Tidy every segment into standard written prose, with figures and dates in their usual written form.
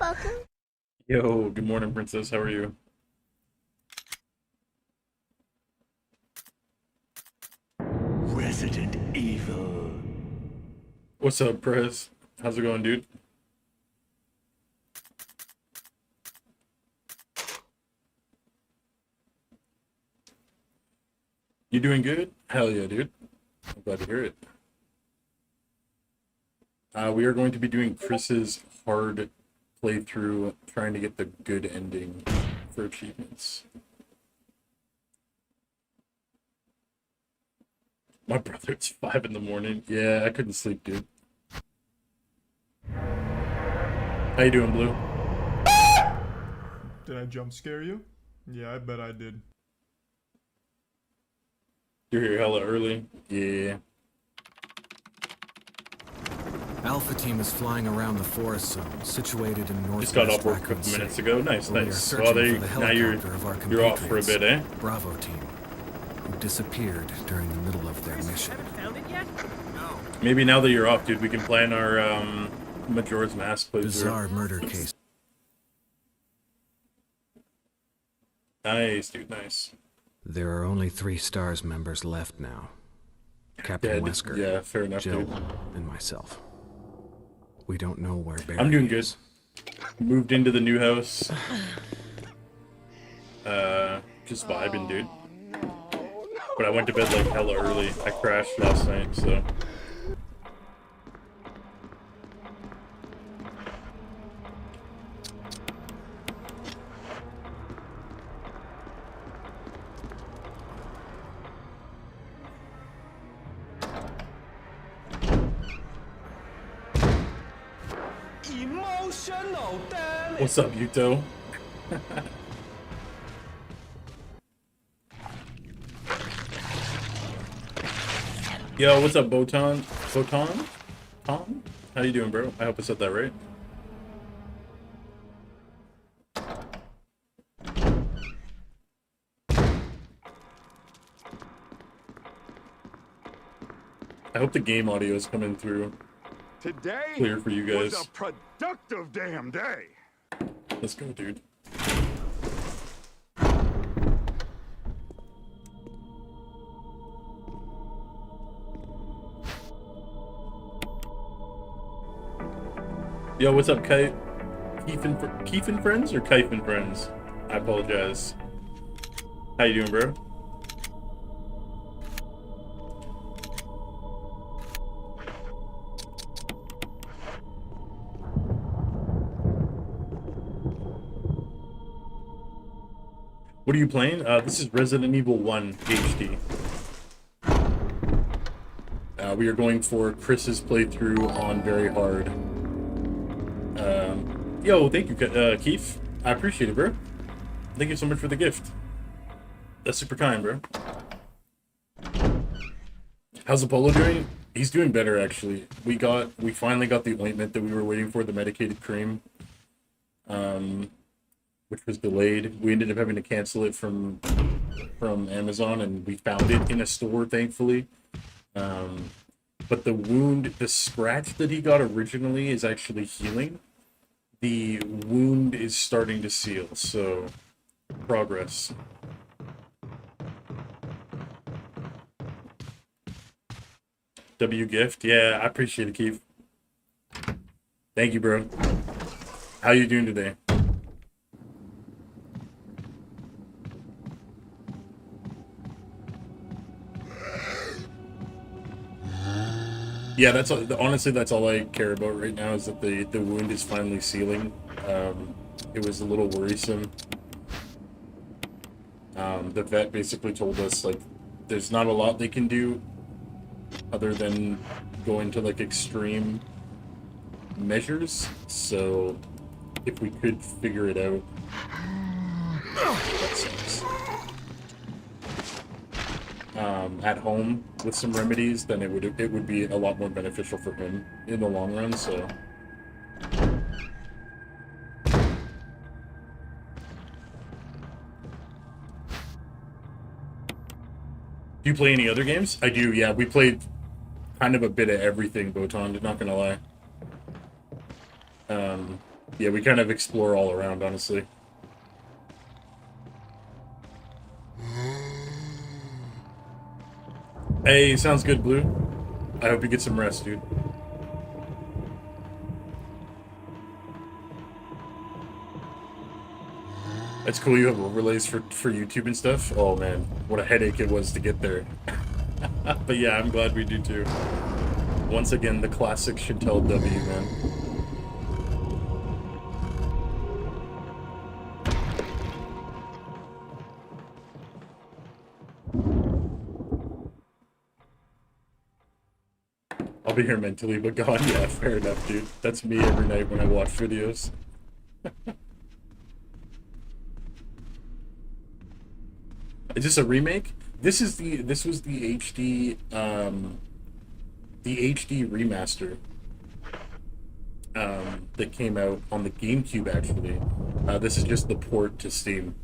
welcome. Yo, good morning, princess. How are you? Resident Evil. What's up, Prez? How's it going, dude? You doing good? Hell yeah, dude. I'm glad to hear it. We are going to be doing Chris's hard playthrough, trying to get the good ending for achievements. My brother, it's 5 in the morning. Yeah, I couldn't sleep, dude. How you doing, Blue? Did I jump scare you? Yeah, I bet I did. You're here hella early. Yeah. Alpha team is flying around the forest zone, situated in northwest Just got off work a Raccoon couple City. minutes ago. Nice, We are nice. searching Well, for the now you're helicopter of our off for a bit, eh? Bravo team, who disappeared during the middle of their mission. Maybe now that you're off, dude, we can plan our Majora's Mask playthrough. Bizarre murder case. Nice, dude, nice. There are only 3 STARS members left now. Captain Wesker, Yeah, fair enough, Jill, dude. and myself. We don't know where Barry I'm doing good. is. Moved into the new house. Just vibing, dude. But I went to bed like hella early. I crashed last night, so. Emotional damage. What's up, Yuto? Yo, what's up, Botan? Botan? Tom? How you doing, bro? I hope I said that right. I hope the game audio is coming through Today clear for you guys. was a productive damn day. Let's go, dude. Yo, what's up, Keith and friends or Keith and friends? I apologize. How you doing, bro? What are you playing? This is Resident Evil 1 HD. We are going for Chris's playthrough on very hard. Yo, thank you, Keith. I appreciate it, bro. Thank you so much for the gift. That's super kind, bro. How's Apollo doing? He's doing better, actually. We finally got the ointment that we were waiting for, the medicated cream. Which was delayed. We ended up having to cancel it from Amazon, and we found it in a store, thankfully. But the wound, the scratch that he got originally is actually healing. The wound is starting to seal, so progress. W gift, yeah, I appreciate it, Keith. Thank you, bro. How you doing today? Yeah, that's all, honestly, that's all I care about right now, is that the wound is finally sealing. It was a little worrisome. The vet basically told us, like, there's not a lot they can do other than go into, like, extreme measures. So if we could figure it out, that sucks. At home with some remedies, then it would be a lot more beneficial for him in the long run. So do you play any other games? I do, yeah. We played kind of a bit of everything, Botan, not gonna lie. Yeah, we kind of explore all around, honestly. Hey, sounds good, Blue. I hope you get some rest, dude. It's cool you have overlays for YouTube and stuff. Oh man, what a headache it was to get there. But yeah, I'm glad we do too. Once again, the classic Chantel W, man. I'll be here mentally, but God, yeah, fair enough, dude. That's me every night when I watch videos. Is this a remake? This was the HD remaster that came out on the GameCube actually. This is just the port to Steam.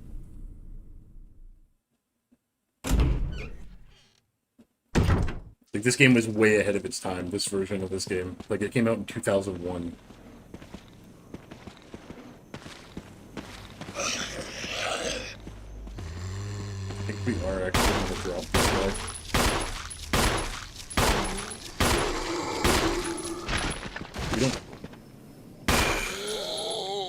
Like this game was way ahead of its time, this version of this game. Like it came out in 2001. I think we are actually going to drop this guy. We don't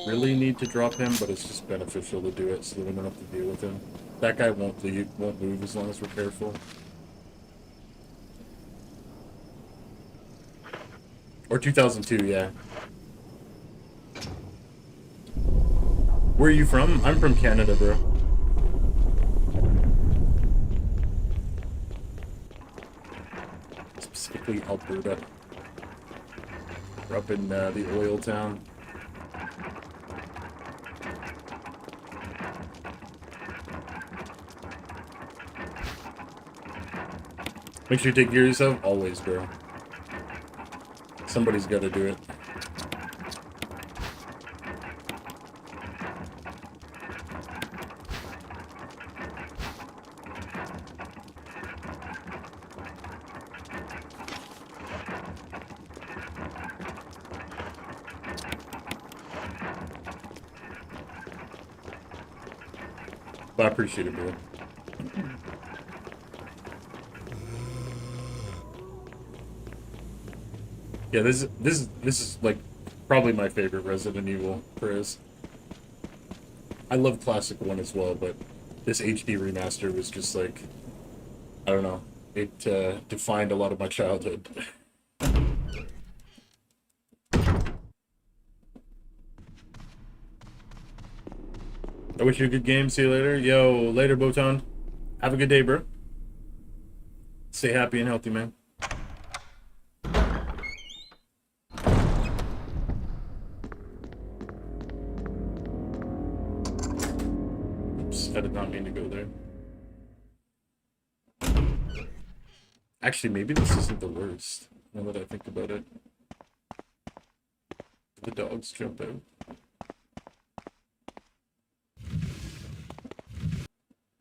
really need to drop him, but it's just beneficial to do it so that we don't have to deal with him. That guy won't move as long as we're careful. Or 2002, yeah. Where are you from? I'm from Canada, bro. Specifically Alberta. We're up in the oil town. Make sure you take care of yourself. Always, bro. Somebody's got to do it. But I appreciate it, bro. Yeah, this is like probably my favorite Resident Evil, Chris. I love Classic 1 as well, but this HD remaster was just like, I don't know, it defined a lot of my childhood. I wish you a good game. See you later. Yo, later, Botan. Have a good day, bro. Stay happy and healthy, man. Oops, I did not mean to go there. Actually, maybe this isn't the worst, now that I think about it. The dogs jump out.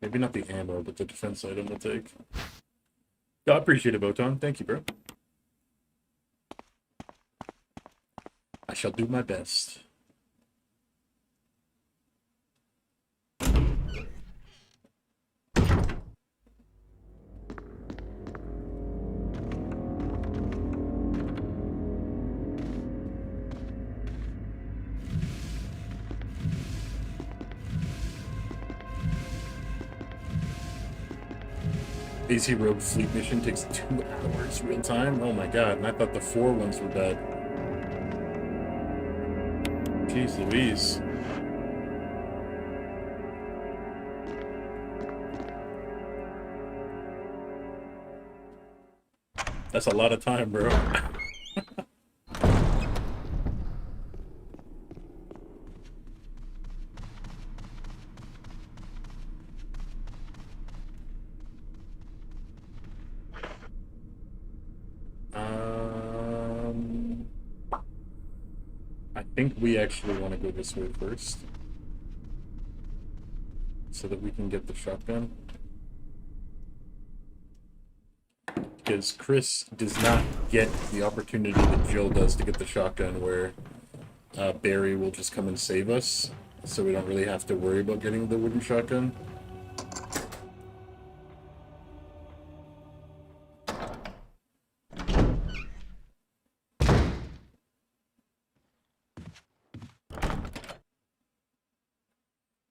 Maybe not the ammo, but the defense item will take. I appreciate it, Botan. Thank you, bro. I shall do my best. AC Rogue Fleet mission takes 2 hours real time. Oh my god, and I thought the 4 ones were bad. Jeez Louise. That's a lot of time, bro. I think we actually want to go this way first, so that we can get the shotgun. Because Chris does not get the opportunity that Jill does to get the shotgun, where Barry will just come and save us, so we don't really have to worry about getting the wooden shotgun.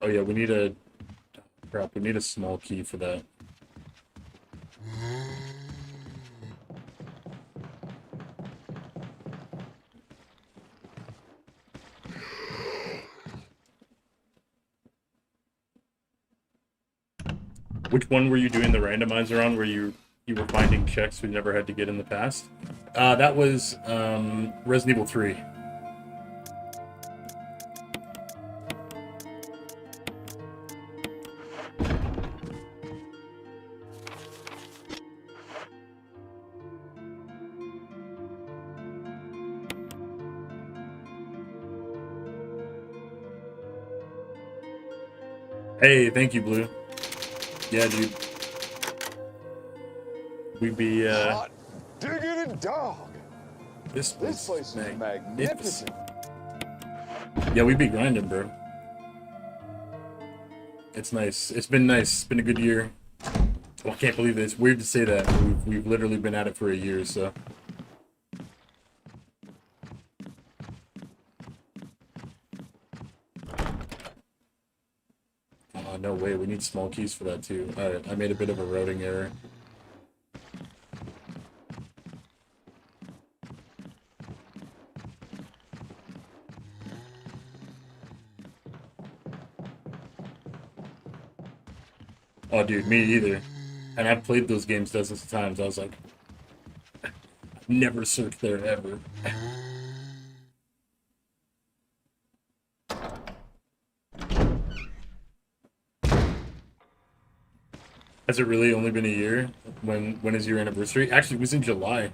Oh yeah, we need a... Crap, we need a small key for that. Which one were you doing the randomizer on where you were finding checks we never had to get in the past? That was Resident Evil 3. Hey, thank you, Blue. Yeah, dude. We'd be, Hot diggity dog. This This place is magnificent. Yeah, we'd be grinding, bro. It's nice. It's been nice. It's been a good year. Oh, I can't believe it. It's weird to say that. We've literally been at it for a year, so. Oh, no way. We need small keys for that, too. Alright, I made a bit of a routing error. Oh, dude, me either. And I've played those games dozens of times. I was like, I've never searched there ever. Has it really only been a year? When is your anniversary? Actually, it was in July.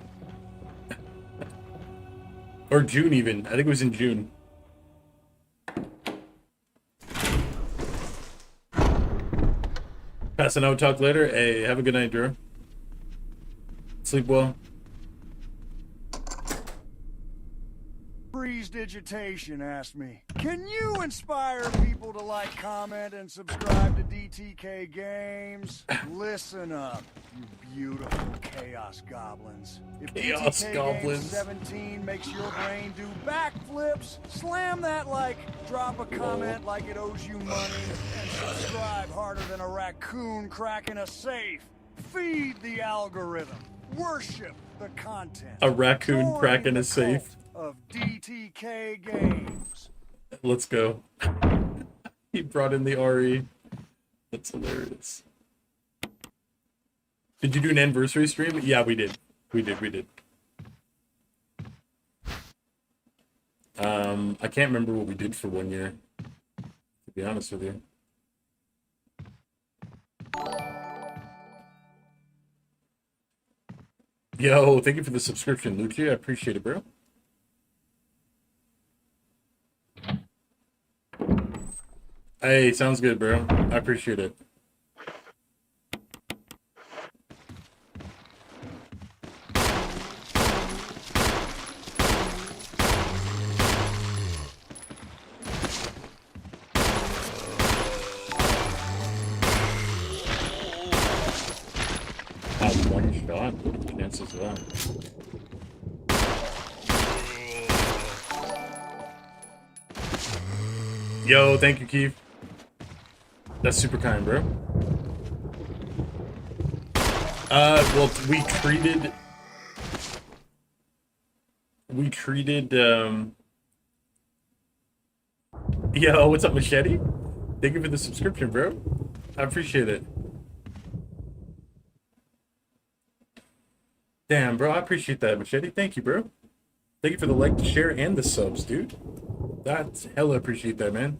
Or June even. I think it was in June. Passing out, talk later. Hey, have a good night, Drew. Sleep well. Breeze Digitation asked me, can you inspire people to like, comment, and subscribe to DTK Games? Listen up, you beautiful Chaos Goblins. If Chaos DTK Goblins. Games 17 makes your brain do backflips, slam that like, drop a comment like it owes you money, and subscribe harder than a raccoon cracking a safe. Feed the algorithm. Worship the content. A raccoon Join cracking the a safe. cult of DTK Games. Let's go. He brought in the RE. That's hilarious. Did you do an anniversary stream? Yeah, we did. We did. I can't remember what we did for 1 year, to be honest with you. Yo, thank you for the subscription, Lucci. I appreciate it, bro. Hey, sounds good, bro. I appreciate it. One shot? What chances of that? Yo, thank you, Keith. That's super kind, bro. Well, we treated, Yo, what's up, Machete? Thank you for the subscription, bro. I appreciate it. Damn, bro, I appreciate that, Machete. Thank you, bro. Thank you for the like, the share, and the subs, dude. That's hella appreciate that, man.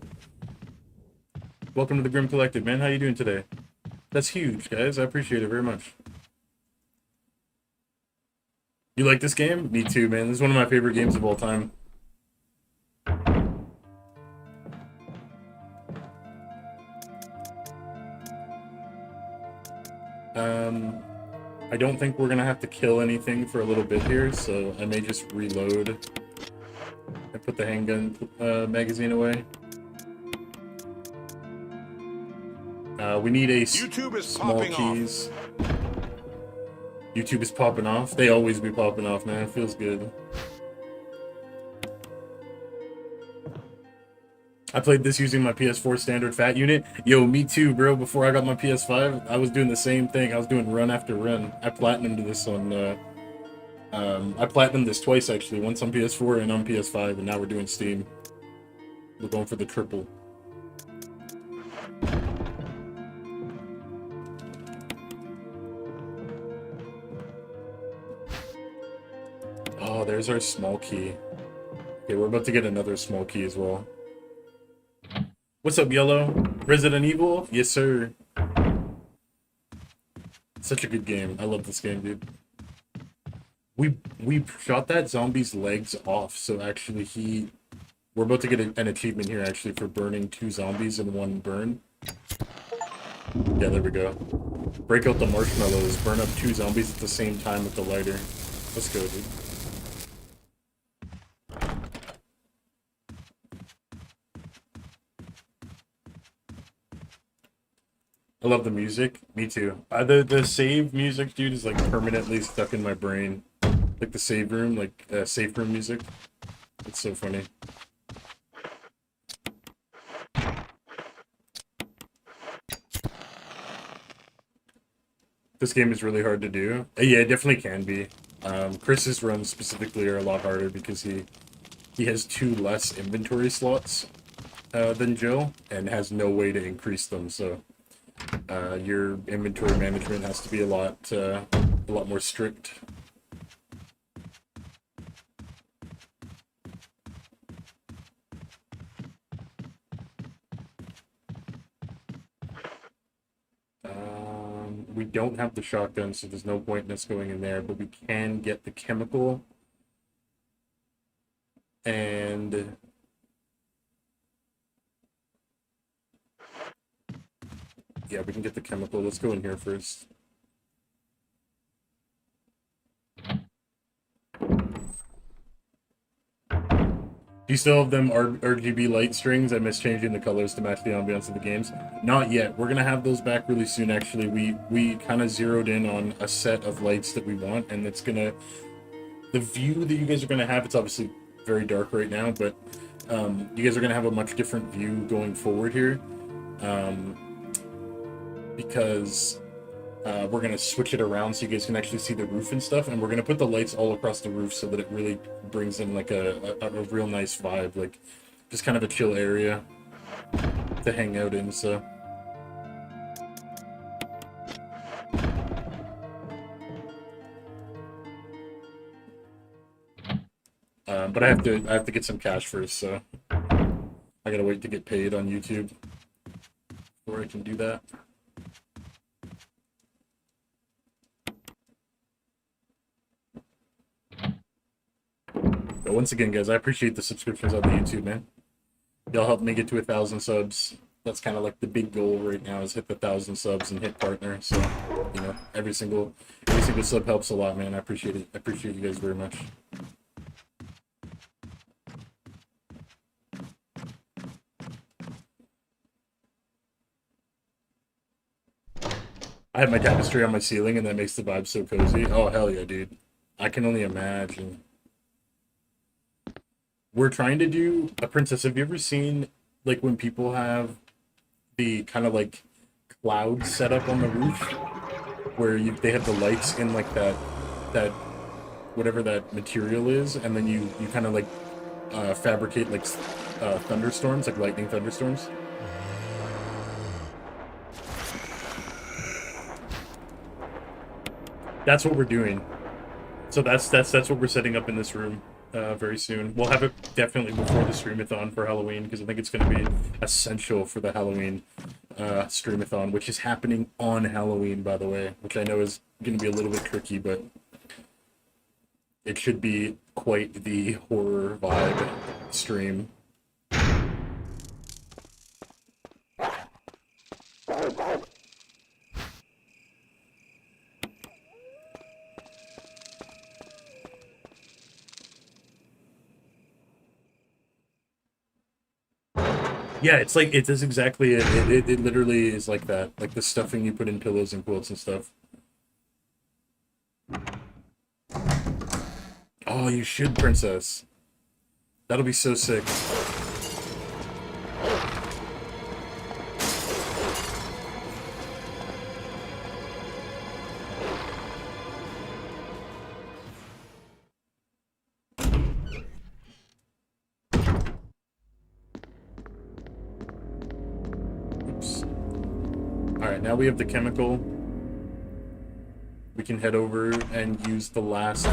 Welcome to the Grim Collective, man. How you doing today? That's huge, guys. I appreciate it very much. You like this game? Me too, man. This is one of my favorite games of all time. I don't think we're gonna have to kill anything for a little bit here, so I may just reload I put the handgun magazine away. We need a YouTube is small popping keys. YouTube is popping off. They always be popping off, man. It feels good. I played this using my PS4 standard fat unit. Yo, me too, bro. Before I got my PS5, I was doing the same thing. I was doing run after run. I platinumed this on, I platinumed this twice, actually. Once on PS4 and on PS5, and now we're doing Steam. We're going for the triple. Oh, there's our small key. Okay, we're about to get another small key as well. What's up, Yellow? Resident Evil? Yes, sir. Such a good game. I love this game, dude. We shot that zombie's legs off, so actually we're about to get an achievement here, actually, for burning 2 zombies in 1 burn. Yeah, there we go. Break out the marshmallows, burn up 2 zombies at the same time with the lighter. Let's go, dude. I love the music. Me too. The save music, dude, is like permanently stuck in my brain. Like the save room, like safe room music. It's so funny. This game is really hard to do. Yeah, it definitely can be. Chris's runs specifically are a lot harder because he has 2 less inventory slots than Joe and has no way to increase them. So your inventory management has to be a lot more strict. We don't have the shotgun, so there's no point in us going in there, but we can get the chemical. And yeah, we can get the chemical. Let's go in here first. Do you still have them RGB light strings? I miss changing the colors to match the ambiance of the games. Not yet. We're gonna have those back really soon, actually. We kind of zeroed in on a set of lights that we want, and it's gonna... The view that you guys are gonna have, it's obviously very dark right now, but you guys are gonna have a much different view going forward here. Because we're going to switch it around so you guys can actually see the roof and stuff, and we're going to put the lights all across the roof so that it really brings in like a real nice vibe, like just kind of a chill area to hang out in. So but I have to get some cash first, so I gotta wait to get paid on YouTube before I can do that. But once again, guys, I appreciate the subscriptions on the YouTube, man. Y'all helped me get to 1,000 subs. That's kind of like the big goal right now, is hit the 1,000 subs and hit partner. So, you know, every single sub helps a lot, man. I appreciate it. I appreciate you guys very much. I have my tapestry on my ceiling, and that makes the vibe so cozy. Oh, hell yeah, dude. I can only imagine. We're trying to do a princess. Have you ever seen, like, when people have the kind of, like, cloud set up on the roof? Where they have the lights in, like, that whatever that material is, and then you kind of, like, fabricate, like, thunderstorms, like lightning thunderstorms? That's what we're doing. So that's what we're setting up in this room very soon. We'll have it definitely before the streamathon for Halloween, because I think it's going to be essential for the Halloween streamathon, which is happening on Halloween, by the way, which I know is going to be a little bit tricky, but it should be quite the horror vibe stream. Yeah, it's like it is exactly it. It literally is like that, like the stuffing you put in pillows and quilts and stuff. Oh, you should, princess. That'll be so sick. Oops. Alright, now we have the chemical. We can head over and use the last,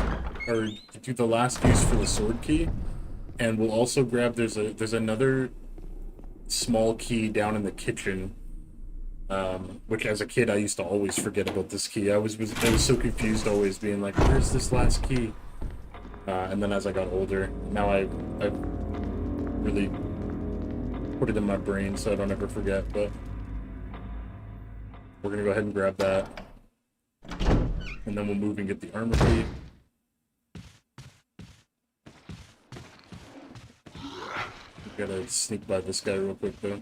or do the last use for the sword key. And we'll also grab, there's another small key down in the kitchen. Which as a kid I used to always forget about this key. I was so confused, always being like, where's this last key? And then as I got older, now I've really put it in my brain so I don't ever forget, but we're gonna go ahead and grab that. And then we'll move and get the armor key. We gotta sneak by this guy real quick though.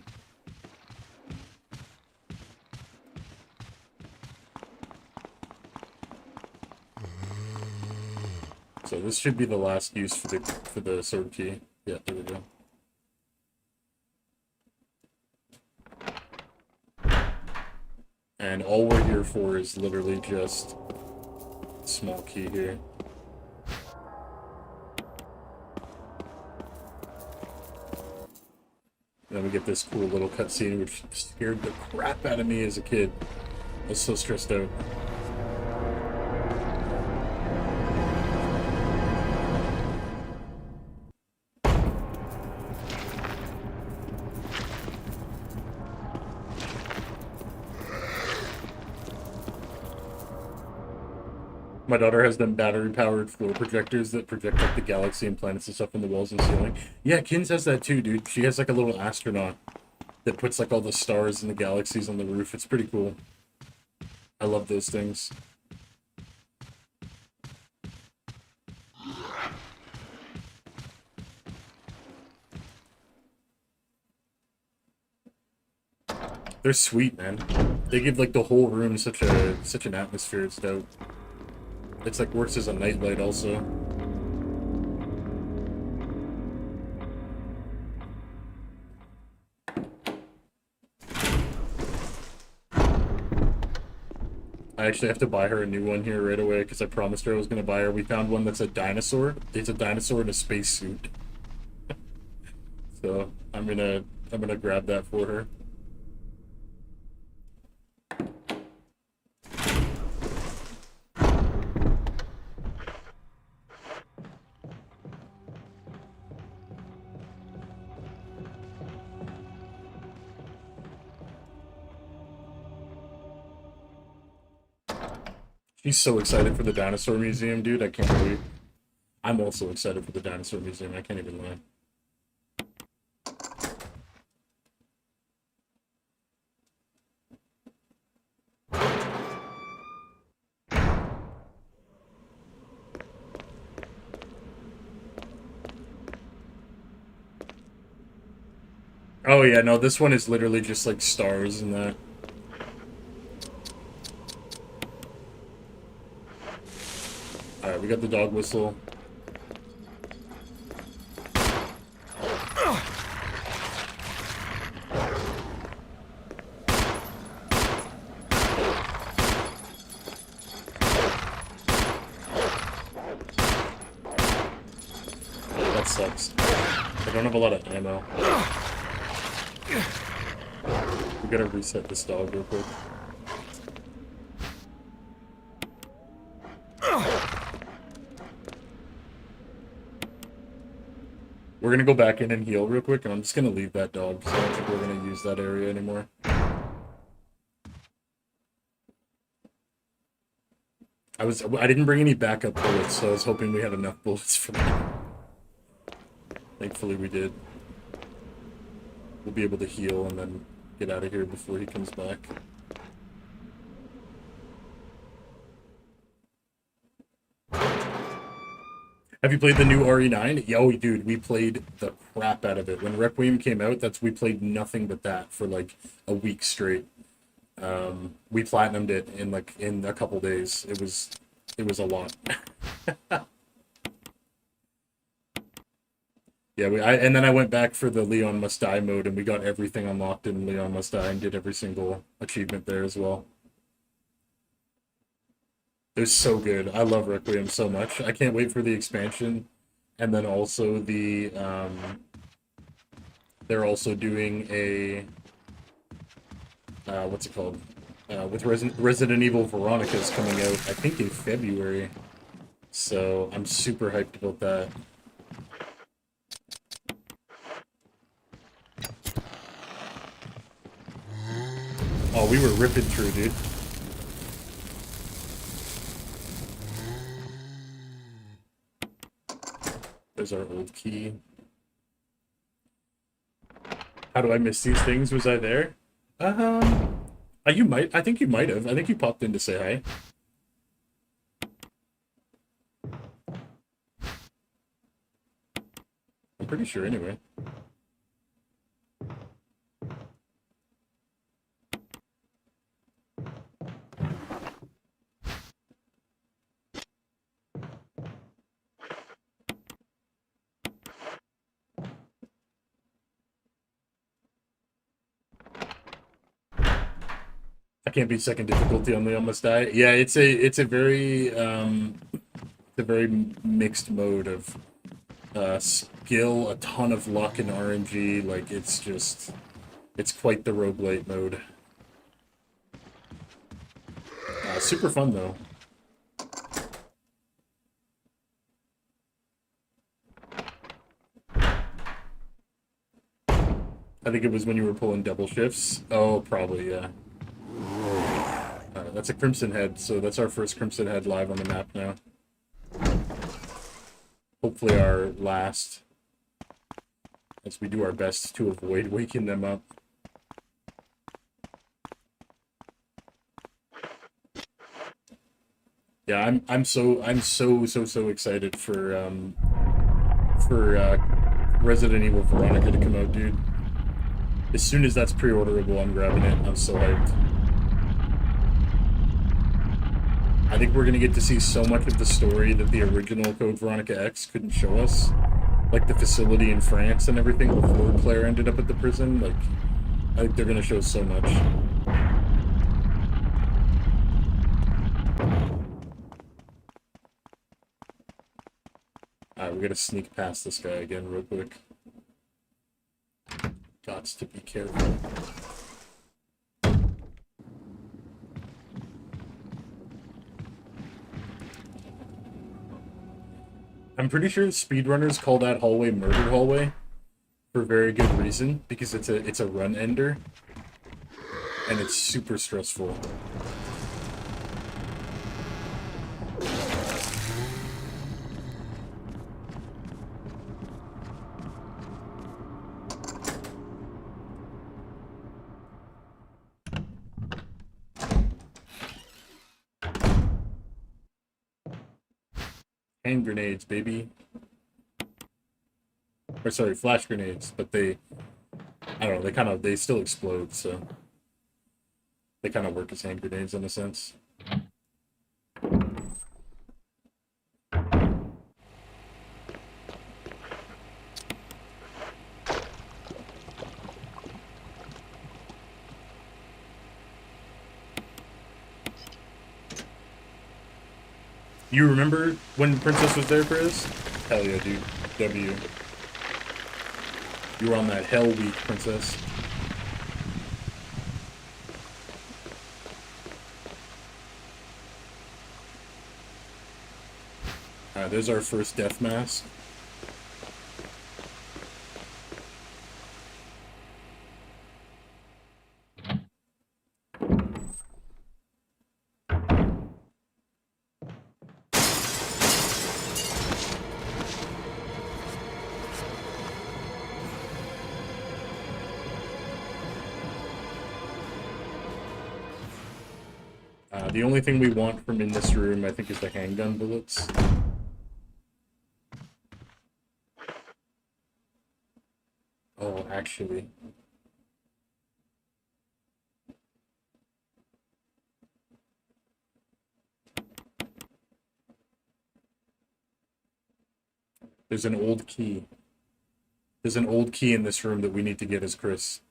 So this should be the last use for the sword key. Yeah, there we go. And all we're here for is literally just a small key here. Then we get this cool little cutscene which scared the crap out of me as a kid. I was so stressed out. My daughter has them battery-powered floor projectors that project like the galaxy and planets and stuff in the walls and ceiling. Yeah, Kins has that too, dude. She has like a little astronaut that puts like all the stars and the galaxies on the roof. It's pretty cool. I love those things. They're sweet, man. They give like the whole room such an atmosphere. It's dope. It's like works as a nightlight also. I actually have to buy her a new one here right away because I promised her I was going to buy her. We found one that's a dinosaur. It's a dinosaur in a spacesuit. So I'm gonna grab that for her. She's so excited for the dinosaur museum, dude. I can't wait. I'm also excited for the dinosaur museum. I can't even lie. Oh yeah, no, this one is literally just like stars and that. Alright, we got the dog whistle. That sucks. I don't have a lot of ammo. We gotta reset this dog real quick. We're gonna go back in and heal real quick, and I'm just gonna leave that dog because I don't think we're gonna use that area anymore. I didn't bring any backup bullets, so I was hoping we had enough bullets for that. Thankfully we did. We'll be able to heal and then get out of here before he comes back. Have you played the new RE9? Yo, dude, we played the crap out of it. When Requiem came out, we played nothing but that for like a week straight. We platinumed it in a couple days. It was a lot. Yeah, and then I went back for the Leon Must Die mode, and we got everything unlocked in Leon Must Die and did every single achievement there as well. It was so good. I love Requiem so much. I can't wait for the expansion, and then also the they're also doing a what's it called? With Resident Evil Veronica's coming out, I think in February. So I'm super hyped about that. Oh, we were ripping through, dude. There's our old key. How do I miss these things? Was I there? You might. I think you might have. I think you popped in to say hi. I'm pretty sure anyway. I can't beat second difficulty on Leon Must Die. Yeah, it's a very mixed mode of skill, a ton of luck and RNG. Like it's quite the roguelite mode. Super fun though. I think it was when you were pulling double shifts. Oh, probably, yeah. That's a Crimson Head, so that's our first Crimson Head live on the map now. Hopefully our last, as we do our best to avoid waking them up. Yeah, I'm so excited for Resident Evil Veronica to come out, dude. As soon as that's pre-orderable, I'm grabbing it. I'm so hyped. I think we're going to get to see so much of the story that the original Code Veronica X couldn't show us. Like the facility in France and everything before Claire ended up at the prison. Like, I think they're going to show so much. Alright, we got to sneak past this guy again real quick. Gots to be careful. I'm pretty sure speedrunners call that hallway Murder Hallway for very good reason, because it's a run ender and it's super stressful. Hand grenades, baby. Or sorry, flash grenades, but I don't know, they still explode, so they kind of work as hand grenades in a sense. You remember when Princess was there, Chris? Hell yeah, dude. W. You were on that Hell Week, Princess. There's our first death mask. The only thing we want from in this room, I think, is the handgun bullets. Oh, actually. There's an old key. There's an old key in this room that we need to get as Chris.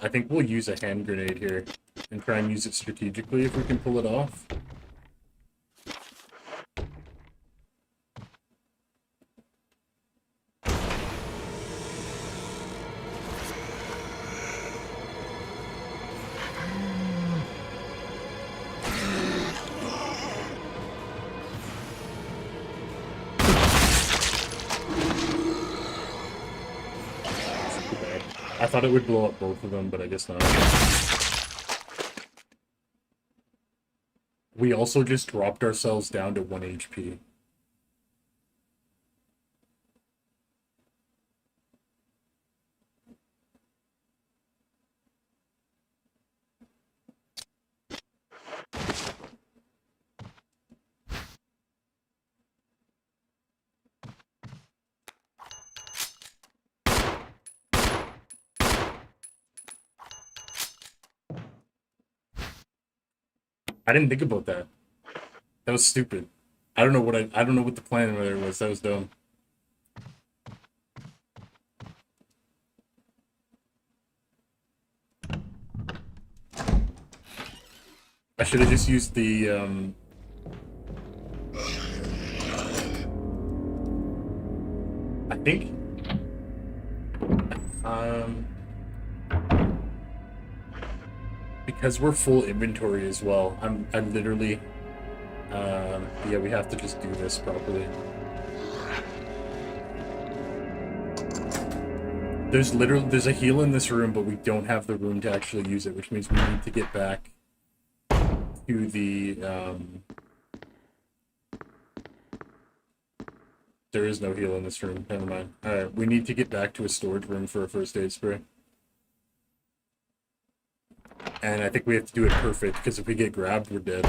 I think we'll use a hand grenade here and try and use it strategically if we can pull it off. I thought it would blow up both of them, but I guess not. We also just dropped ourselves down to 1 HP. I didn't think about that. That was stupid. I don't know what the plan there was. That was dumb. I should have just used the I think because we're full inventory as well. I'm literally yeah, we have to just do this properly. There's a heal in this room, but we don't have the room to actually use it, which means we need to get back to the there is no heal in this room. Never mind. Alright, we need to get back to a storage room for a first aid spray. And I think we have to do it perfect, because if we get grabbed, we're dead.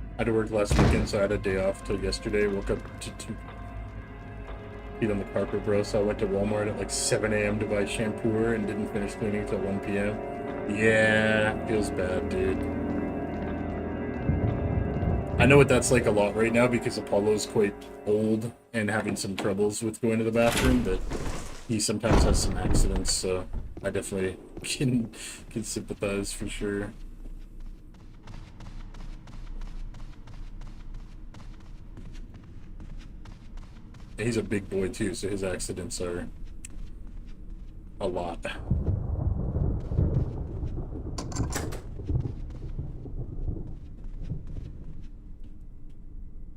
I had to work last weekend, so I had a day off till yesterday. Woke up to 2 feet on the carpet, bro. So I went to Walmart at like 7 a.m. to buy shampoo and didn't finish cleaning till 1 p.m. Yeah, feels bad, dude. I know what that's like a lot right now because Apollo's quite old and having some troubles with going to the bathroom, but he sometimes has some accidents, so I definitely can sympathize for sure. He's a big boy too, so his accidents are a lot.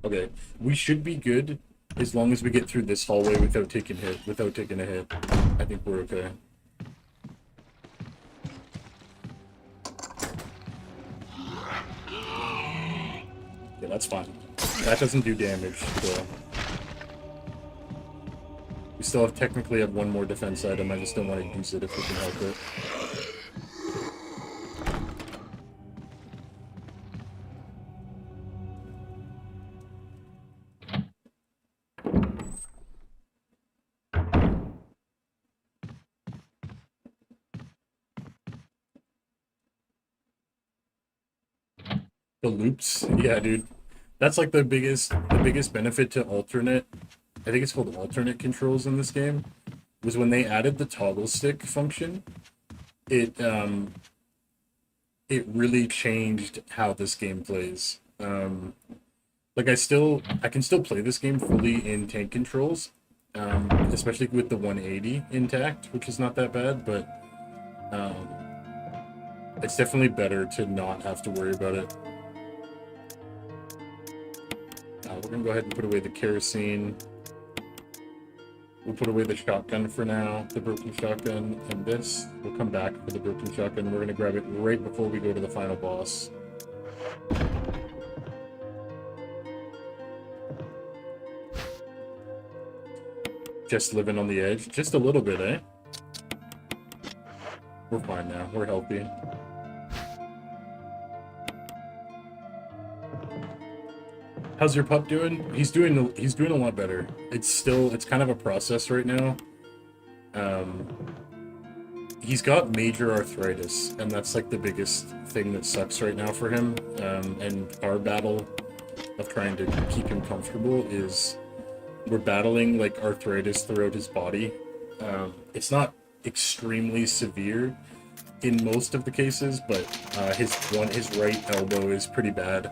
Okay, we should be good as long as we get through this hallway without taking a hit. I think we're okay. Yeah, that's fine. That doesn't do damage, so. We still technically have one more defense item, I just don't want to use it if we can help it. The loops? Yeah, dude. That's like the biggest benefit to alternate. I think it's called alternate controls in this game, was when they added the toggle stick function. It really changed how this game plays. Like I can still play this game fully in tank controls, especially with the 180 intact, which is not that bad, but it's definitely better to not have to worry about it. We're gonna go ahead and put away the kerosene. We'll put away the shotgun for now, the broken shotgun, and this. We'll come back for the broken shotgun. We're gonna grab it right before we go to the final boss. Just living on the edge. Just a little bit, eh? We're fine now. We're healthy. How's your pup doing? He's doing a lot better. It's kind of a process right now. He's got major arthritis, and that's like the biggest thing that sucks right now for him. And our battle of trying to keep him comfortable is we're battling like arthritis throughout his body. It's not extremely severe in most of the cases, but his right elbow is pretty bad.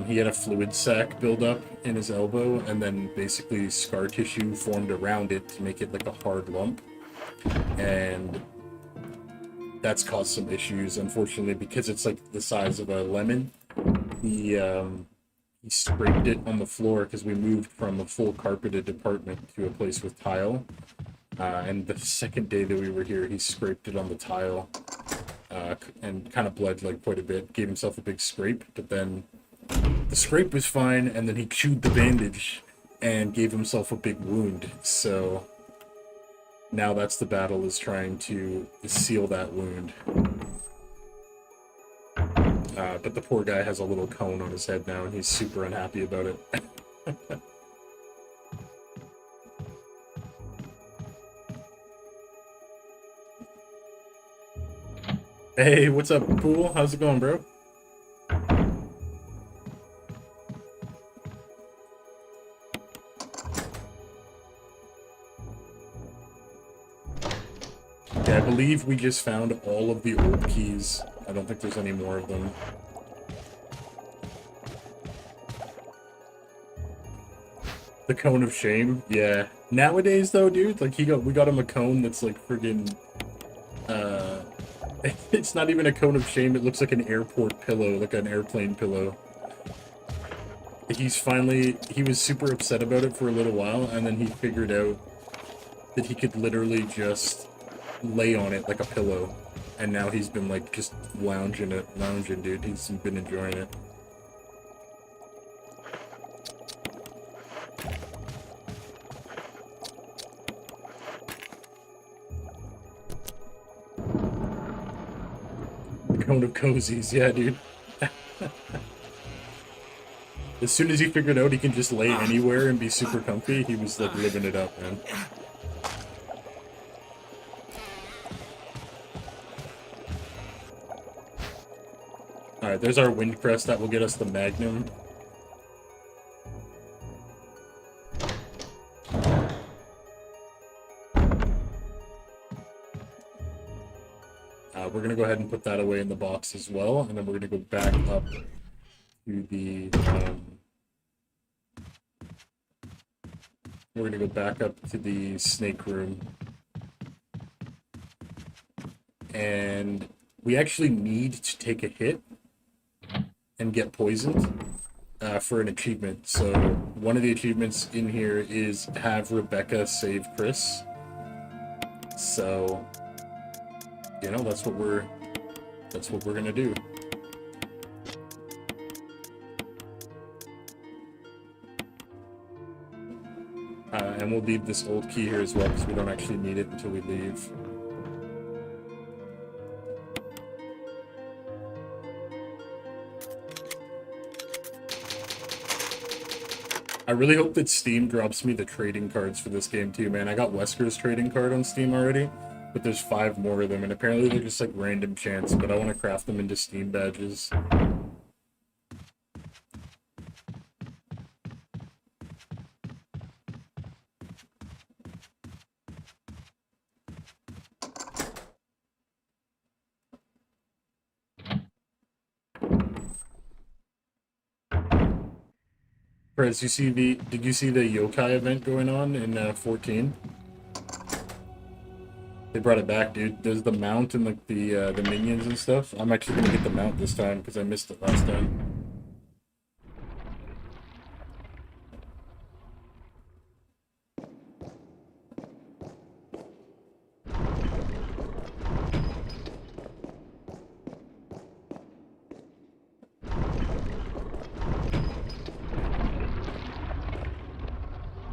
He had a fluid sac build up in his elbow, and then basically scar tissue formed around it to make it like a hard lump. And that's caused some issues, unfortunately, because it's like the size of a lemon. He scraped it on the floor because we moved from a full carpeted apartment to a place with tile. And the second day that we were here, he scraped it on the tile and kind of bled like quite a bit, gave himself a big scrape, but then the scrape was fine, and then he chewed the bandage and gave himself a big wound. So now that's the battle, is trying to seal that wound. But the poor guy has a little cone on his head now, and he's super unhappy about it. Hey, what's up, Pool? How's it going, bro? Yeah, I believe we just found all of the old keys. I don't think there's any more of them. The cone of shame? Yeah. Nowadays, though, dude, like, we got him a cone that's, like, friggin', it's not even a cone of shame, it looks like an airport pillow, like an airplane pillow. He was super upset about it for a little while, and then he figured out that he could literally just lay on it like a pillow. And now he's been, like, just lounging, dude. He's been enjoying it. Cone of cozies, yeah, dude. As soon as he figured out he can just lay anywhere and be super comfy, he was like living it up, man. Alright, there's our wind crest. That will get us the Magnum. We're gonna go ahead and put that away in the box as well, and then we're gonna go back up to the snake room, and we actually need to take a hit and get poisoned for an achievement. So one of the achievements in here is have Rebecca save Chris. So, you know, that's what we're gonna do. And we'll leave this old key here as well, because we don't actually need it until we leave. I really hope that Steam drops me the trading cards for this game too, man. I got Wesker's trading card on Steam already, but there's 5 more of them, and apparently they're just like random chance, but I want to craft them into Steam badges. Prez, did you see the yokai event going on in 14? They brought it back, dude. There's the mount and like the minions and stuff. I'm actually gonna get the mount this time because I missed it last time.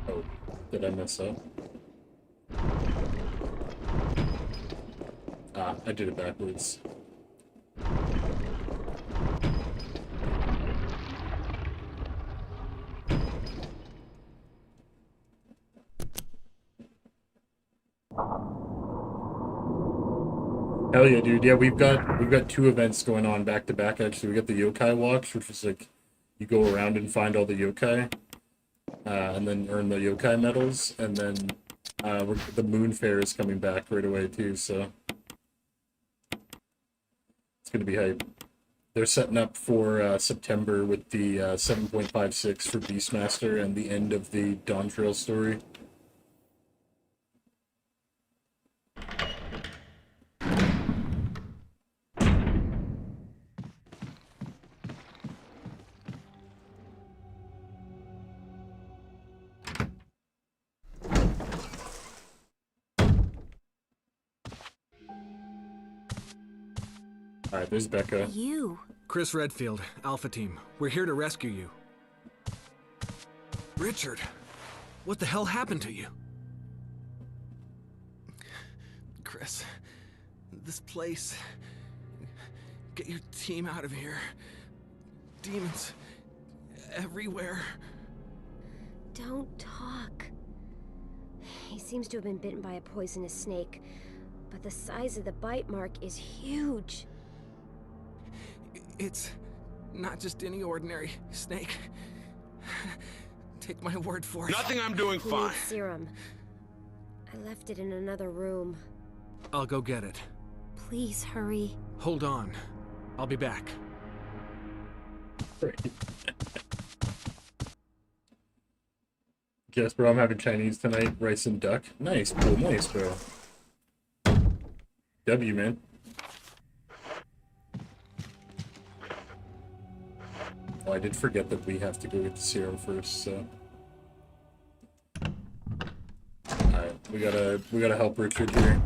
Oh, did I mess up? I did it backwards. Hell yeah, dude. Yeah, we've got two events going on back to back actually. We got the Yokai Watch, which is like you go around and find all the yokai, and then earn the yokai medals, and then the Moon Fair is coming back right away too, so it's gonna be hype. They're setting up for September with the 7.56 for Beastmaster and the end of the Dawn Trail story. Alright, there's Becca. You. Chris Redfield, Alpha Team. We're here to rescue you. Richard, what the hell happened to you? Chris, this place. Get your team out of here. Demons everywhere. Don't talk. He seems to have been bitten by a poisonous snake, but the size of the bite mark is huge. It's not just any ordinary snake. Take my word for it. Nothing I'm doing He fine. needs serum. I left it in another room. I'll go get it. Please hurry. Hold on. I'll be back. Guess, bro, I'm having Chinese tonight. Rice and duck. Nice, bro. Nice, bro. W, man. Oh, I did forget that we have to go get the serum first, so. Alright, we gotta help Richard here.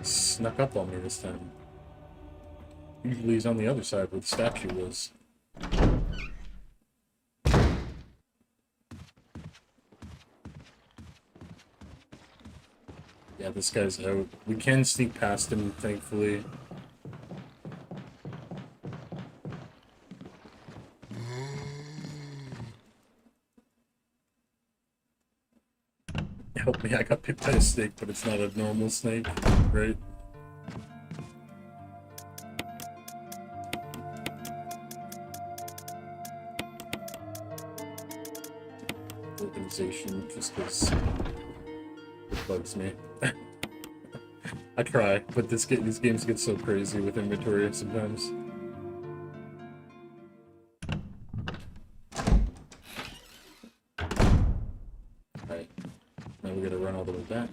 Snuck up on me this time. Usually he's on the other side where the statue was. Yeah, this guy's out. We can sneak past him, thankfully. Help me, I got bit by a snake, but it's not a normal snake, right? Organization, just because it bugs me. I try, but these games get so crazy with inventory sometimes. Alright, now we gotta run all the way back.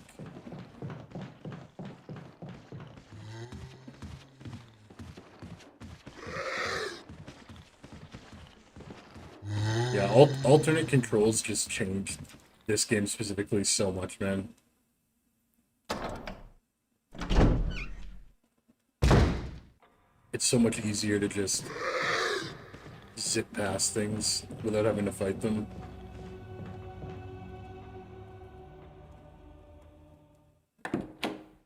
Yeah, alternate controls just changed this game specifically so much, man. It's so much easier to just zip past things without having to fight them.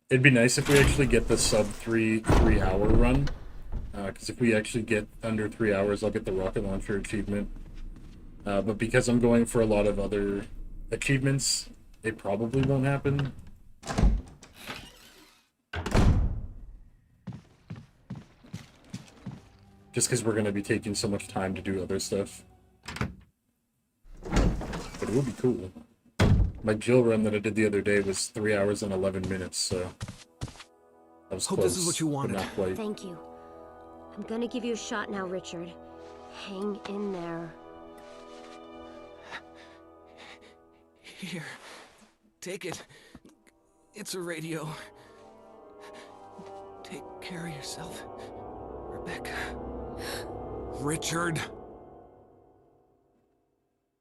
It'd be nice if we actually get the sub 3 hour run. Because if we actually get under 3 hours, I'll get the rocket launcher achievement. But because I'm going for a lot of other achievements, it probably won't happen. Just because we're going to be taking so much time to do other stuff. But it would be cool. My Jill run that I did the other day was 3 hours and 11 minutes, so... That was Hope close, this is what you but wanted. not quite. Thank you. I'm gonna give you a shot now, Richard. Hang in there. Here. Take it. It's a radio. Take care of yourself, Rebecca. Richard!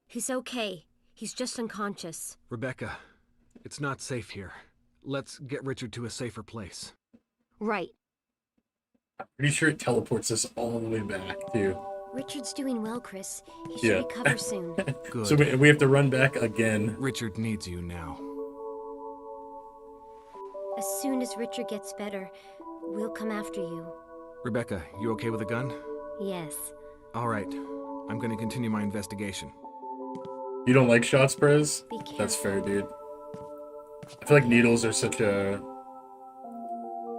He's okay. He's just unconscious. Rebecca, It's not safe here. Let's get Richard to a safer place. Right. Pretty sure it teleports us all the way back, too. Richard's doing well, Chris. He should Yeah. recover soon. Good. So we have to run back again. Richard needs you now. As soon as Richard gets better, we'll come after you. Rebecca, you okay with a gun? Yes. All right. I'm gonna continue my investigation. You don't like shots, Prez? Be careful. That's fair, dude. I feel like needles are such a...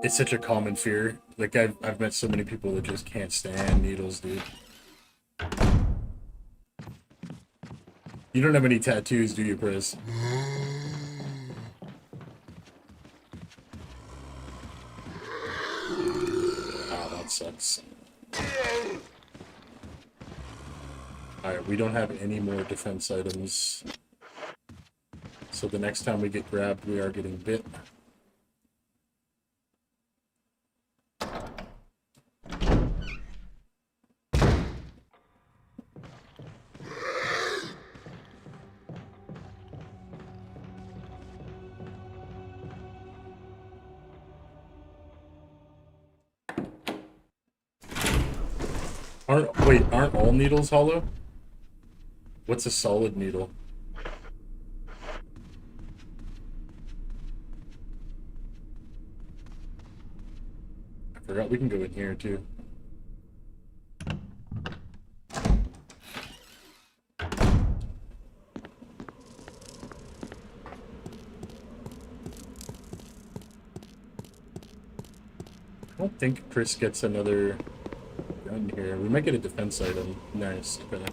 It's such a common fear. Like, I've met so many people that just can't stand needles, dude. You don't have any tattoos, do you, Prez? Ah, that sucks. Alright, we don't have any more defense items. So the next time we get grabbed, we are getting bit. Aren't all needles hollow? What's a solid needle? I forgot we can go in here too. I don't think Chris gets another gun here. We might get a defense item. Nice. Okay.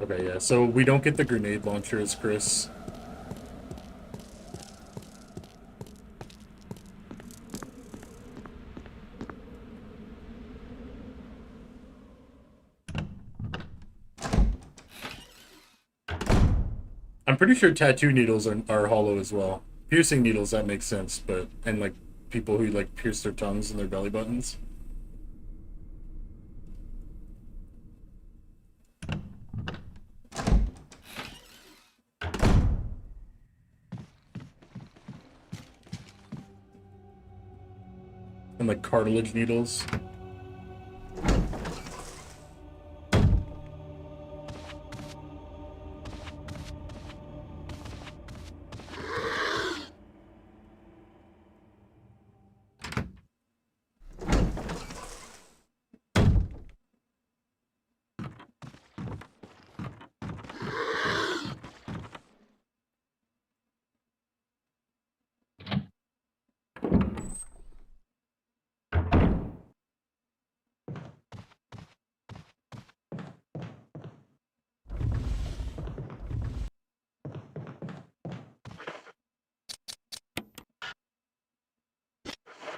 Okay, yeah. So we don't get the grenade launchers, Chris. I'm pretty sure tattoo needles are hollow as well. Piercing needles, that makes sense, but... And, like, people who, like, pierce their tongues and their belly buttons. And, like, cartilage needles.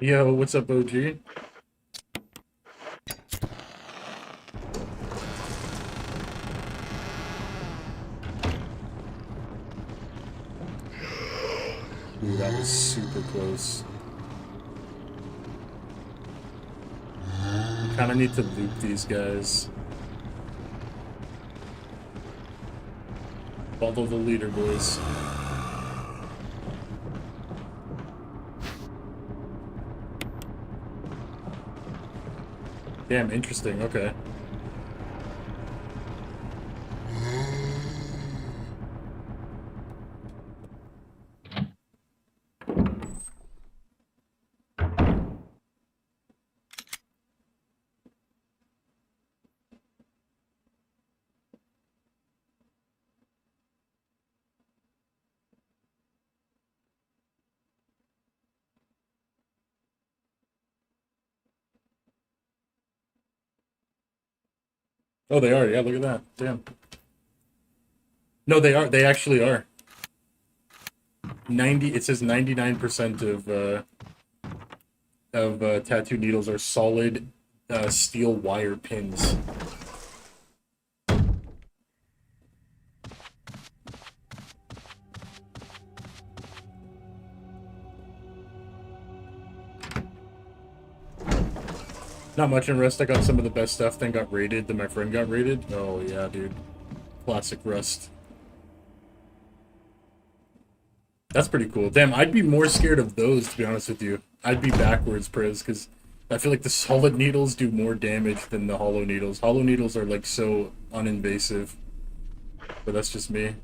Yo, what's up, OG? Ooh, that was super close. We kind of need to loop these guys. Follow the leader, boys. Damn, interesting, okay. Oh, they are. Yeah, look at that. Damn. No, they are. They actually are. 90. It says 99% of tattoo needles are solid steel wire pins. Not much in Rust. I got some of the best stuff, then got raided, then my friend got raided. Oh, yeah, dude. Classic Rust. That's pretty cool. Damn, I'd be more scared of those, to be honest with you. I'd be backwards, Priz, because I feel like the solid needles do more damage than the hollow needles. Hollow needles are, like, so uninvasive. But that's just me.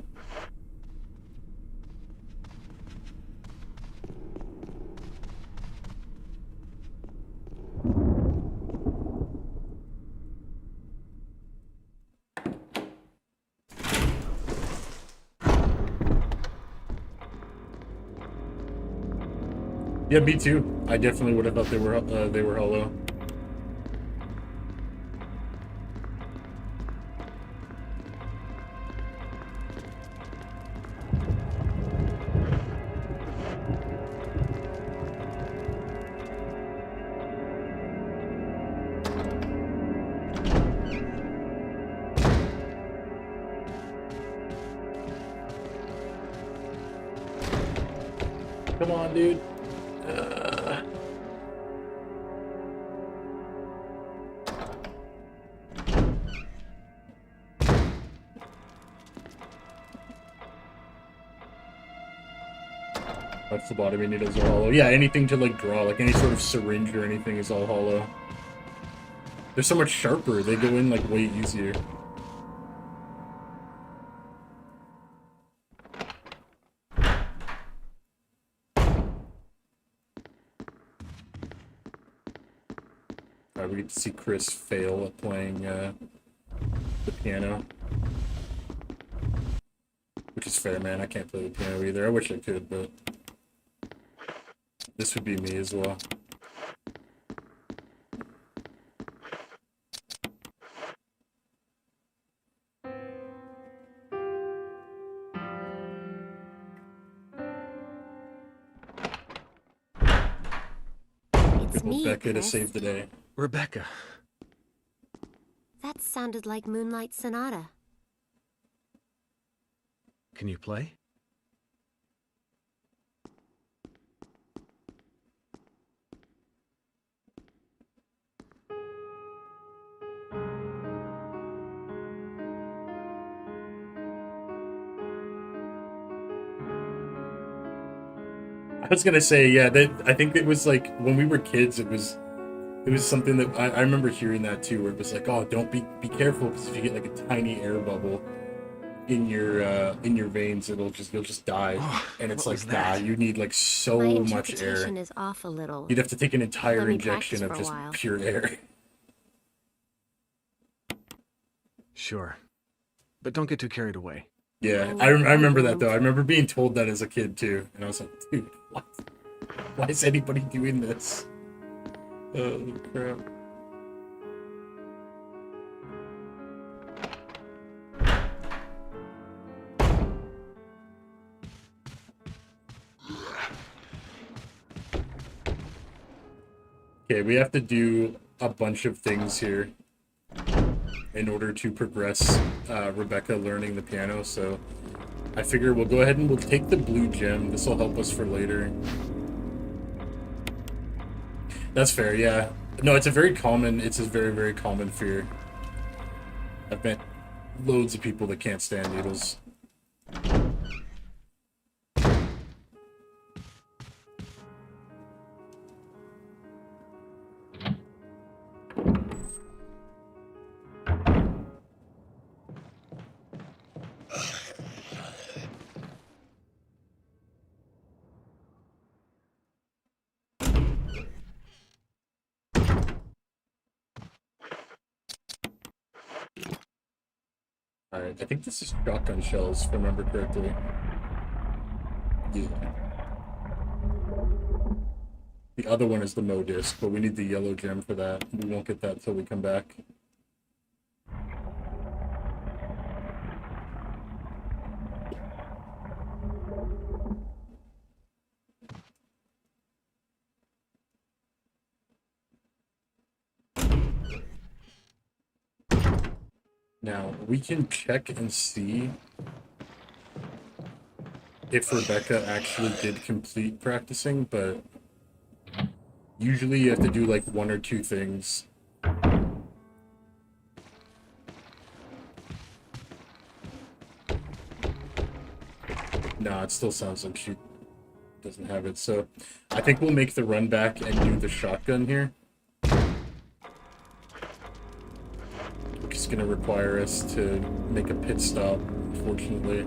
Yeah, me too. I definitely would have thought they were hollow. Come on, dude. That's lobotomy needles are hollow. Yeah, anything to like draw, like any sort of syringe or anything is all hollow. They're so much sharper, they go in like way easier. Alright, we get to see Chris fail at playing the piano. Which is fair, man. I can't play the piano either. I wish I could, but this would be me as well. It's me, Rebecca to Chris. save the day. Rebecca. That sounded like Moonlight Sonata. Can you play? I was gonna say, yeah, that I think it was like when we were kids, it was something that I remember hearing that too, where it was like, oh, don't be careful, because if you get like a tiny air bubble in your veins, you'll just die. Oh, and it's what like, was that? nah, you need like so My much air. interpretation is off a little. You'd have to take an entire Let me injection of practice just for a while. pure air. Sure. But don't get too carried away. Yeah, I remember that though. I remember being told that as a kid too, and I was like, dude, what? Why is anybody doing this? Oh crap. Okay, we have to do a bunch of things here in order to progress Rebecca learning the piano, so I figure we'll go ahead and we'll take the blue gem. This will help us for later. That's fair, yeah. No, it's a very, very common fear. I've met loads of people that can't stand needles. Alright, I think this is shotgun shells, if I remember correctly. Yeah. The other one is the Mo disc, but we need the yellow gem for that. We won't get that till we come back. Now, we can check and see if Rebecca actually did complete practicing, but usually you have to do like one or two things No, it still sounds like she doesn't have it. So I think we'll make the run back and do the shotgun here. It's going to require us to make a pit stop, unfortunately.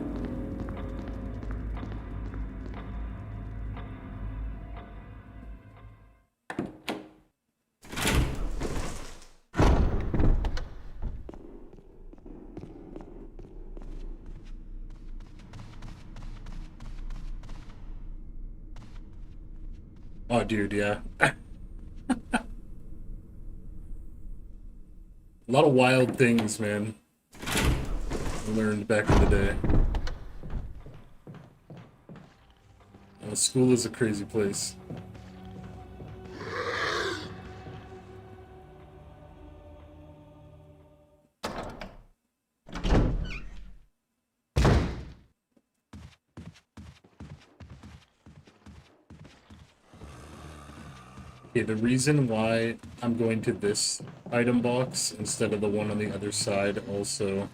Oh, dude, yeah. A lot of wild things, man. I learned back in the day. School is a crazy place. Okay, the reason why I'm going to this item box instead of the one on the other side also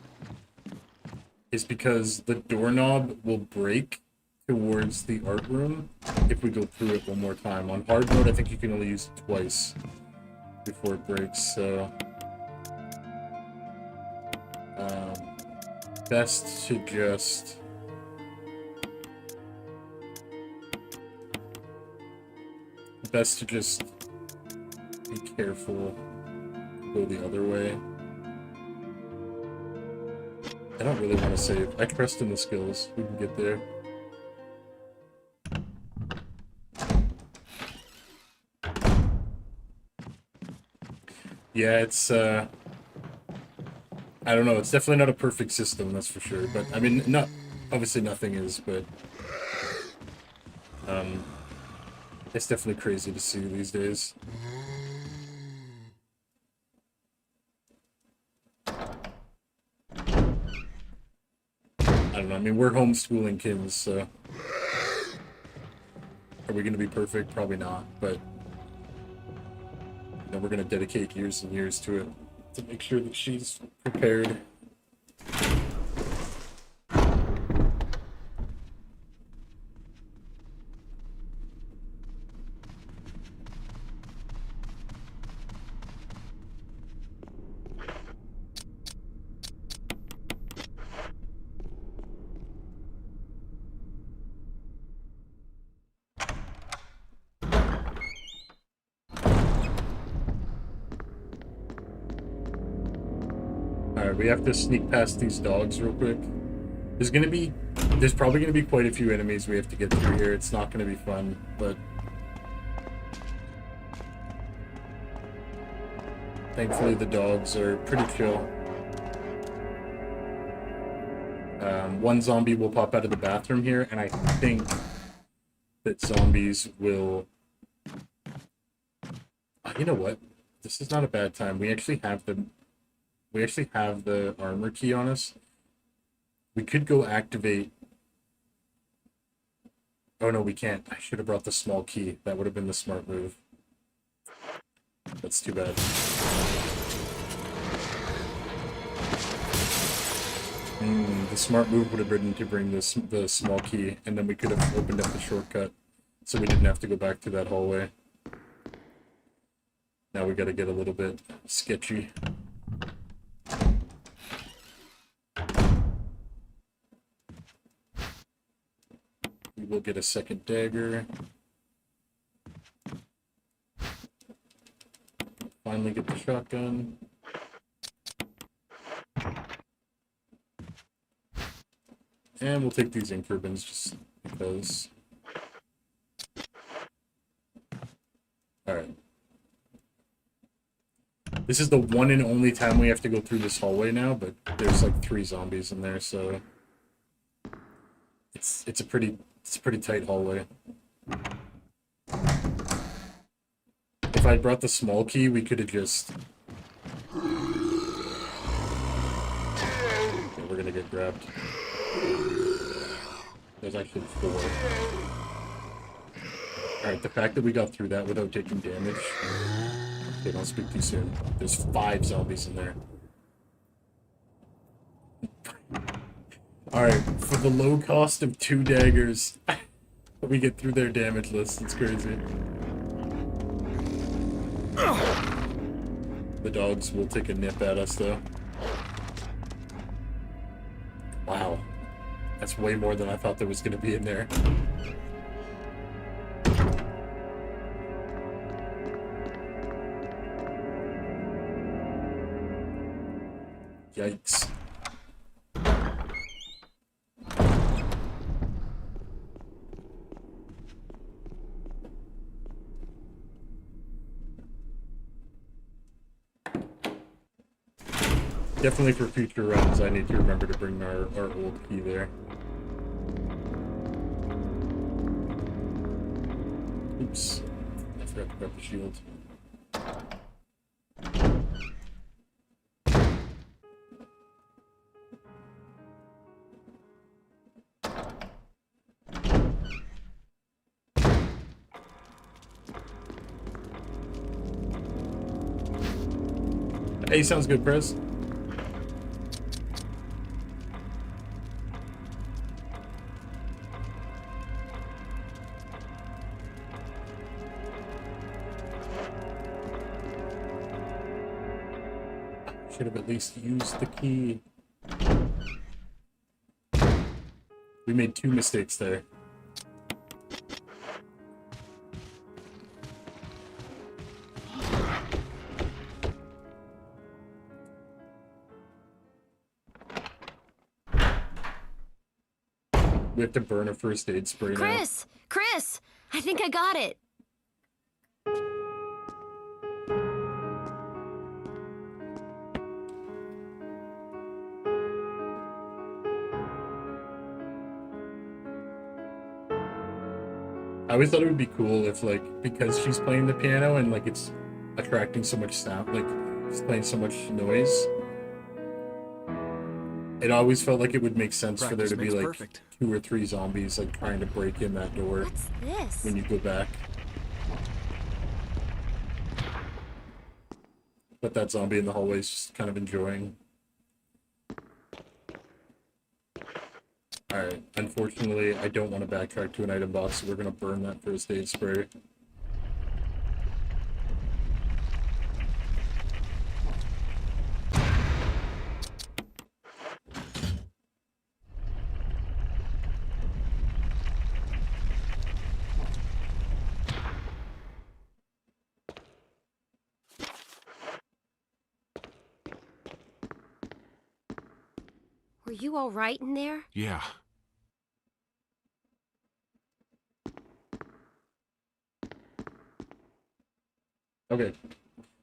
is because the doorknob will break towards the art room if we go through it one more time. On hard mode, I think you can only use it twice before it breaks, so... best to just... Best to just be careful, go the other way. I don't really want to save. I trust in the skills. We can get there. Yeah, it's, I don't know, it's definitely not a perfect system, that's for sure. But, I mean, not, obviously nothing is, but, it's definitely crazy to see these days. I don't know, I mean, we're homeschooling kids, so... Are we gonna be perfect? Probably not, but... You know, we're gonna dedicate years and years to it to make sure that she's prepared. We have to sneak past these dogs real quick. There's probably gonna be quite a few enemies we have to get through here. It's not gonna be fun, but thankfully the dogs are pretty chill. One zombie will pop out of the bathroom here, and I think that zombies will... you know what? This is not a bad time. We actually have the armor key on us. We could go activate... Oh no, we can't. I should have brought the small key. That would have been the smart move. That's too bad. The smart move would have been to bring the small key, and then we could have opened up the shortcut, so we didn't have to go back to that hallway. Now we gotta get a little bit sketchy. We will get a second dagger. Finally get the shotgun. And we'll take these ink ribbons just because. Alright. This is the one and only time we have to go through this hallway now, but there's like 3 zombies in there, so it's a pretty tight hallway. If I brought the small key, we could have just... Okay, we're gonna get grabbed. There's actually 4. Alright, the fact that we got through that without taking damage... Okay, don't speak too soon. There's 5 zombies in there. Alright, for the low cost of 2 daggers, we get through their damage list. It's crazy. The dogs will take a nip at us, though. Wow. That's way more than I thought there was going to be in there. Yikes. Definitely for future runs, I need to remember to bring our old key there. Oops. I forgot to grab the shield. Hey, sounds good, Press. Should have at least used the key. We made 2 mistakes there. We have to burn a first aid spray now. Chris, I think I got it. I always thought it would be cool if, like, because she's playing the piano and, like, it's attracting so much sound, like, it's playing so much noise, it always felt like it would make sense for there to be, like, 2 or 3 zombies, like, trying to break in that door. What's this? When you go back. But that zombie in the hallway is just kind of enjoying. Alright, unfortunately, I don't want to backtrack to an item box, so we're going to burn that first aid spray. Were you all right in there? Yeah. Okay,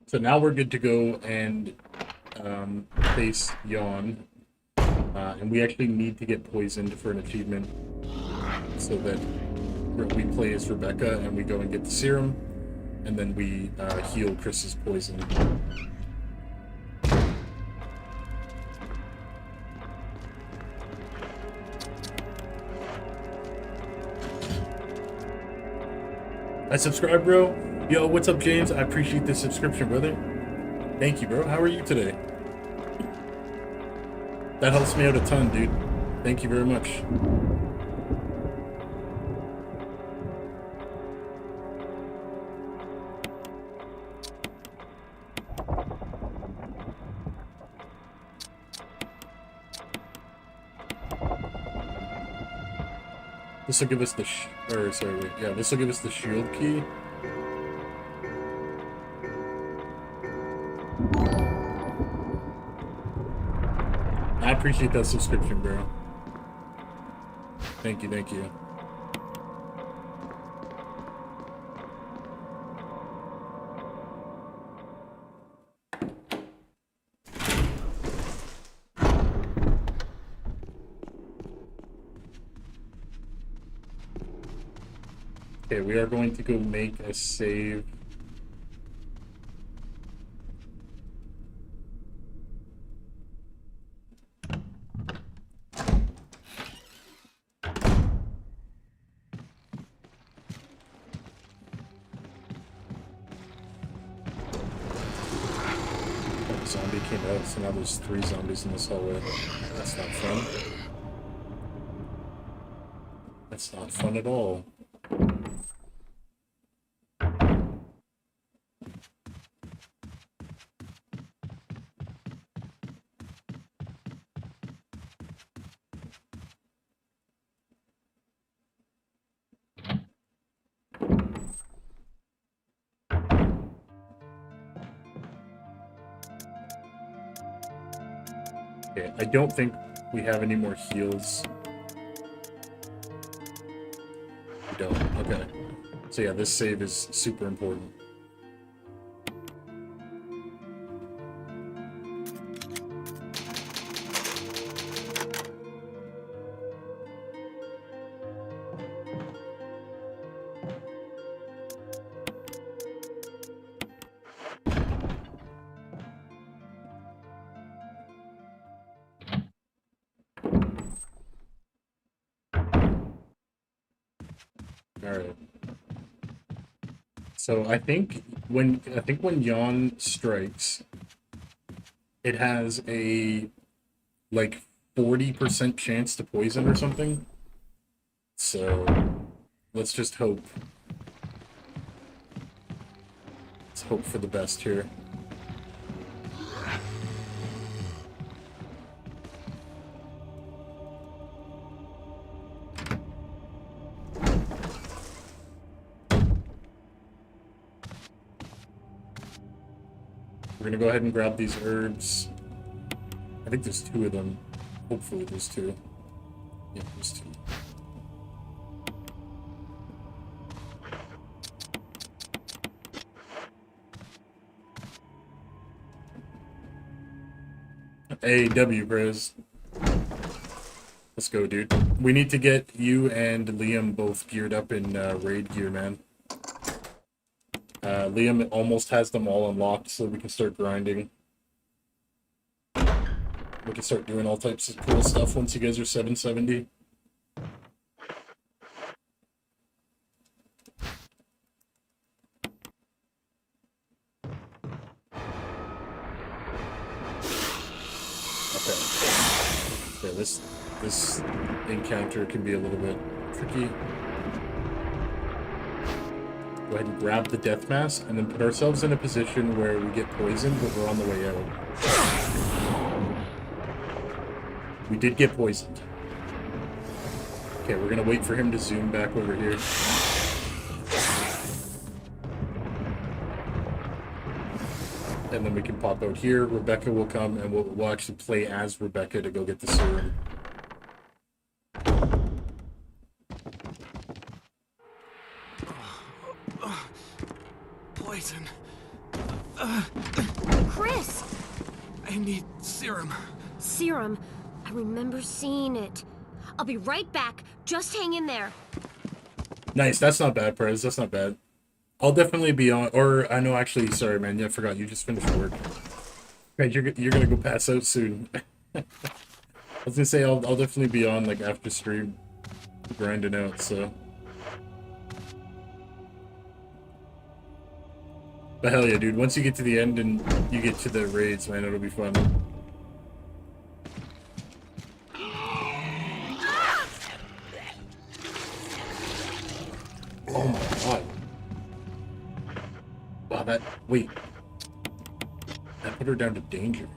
so now we're good to go and face Yawn. And we actually need to get poisoned for an achievement so that we play as Rebecca and we go and get the serum, and then we heal Chris's poison. I subscribe, bro. Yo, what's up, James? I appreciate the subscription, brother. Thank you, bro. How are you today? That helps me out a ton, dude. Thank you very much. This will give us the this will give us the shield key. I appreciate that subscription, bro. Thank you, thank you. Okay, we are going to go make a save. Zombie came out, so now there's 3 zombies in this hallway. That's not fun. That's not fun at all. Okay, I don't think we have any more heals. We don't. Okay. So yeah, this save is super important. Alright. So I think when Yon strikes, it has a like 40% chance to poison or something. So let's just hope. Let's hope for the best here. We're gonna go ahead and grab these herbs. I think there's 2 of them. Hopefully there's 2. Yeah, there's 2. AW, Prez. Let's go, dude. We need to get you and Liam both geared up in raid gear, man. Liam almost has them all unlocked, so we can start grinding. We can start doing all types of cool stuff once you guys are 770. Okay. Yeah, this encounter can be a little bit tricky. Go ahead and grab the death mask and then put ourselves in a position where we get poisoned, but we're on the way out. We did get poisoned. Okay, we're gonna wait for him to zoom back over here. And then we can pop out here. Rebecca will come and we'll actually play as Rebecca to go get the serum. Poison. Chris! I need serum. Serum. I remember seeing it. I'll be right back. Just hang in there. Nice, that's not bad, Perez. That's not bad. I'll definitely be on, or I know, actually, sorry, man. Yeah, I forgot. You just finished work. Right, you're gonna go pass out soon. I was gonna say I'll definitely be on like after stream, grinding out. So, but hell yeah, dude! Once you get to the end and you get to the raids, man, it'll be fun. Oh my god! Wow, that wait. That put her down to danger.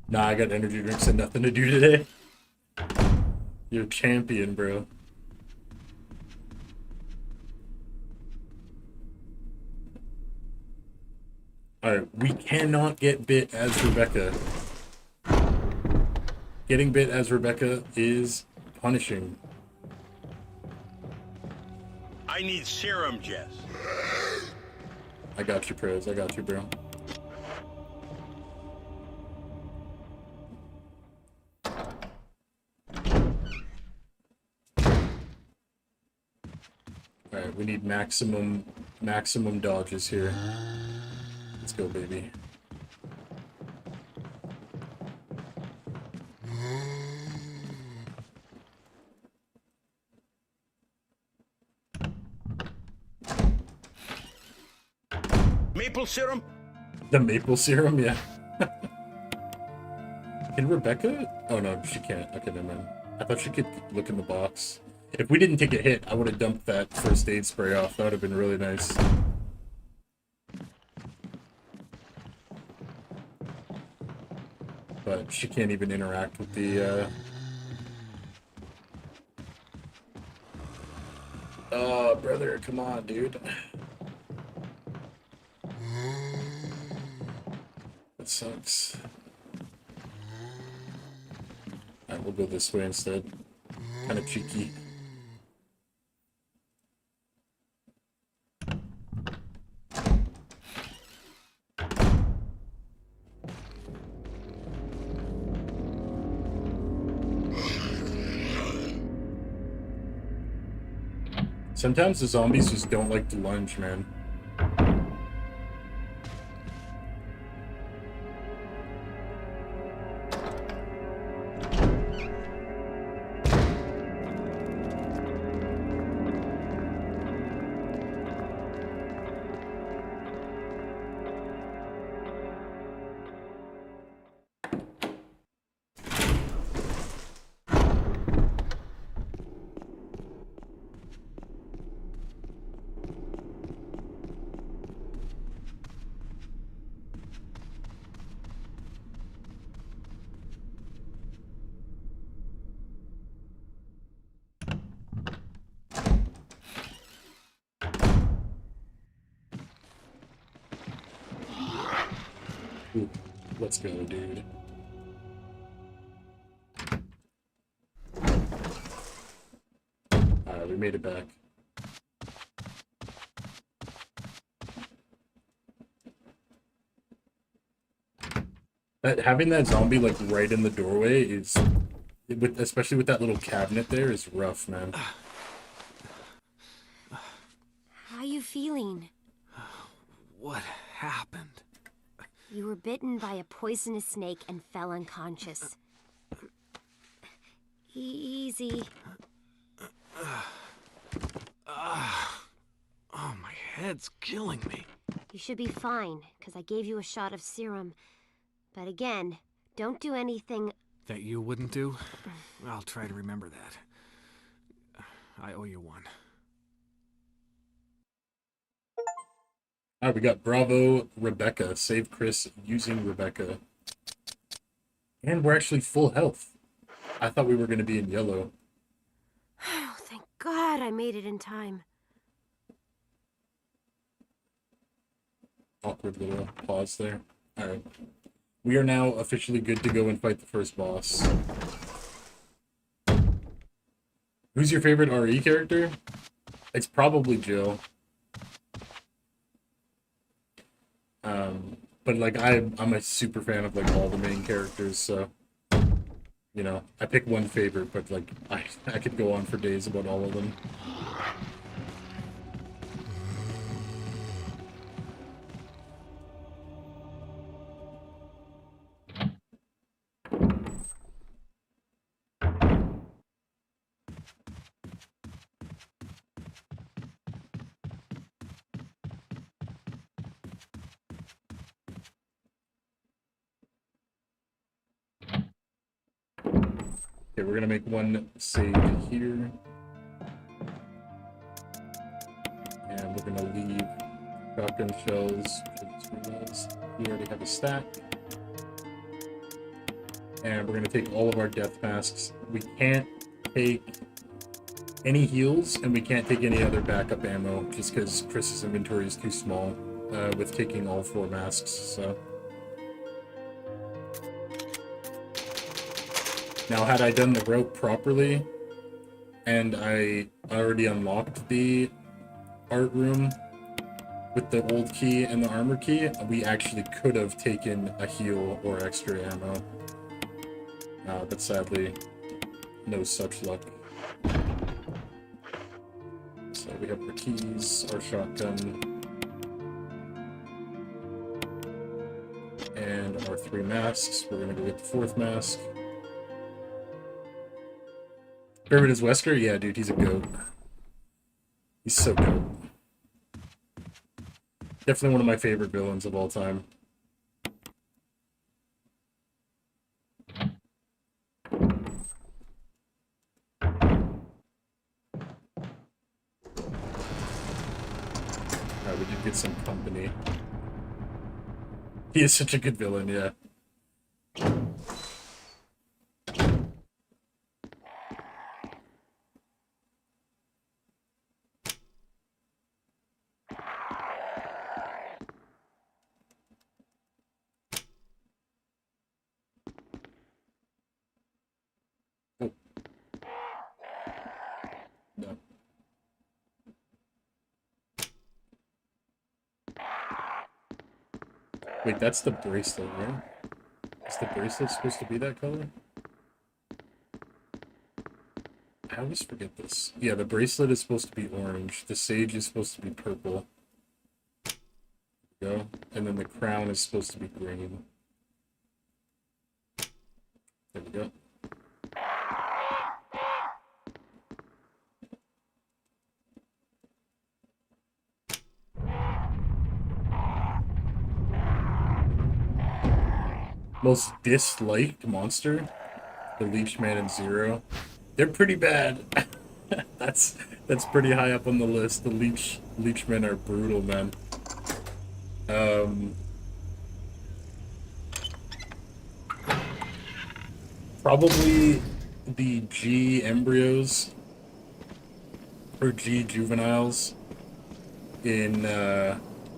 Nah, I got energy drinks and nothing to do today. You're a champion, bro. Alright, we cannot get bit as Rebecca. Getting bit as Rebecca is punishing. I need serum, Jess. I got you, Prez. I got you, bro. Alright, we need maximum dodges here. Let's go, baby. Maple serum? The maple serum, yeah. Can Rebecca? Oh no, she can't. Okay, never mind. I thought she could look in the box. If we didn't take a hit, I would have dumped that first aid spray off. That would have been really nice. But she can't even interact with the, Oh, brother, come on, dude. That sucks. Alright, we'll go this way instead. Kind of cheeky. Sometimes the zombies just don't like to lunge, man. Ooh, let's go, dude. Alright, we made it back. Having that zombie like right in the doorway is, especially with that little cabinet there, is rough, man. How you feeling? What happened? You were bitten by a poisonous snake and fell unconscious. Easy. Oh, my head's killing me. You should be fine, because I gave you a shot of serum. But again, don't do anything... That you wouldn't do? I'll try to remember that. I owe you one. Alright, we got Bravo Rebecca. Save Chris using Rebecca. And we're actually full health. I thought we were going to be in yellow. Oh, thank God I made it in time. Awkward little pause there. Alright. We are now officially good to go and fight the first boss. Who's your favorite RE character? It's probably Jill. But like I'm a super fan of like all the main characters, so you know, I pick one favorite, but like I could go on for days about all of them. Okay, we're gonna make one save here. And we're gonna leave shotgun shells. We already have a stack. And we're gonna take all of our death masks. We can't take any heals, and we can't take any other backup ammo, just because Chris's inventory is too small with taking all 4 masks, so... Now, had I done the rope properly, and I already unlocked the art room with the old key and the armor key, we actually could have taken a heal or extra ammo. But sadly, no such luck. So we have our keys, our shotgun, and our 3 masks. We're gonna go get the 4th mask. Favorite is Wesker? Yeah, dude, he's a goat. He's so goat. Definitely one of my favorite villains of all time. get some company. He is such a good villain, yeah. Oh. No. Wait, that's the bracelet, right? Is the bracelet supposed to be that color? I always forget this. Yeah, the bracelet is supposed to be orange. The sage is supposed to be purple. There we go. And then the crown is supposed to be green. There we go. Most disliked monster? The Leechman and Zero. They're pretty bad. that's pretty high up on the list. The Leechmen are brutal, man. Probably the G embryos or G juveniles in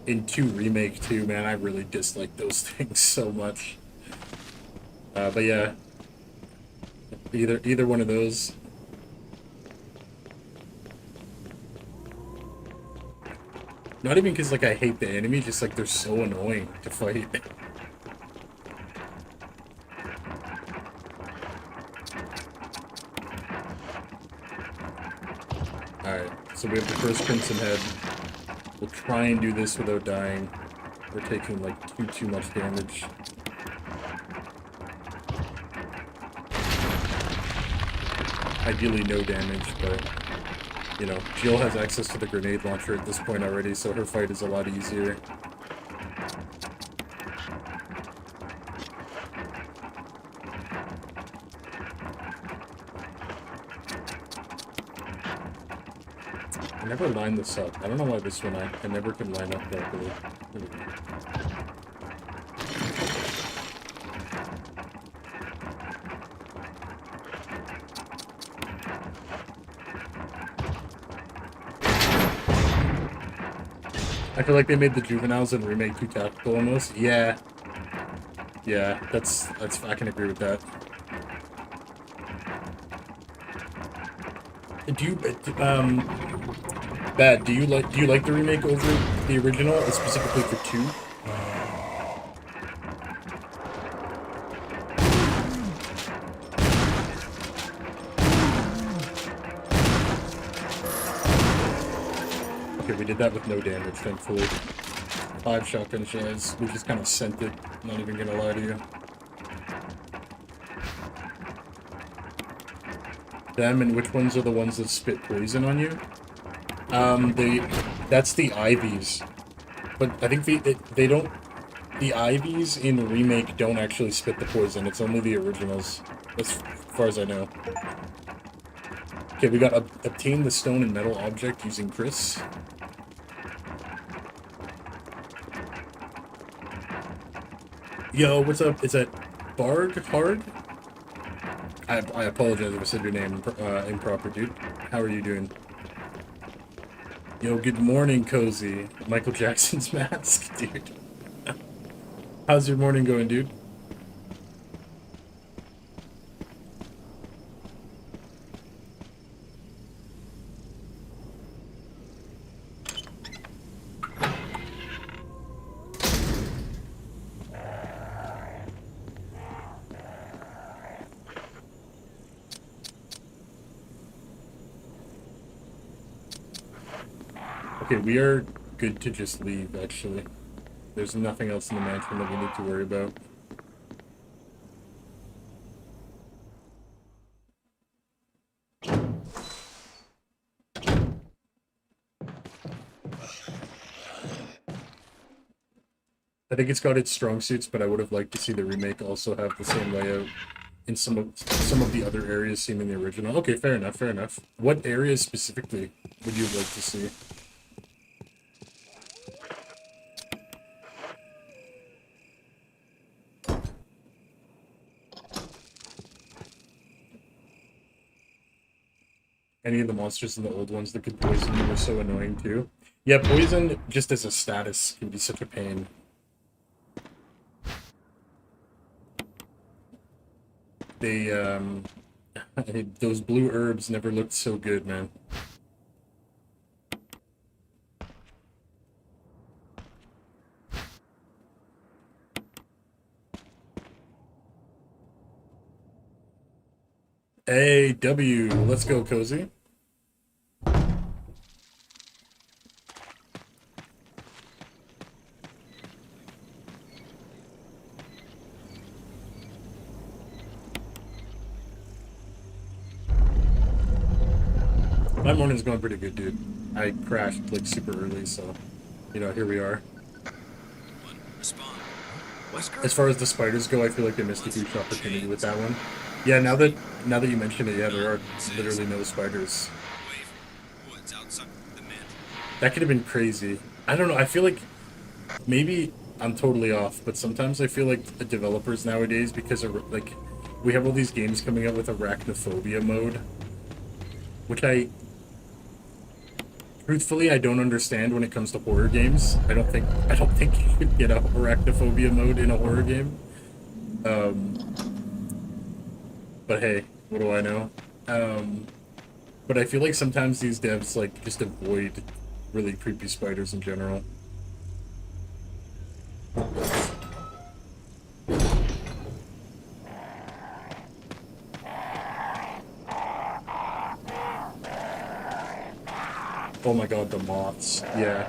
2 Remake 2, man. I really dislike those things so much. But yeah, either one of those. Not even because like I hate the enemy, just like they're so annoying to fight. Alright, so we have the first Crimson Head. We'll try and do this without dying. We're taking like too much damage. Ideally no damage, but, you know, Jill has access to the grenade launcher at this point already, so her fight is a lot easier. I never line this up. I don't know why this one I never can line up properly. I feel like they made the juveniles in Remake 2 tactical almost. Yeah. Yeah, that's I can agree with that. Do you Bad, do you like the remake over the original, specifically for 2? Okay, we did that with no damage, thankfully. 5 shotgun shells. We just kind of sent it, not even gonna lie to you. Them, and which ones are the ones that spit poison on you? That's the Ivies. But I think they don't... The Ivies in Remake don't actually spit the poison. It's only the originals, as far as I know. Okay, we got obtain the stone and metal object using Chris. Yo, what's up? Is that Bard Hard? I apologize if I said your name improper, dude. How are you doing? Yo, good morning, Cozy. Michael Jackson's mask, dude. How's your morning going, dude? Okay, we are good to just leave, actually. There's nothing else in the mansion that we need to worry about. I think it's got its strong suits, but I would have liked to see the remake also have the same layout in some of the other areas seen in the original. Okay, fair enough, fair enough. What areas specifically would you like to see? Any of the monsters in the old ones that could poison you were so annoying too. Yeah, poison just as a status can be such a pain. They those blue herbs never looked so good, man. Hey, W, let's go, Cozy. My morning's going pretty good, dude. I crashed like super early, so you know, here we are. Respond. Wesker? As far as the spiders go, I feel like they missed a huge opportunity with that one. Yeah, now that you mention it, yeah, there are literally no spiders. Woods outside the mint. That could have been crazy. I don't know. I feel like maybe I'm totally off, but sometimes I feel like the developers nowadays, because of, like, we have all these games coming out with arachnophobia mode, which truthfully I don't understand when it comes to horror games. I don't think you could get a arachnophobia mode in a horror game. But hey, what do I know? But I feel like sometimes these devs like just avoid really creepy spiders in general. Oh my god, the moths. Yeah.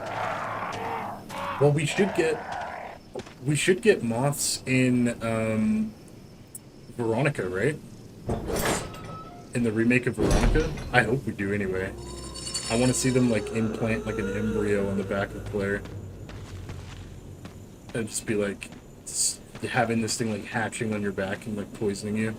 Well, we should get moths in Veronica, right? In the remake of Veronica? I hope we do anyway. I want to see them like implant like an embryo on the back of Claire. And just be like having this thing like hatching on your back and like poisoning you.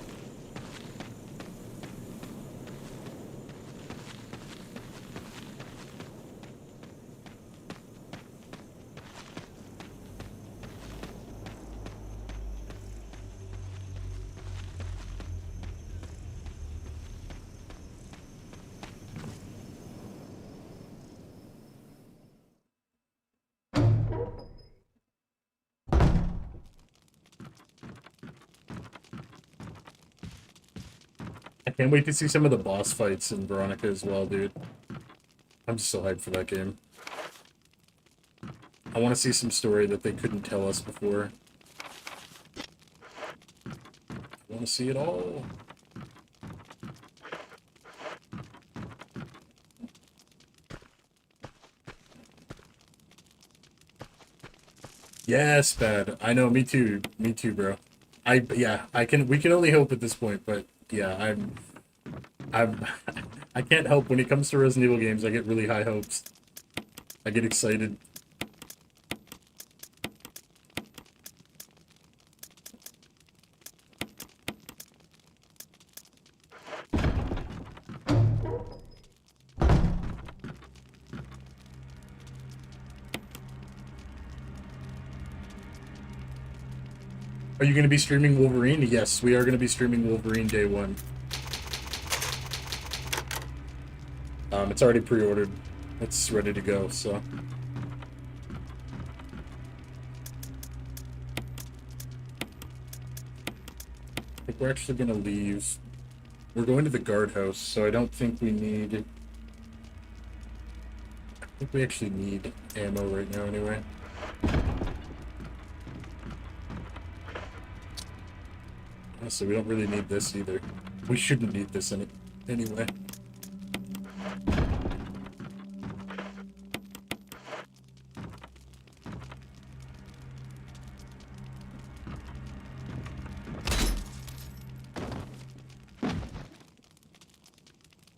I can't wait to see some of the boss fights in Veronica as well, dude. I'm just so hyped for that game. I want to see some story that they couldn't tell us before. I want to see it all. Yes, bad. I know, me too, bro. We can only hope at this point, but yeah, I can't help when it comes to Resident Evil games. I get really high hopes. I get excited. Are you going to be streaming Wolverine? Yes, we are going to be streaming Wolverine day one. It's already pre-ordered. It's ready to go, so. I think we're actually going to leave. We're going to the guardhouse, so I don't think we need... I think we actually need ammo right now anyway. So we don't really need this either. We shouldn't need this anyway.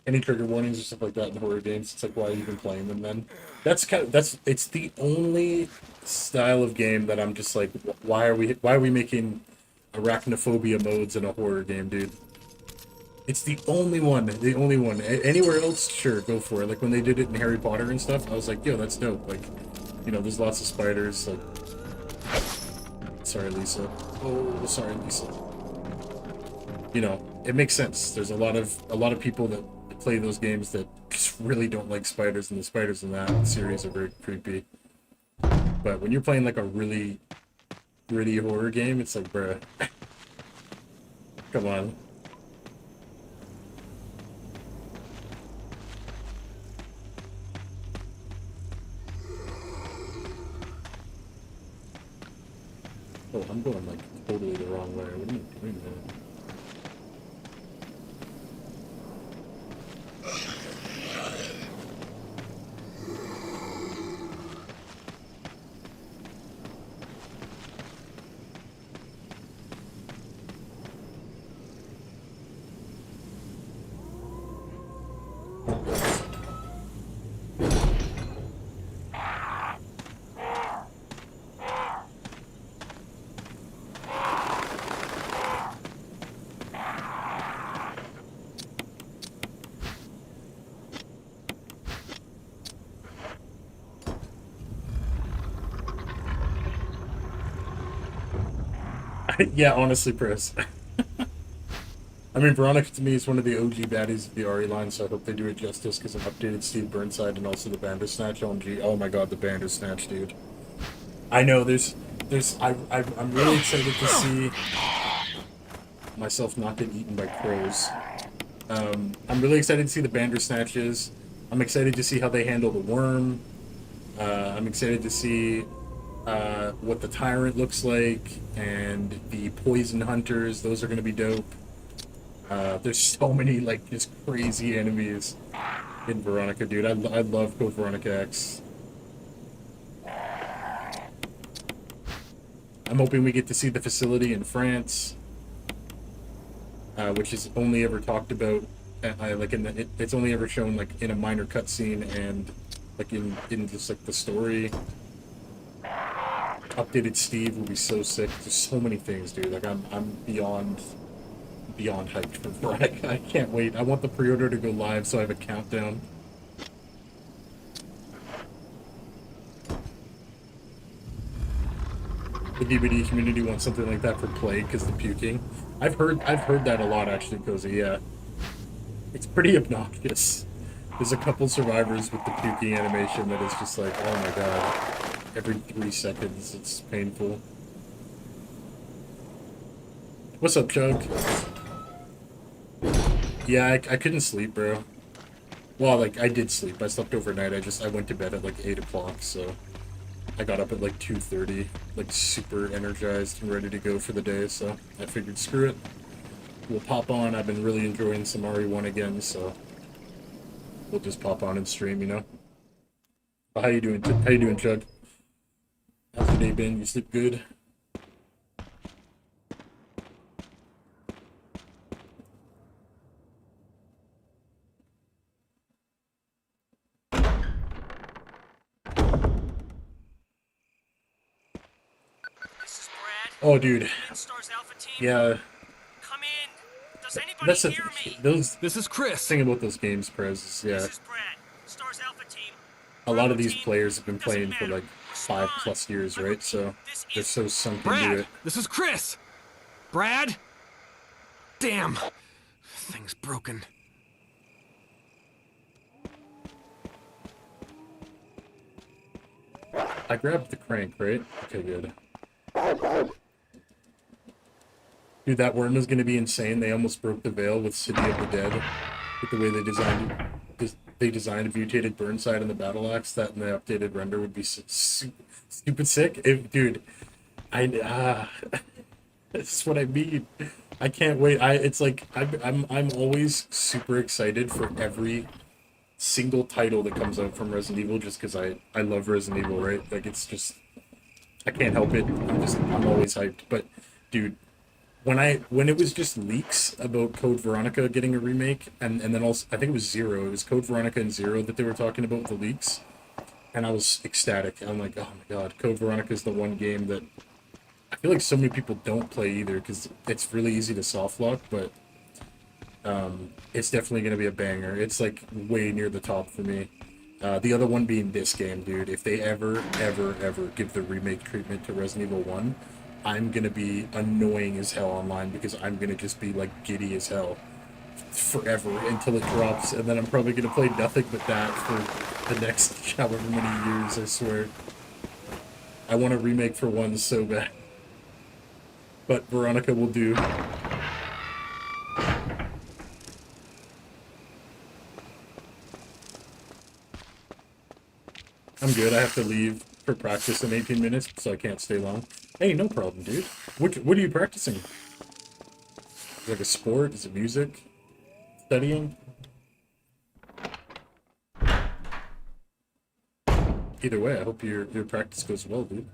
Any trigger warnings or stuff like that in horror games, it's like, why are you even playing them then? It's the only style of game that I'm just like, why are we making arachnophobia modes in a horror game, dude? It's the only one. Anywhere else, sure, go for it. Like when they did it in Harry Potter and stuff, I was like, yo, that's dope. Like, you know, there's lots of spiders. Like, sorry, Lisa. Oh, sorry, Lisa. You know, it makes sense. There's a lot of people that play those games that just really don't like spiders, and the spiders in that series are very creepy. But when you're playing like a really gritty horror game, it's like, bruh, come on. Oh, I'm going like totally the wrong way. What am I doing, man? Yeah, honestly, Chris. I mean, Veronica to me is one of the OG baddies of the RE line, so I hope they do it justice because I've updated Steve Burnside and also the Bandersnatch OMG. Oh my god, the Bandersnatch, dude. I know, I'm really excited to see myself not get eaten by crows. I'm really excited to see the Bandersnatches. I'm excited to see how they handle the worm. I'm excited to see what the Tyrant looks like, and the Poison Hunters. Those are going to be dope. There's so many, like, just crazy enemies in Veronica, dude. I love Code Veronica X. I'm hoping we get to see the facility in France, which is only ever talked about, like, it's only ever shown, like, in a minor cutscene and, like, in just, like, the story. Updated Steve would be so sick. There's so many things, dude. Like, I'm beyond hyped for Veronica. I can't wait. I want the pre-order to go live so I have a countdown. The DVD community wants something like that for Plague because the puking. I've heard that a lot actually, Cozy. Yeah, it's pretty obnoxious. There's a couple survivors with the puking animation that is just like, oh my god. Every 3 seconds, it's painful. What's up, Chug? Yeah, I couldn't sleep, bro. Well, like, I did sleep. I slept overnight. I went to bed at, like, 8 o'clock, so... I got up at, like, 2:30, like, super energized and ready to go for the day, so I figured, screw it. We'll pop on. I've been really enjoying some RE1 again, so... We'll just pop on and stream, you know? But how you doing, Chug? How's your day been? You sleep good? This is Brad. Oh, dude. Stars Alpha Team. Yeah. Come in. Does anybody That's hear me? This is Chris. Thing about those games, Prez, is, yeah. This is Brad. Stars Alpha Team. A lot of these players have been playing for like 5+ years, right? So they're so sunk into Brad, it. this is Chris. Brad? Damn. Thing's broken. I grabbed the crank, right? Okay, good. Dude, that worm is going to be insane. They almost broke the veil with City of the Dead. With the way they designed it. They designed a mutated Burnside in the battle axe. That in the updated render would be stupid sick. Dude, that's what I mean. I can't wait. It's like I'm always super excited for every single title that comes out from Resident Evil, just because I love Resident Evil, right? Like, it's just, I can't help it. I'm always hyped. But dude, when it was just leaks about Code Veronica getting a remake, and then also, I think it was Zero. It was Code Veronica and Zero that they were talking about with the leaks. And I was ecstatic. I'm like, oh my god, Code Veronica is the one game that I feel like so many people don't play either, because it's really easy to soft lock, but it's definitely going to be a banger. It's like way near the top for me. The other one being this game, dude. If they ever give the remake treatment to Resident Evil 1, I'm gonna be annoying as hell online, because I'm gonna just be like giddy as hell. forever until it drops, and then I'm probably gonna play nothing but that for the next however many years, I swear. I want a remake for one so bad. But Veronica will do. I'm good. I have to leave for practice in 18 minutes, so I can't stay long. Hey, no problem, dude. What are you practicing? Is it like a sport? Is it music? Studying? Either way, I hope your practice goes well, dude.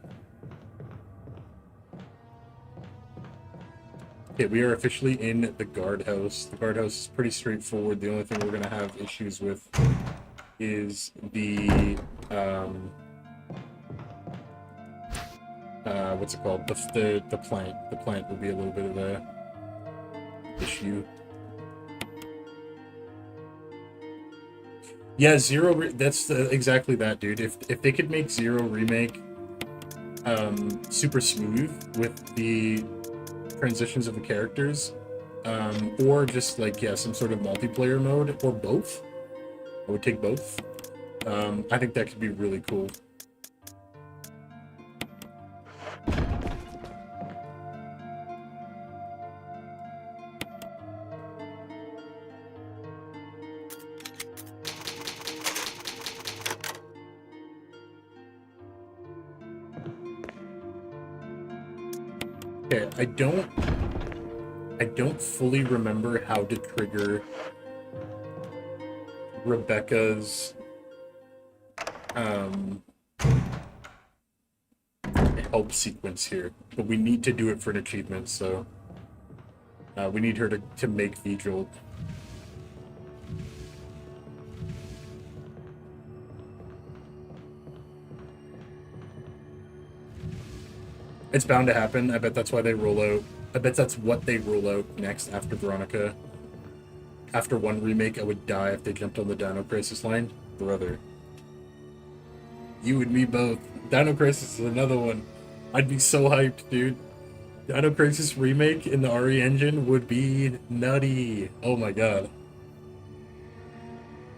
Okay, we are officially in the guardhouse. The guardhouse is pretty straightforward. The only thing we're gonna have issues with is the what's it called? The plant. The plant will be a little bit of a issue. Yeah, that's exactly that, dude. If they could make Zero Remake super smooth with the transitions of the characters, or just like, yeah, some sort of multiplayer mode, or both. I would take both. I think that could be really cool. Okay, I don't fully remember how to trigger Rebecca's help sequence here, but we need to do it for an achievement, so we need her to make V-Jolt. It's bound to happen. I bet that's why they roll out. I bet that's what they roll out next after Veronica. After one remake, I would die if they jumped on the Dino Crisis line. Brother. You and me both. Dino Crisis is another one. I'd be so hyped, dude. Dino Crisis remake in the RE engine would be nutty. Oh my god.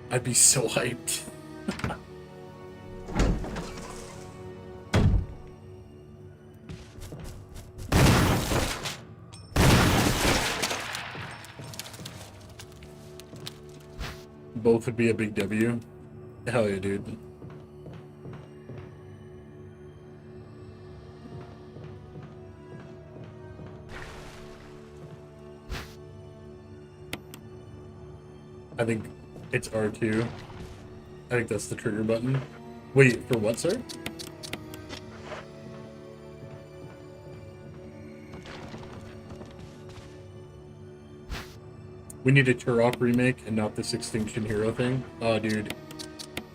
I'd be so hyped. Both would be a big W. Hell yeah, dude. I think it's R2. I think that's the trigger button. Wait, for what, sir? We need a Turok remake and not this Extinction Hero thing. Oh, dude.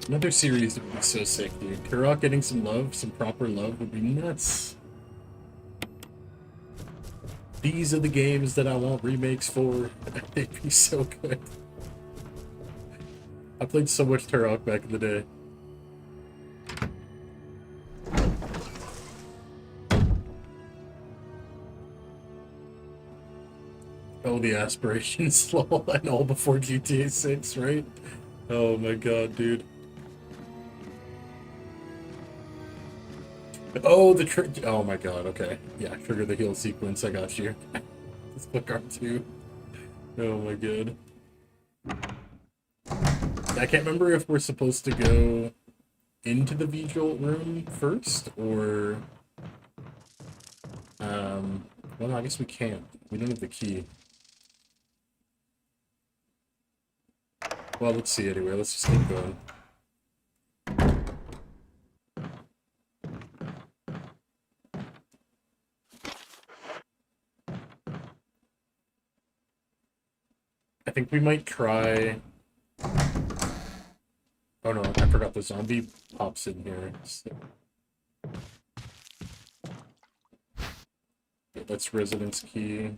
Another series would be so sick, dude. Turok getting some love, some proper love, would be nuts. These are the games that I want remakes for. They'd be so good. I played so much Turok back in the day. Oh, the aspirations, lol, and all before GTA 6, right? Oh my god, dude. Oh, oh my god, okay. Yeah, trigger the heal sequence, I got you. Let's click R2. Oh my god. I can't remember if we're supposed to go into the V-Jolt room first, or... well, I guess we can't. We don't have the key. Well, let's see anyway. Let's just keep going. I think we might try... Oh no, I forgot the zombie pops in here. So... Okay, that's residence key.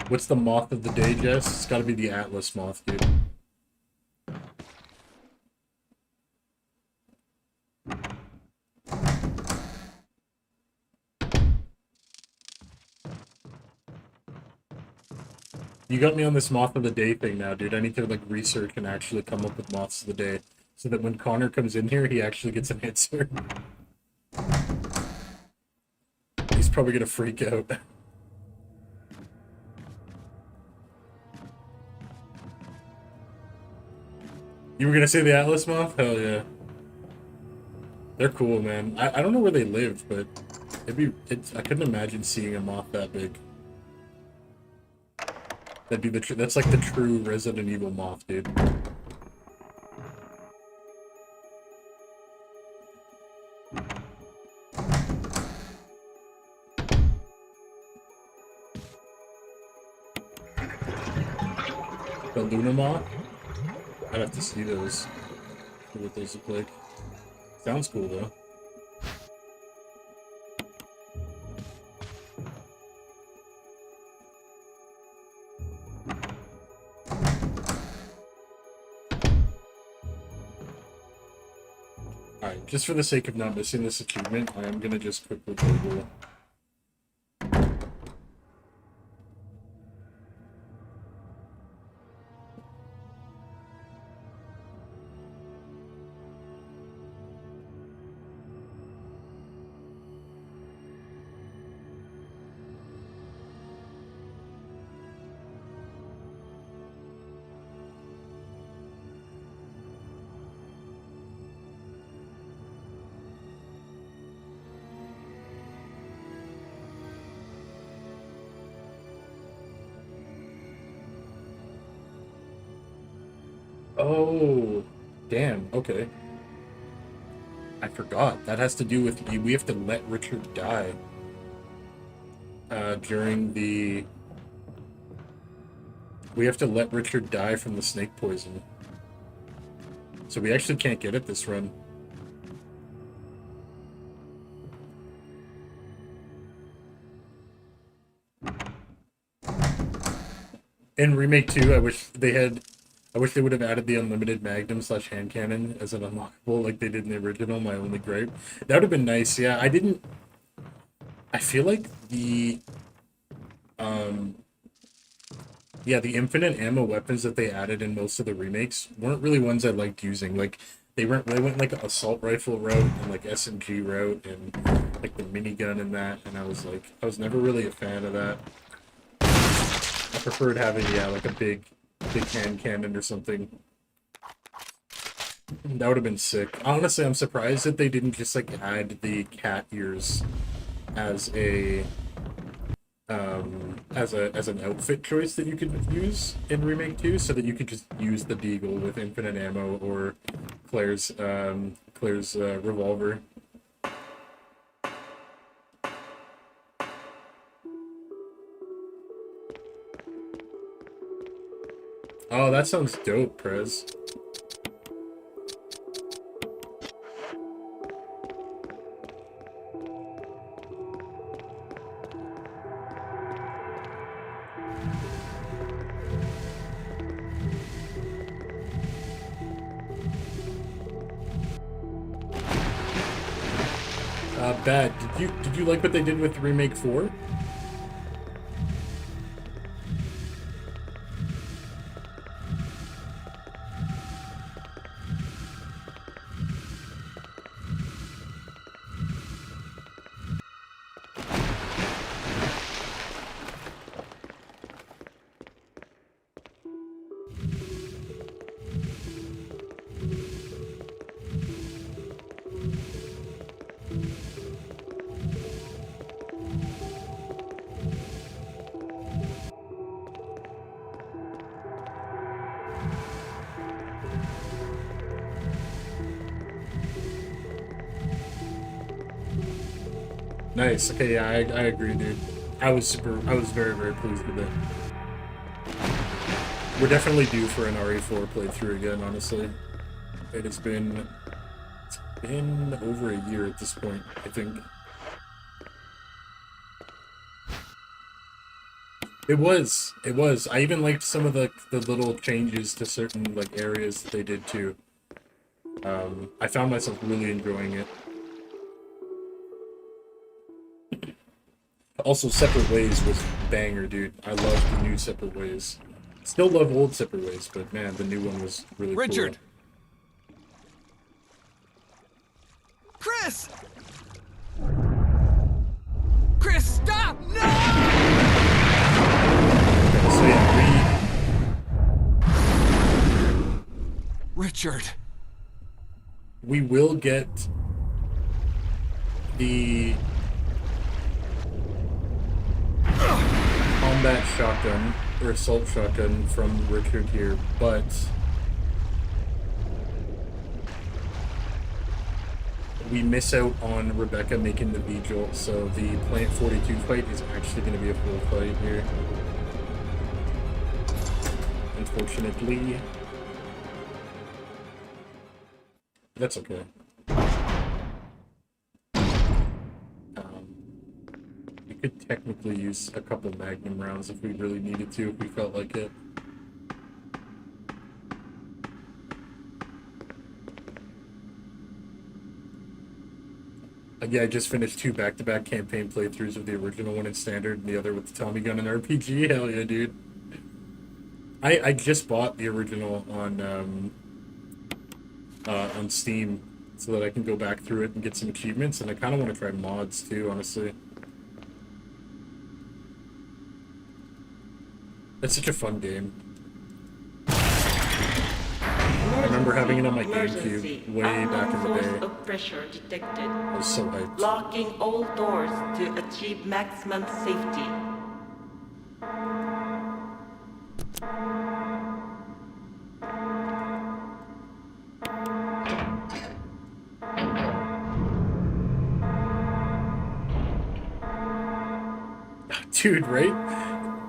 What's the moth of the day, Jess? It's gotta be the Atlas moth, dude. You got me on this moth of the day thing now, dude. I need to like research and actually come up with moths of the day, so that when Connor comes in here, he actually gets an answer. He's probably gonna freak out. You were gonna say the Atlas moth? Hell yeah. They're cool, man. I don't know where they live, but I couldn't imagine seeing a moth that big. That'd be that's like the true Resident Evil moth, dude. The Luna moth? I'd have to see those. See what those look like. Sounds cool though. Alright, just for the sake of not missing this achievement, I am gonna just quickly Google. Oh, damn, okay. I forgot. That has to do with we have to let Richard die. During the... We have to let Richard die from the snake poison. So we actually can't get it this run. In Remake 2, I wish they would have added the unlimited magnum / hand cannon as an unlockable like they did in the original, my only gripe. That would have been nice, yeah. I feel like the the infinite ammo weapons that they added in most of the remakes weren't really ones I liked using. Like they went like an assault rifle route and like SMG route and like the minigun and that, and I was never really a fan of that. I preferred having like a big hand cannon or something. That would have been sick. Honestly, I'm surprised that they didn't just like add the cat ears as an outfit choice that you could use in Remake 2, so that you could just use the Deagle with infinite ammo or Claire's revolver. Oh, that sounds dope, Prez. Bad. Did you like what they did with Remake 4? Nice. Okay, yeah, I agree, dude. I was very, very pleased with it. We're definitely due for an RE4 playthrough again, honestly. It's been over a year at this point, I think. It was. I even liked some of the little changes to certain like areas that they did too. I found myself really enjoying it. Also, Separate Ways was banger, dude. I love the new Separate Ways. Still love old Separate Ways, but man, the new one was really Richard! cool. Chris! Chris, stop! No! Okay, so yeah, Richard. we will get the combat shotgun or assault shotgun from Richard here, but we miss out on Rebecca making the vigil, so the Plant 42 fight is actually going to be a full fight here. Unfortunately. That's okay. We could technically use a couple Magnum rounds if we really needed to, if we felt like it. Yeah, I just finished 2 back-to-back campaign playthroughs of the original one in Standard and the other with the Tommy Gun and RPG. Hell yeah, dude. I just bought the original on Steam so that I can go back through it and get some achievements, and I kind of want to try mods too, honestly. That's such a fun game. I remember having it on my GameCube way back in the day. Of pressure detected. I was so hyped. Locking all doors to achieve maximum safety. Dude, right?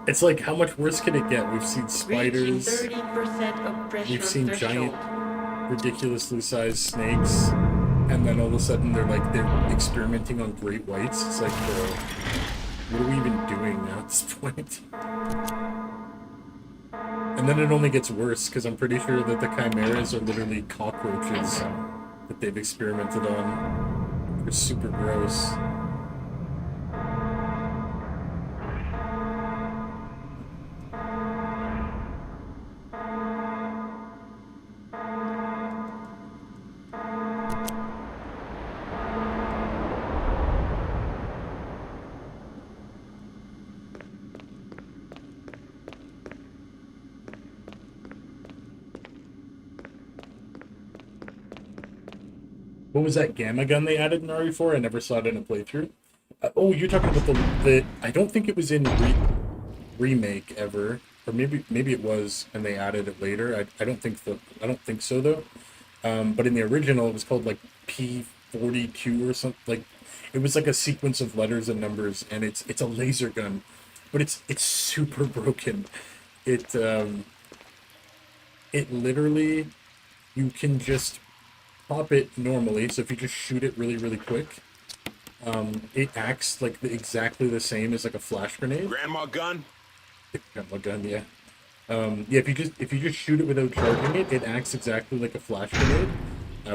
It's like, how much worse can it get? We've seen Reaching spiders, 30% of pressure we've seen threshold. giant, ridiculously sized snakes, and then all of a sudden they're experimenting on great whites. It's like, bro, what are we even doing now at this point? And then it only gets worse, because I'm pretty sure that the chimeras are literally cockroaches that they've experimented on. They're super gross. What was that gamma gun they added in RE4? I never saw it in a playthrough. Oh, you're talking about the I don't think it was in remake ever, or maybe it was and they added it later. I don't think so though. But in the original, it was called like P42 or something. Like it was like a sequence of letters and numbers, and it's a laser gun, but it's super broken. It literally, you can just pop it normally, so if you just shoot it really, really quick, it acts like exactly the same as like a flash grenade. Grandma gun? Grandma gun, yeah. Yeah, if you just shoot it without charging it, it acts exactly like a flash grenade,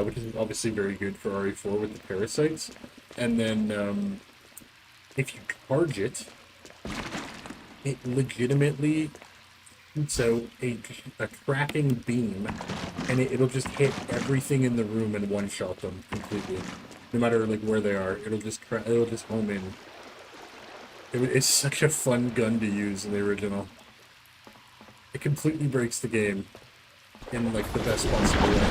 which is obviously very good for RE4 with the parasites. And then if you charge it, it legitimately shoots out a tracking beam, and it'll just hit everything in the room and one-shot them completely, no matter like where they are. It'll just home in. It's such a fun gun to use in the original. It completely breaks the game in like the best possible way.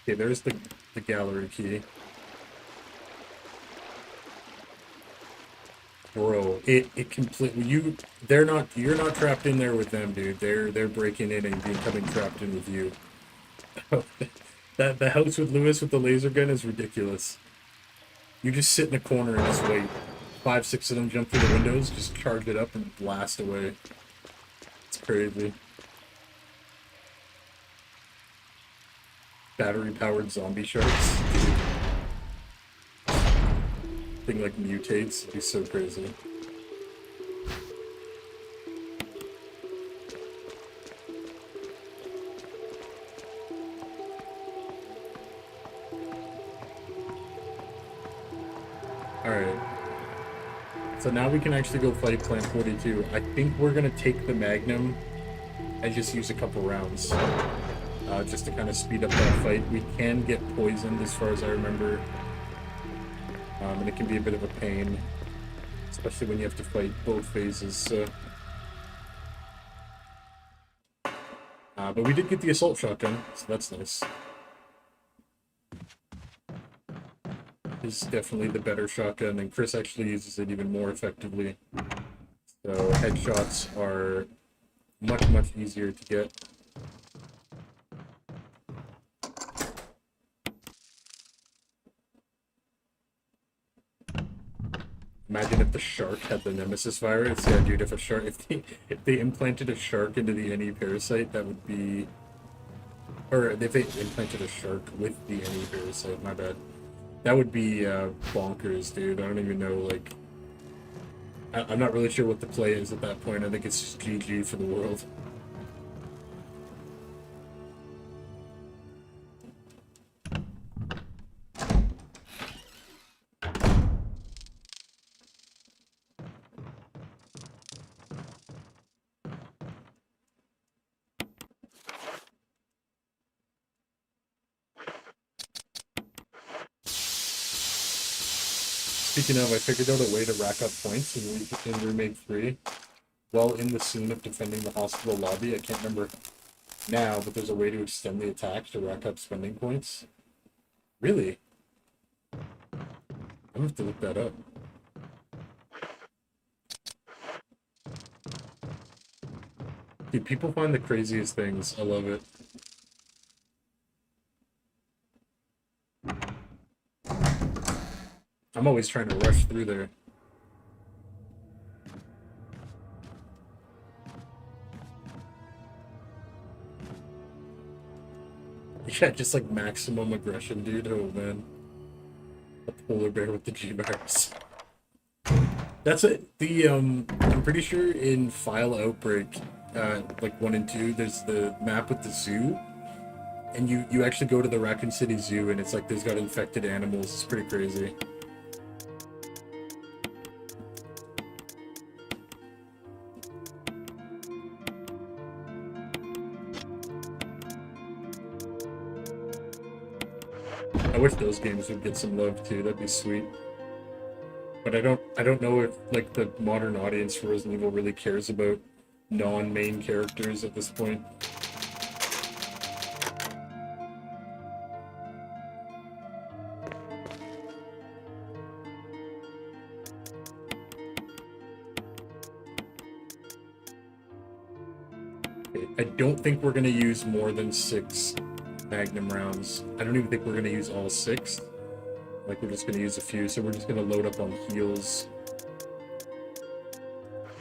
Okay, there's the gallery key. Bro, it completely you're not trapped in there with them, dude. They're breaking in and becoming trapped in with you. The house with Lewis with the laser gun is ridiculous. You just sit in a corner and just wait. 5, 6 of them jump through the windows, just charge it up and blast away. It's crazy. Battery-powered zombie sharks. Thing like mutates. It'd be so crazy. Alright. So now we can actually go fight Plant 42. I think we're gonna take the Magnum and just use a couple rounds. Just to kind of speed up that fight. We can get poisoned as far as I remember. And it can be a bit of a pain. Especially when you have to fight both phases, so... but we did get the assault shotgun, so that's nice. Is definitely the better shotgun, and Chris actually uses it even more effectively. So headshots are much, much easier to get. Imagine if the shark had the Nemesis virus. Yeah, dude, if they implanted a shark into the NE parasite, that would be... Or if they implanted a shark with the NE parasite, my bad. That would be bonkers, dude. I don't even know, like... I'm not really sure what the play is at that point. I think it's just GG for the world. Speaking of, I figured out a way to rack up points in Remake 3 while in the scene of defending the hospital lobby. I can't remember now, but there's a way to extend the attack to rack up spending points. Really? I'm gonna have to look that up. Dude, people find the craziest things. I love it. I'm always trying to rush through there. Yeah, just like maximum aggression, dude. Oh man. A polar bear with the G-virus. That's it. I'm pretty sure in File Outbreak, like 1 and 2, there's the map with the zoo. And you actually go to the Raccoon City Zoo and it's like there's got infected animals. It's pretty crazy. I wish those games would get some love too. That'd be sweet. But I don't know if like the modern audience for Resident Evil really cares about non-main characters at this point. Okay, I don't think we're gonna use more than 6 Magnum rounds. I don't even think we're gonna use all 6. Like, we're just gonna use a few, so we're just gonna load up on heals.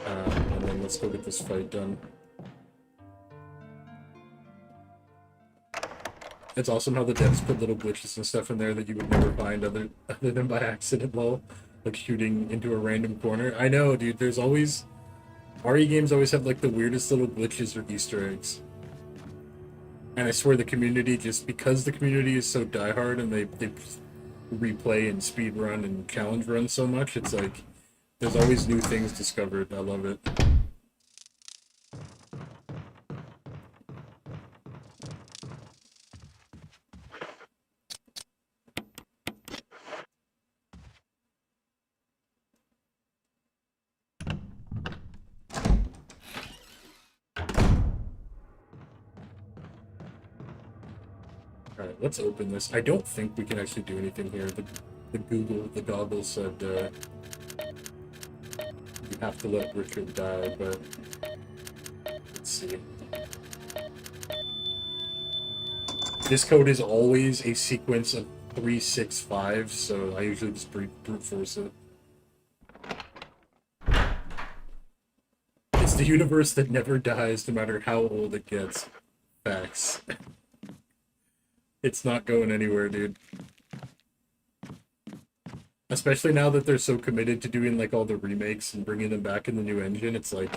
And then let's go get this fight done. It's awesome how the devs put little glitches and stuff in there that you would never find other than by accident, lol. Like shooting into a random corner. I know, dude, there's always... RE games always have like the weirdest little glitches or Easter eggs. And I swear the community, just because the community is so diehard and they replay and speed run and challenge run so much, it's like there's always new things discovered. I love it. Alright, let's open this. I don't think we can actually do anything here. The goggle said you have to let Richard die, but let's see. This code is always a sequence of 3, 6, 5, so I usually just brute force it. It's the universe that never dies, no matter how old it gets. Facts. It's not going anywhere, dude. Especially now that they're so committed to doing like all the remakes and bringing them back in the new engine. It's like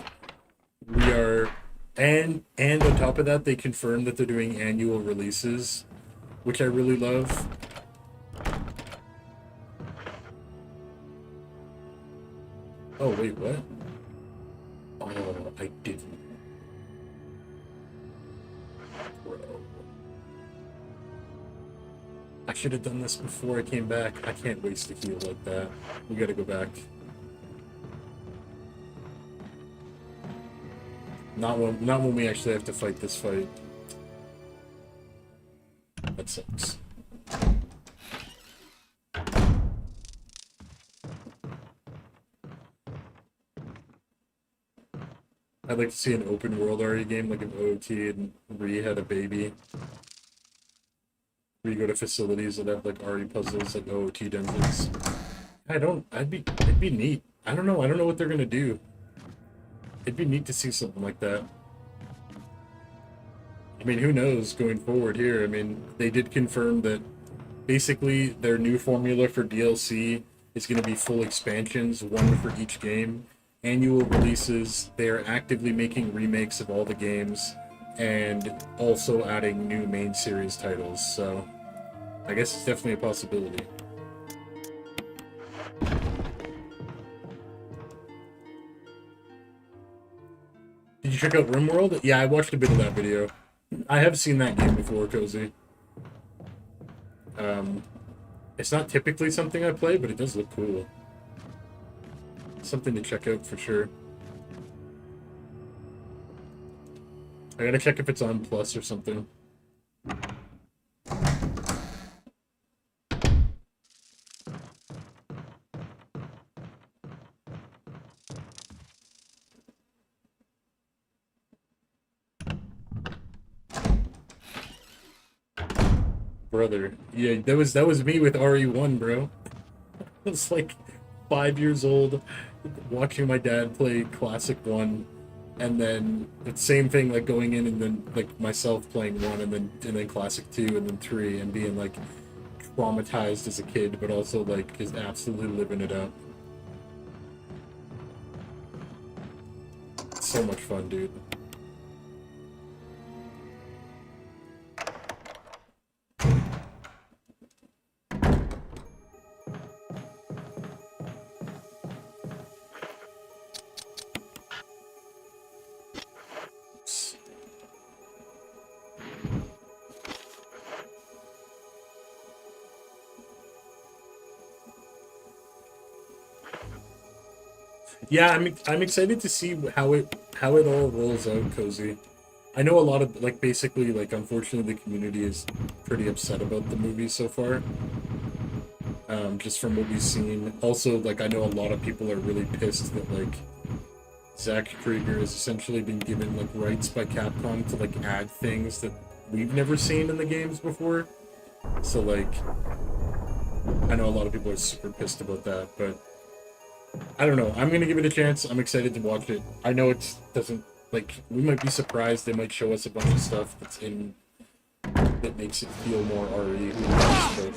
we are, and on top of that, they confirmed that they're doing annual releases, which I really love. Oh wait, what? Oh, I didn't. Bro. I should have done this before I came back. I can't waste a heal like that. We gotta go back. Not when we actually have to fight this fight. That sucks. I'd like to see an open world RE game like an OOT and Ree had a baby. Where you go to facilities that have like RE puzzles like OOT dungeons. It'd be neat. I don't know what they're gonna do. It'd be neat to see something like that. I mean, who knows going forward here? I mean, they did confirm that basically their new formula for DLC is going to be full expansions, one for each game, annual releases. They are actively making remakes of all the games and also adding new main series titles. So I guess it's definitely a possibility. Did you check out RimWorld? Yeah, I watched a bit of that video. I have seen that game before, Cozy. It's not typically something I play, but it does look cool. Something to check out for sure. I gotta check if it's on Plus or something. Brother, yeah, that was me with RE1, bro. I was like 5 years old, watching my dad play Classic 1, and then the same thing, like going in and then like myself playing 1, and then Classic 2, and then 3, and being like traumatized as a kid, but also like just absolutely living it up. So much fun, dude. Yeah, I'm excited to see how it all rolls out, Cozy. I know a lot of like basically like unfortunately the community is pretty upset about the movie so far. Just from what we've seen. Also, like I know a lot of people are really pissed that like Zach Krieger has essentially been given like rights by Capcom to like add things that we've never seen in the games before. So like I know a lot of people are super pissed about that, but I don't know. I'm gonna give it a chance. I'm excited to watch it. I know it doesn't like we might be surprised they might show us a bunch of stuff that's in that makes it feel more RE. Who knows, but...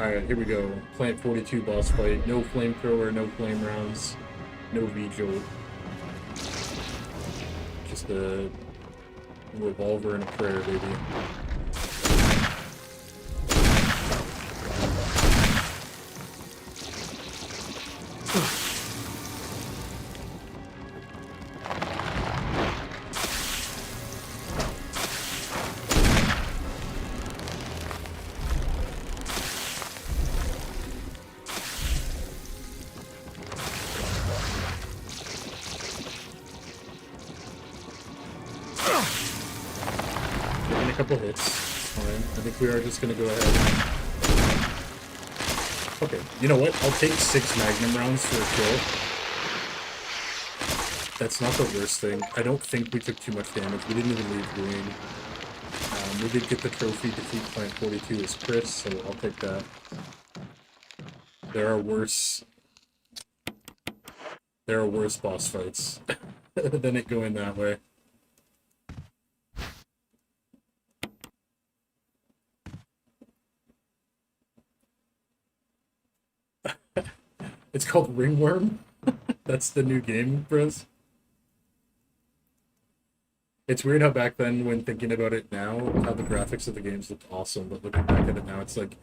Alright, here we go. Plant 42 boss fight. No flamethrower, no flame rounds, no V-jolt. Just a revolver and a prayer, baby. Couple hits. Fine. I think we are just gonna go ahead. Okay, you know what? I'll take 6 Magnum rounds for a kill. That's not the worst thing. I don't think we took too much damage. We didn't even leave green. We did get the trophy defeat Plant 42 as Chris, so I'll take that. There are worse boss fights than it going that way. It's called Ringworm. That's the new game, bros. It's weird how back then, when thinking about it now, how the graphics of the games looked awesome, but looking back at it now, it's like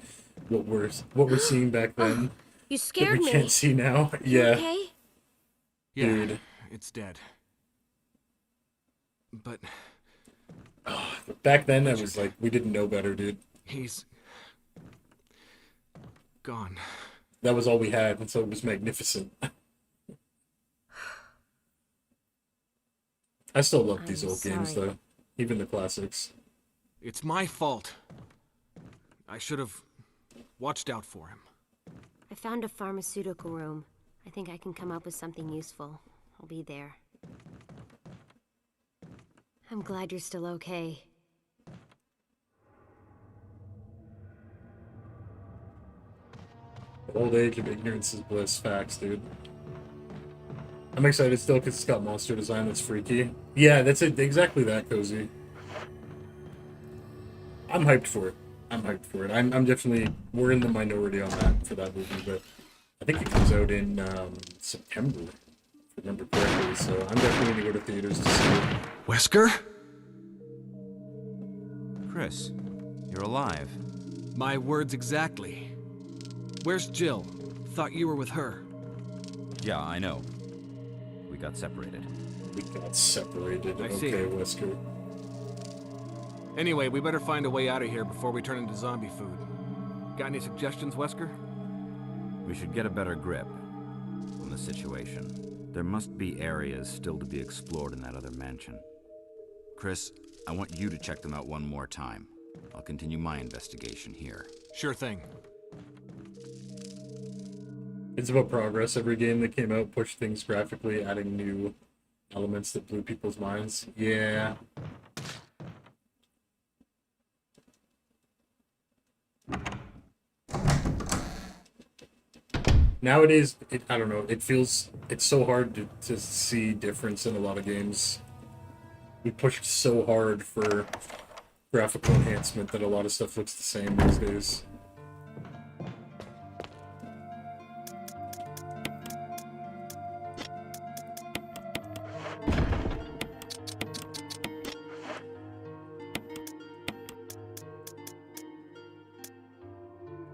what we're seeing back then You that scared we me. can't see now. You Yeah, okay? Yeah, dude. it's dead. But Back then, I was like, we didn't know better, dude. he's gone. That was all we had, and so it was magnificent. I still love these I'm old games, sorry. though. Even the classics. It's my fault. I should have watched out for him. I found a pharmaceutical room. I think I can come up with something useful. I'll be there. I'm glad you're still okay. The old age of ignorance is bliss. Facts, dude. I'm excited still because it's got monster design that's freaky. Yeah, that's it. Exactly that, Cozy. I'm hyped for it. I'm definitely... We're in the minority on that for that movie, but I think it comes out in September, if I remember correctly, so I'm definitely going to go to theaters to see it. Wesker? Chris, you're alive. My words exactly. Where's Jill? Thought you were with her. Yeah, I know. We got separated. We got separated. I see. Okay, Wesker. Anyway, we better find a way out of here before we turn into zombie food. Got any suggestions, Wesker? We should get a better grip on the situation. There must be areas still to be explored in that other mansion. Chris, I want you to check them out one more time. I'll continue my investigation here. Sure thing. It's about progress. Every game that came out pushed things graphically, adding new elements that blew people's minds. Yeah. Nowadays, I don't know, it's so hard to see difference in a lot of games. We pushed so hard for graphical enhancement that a lot of stuff looks the same these days.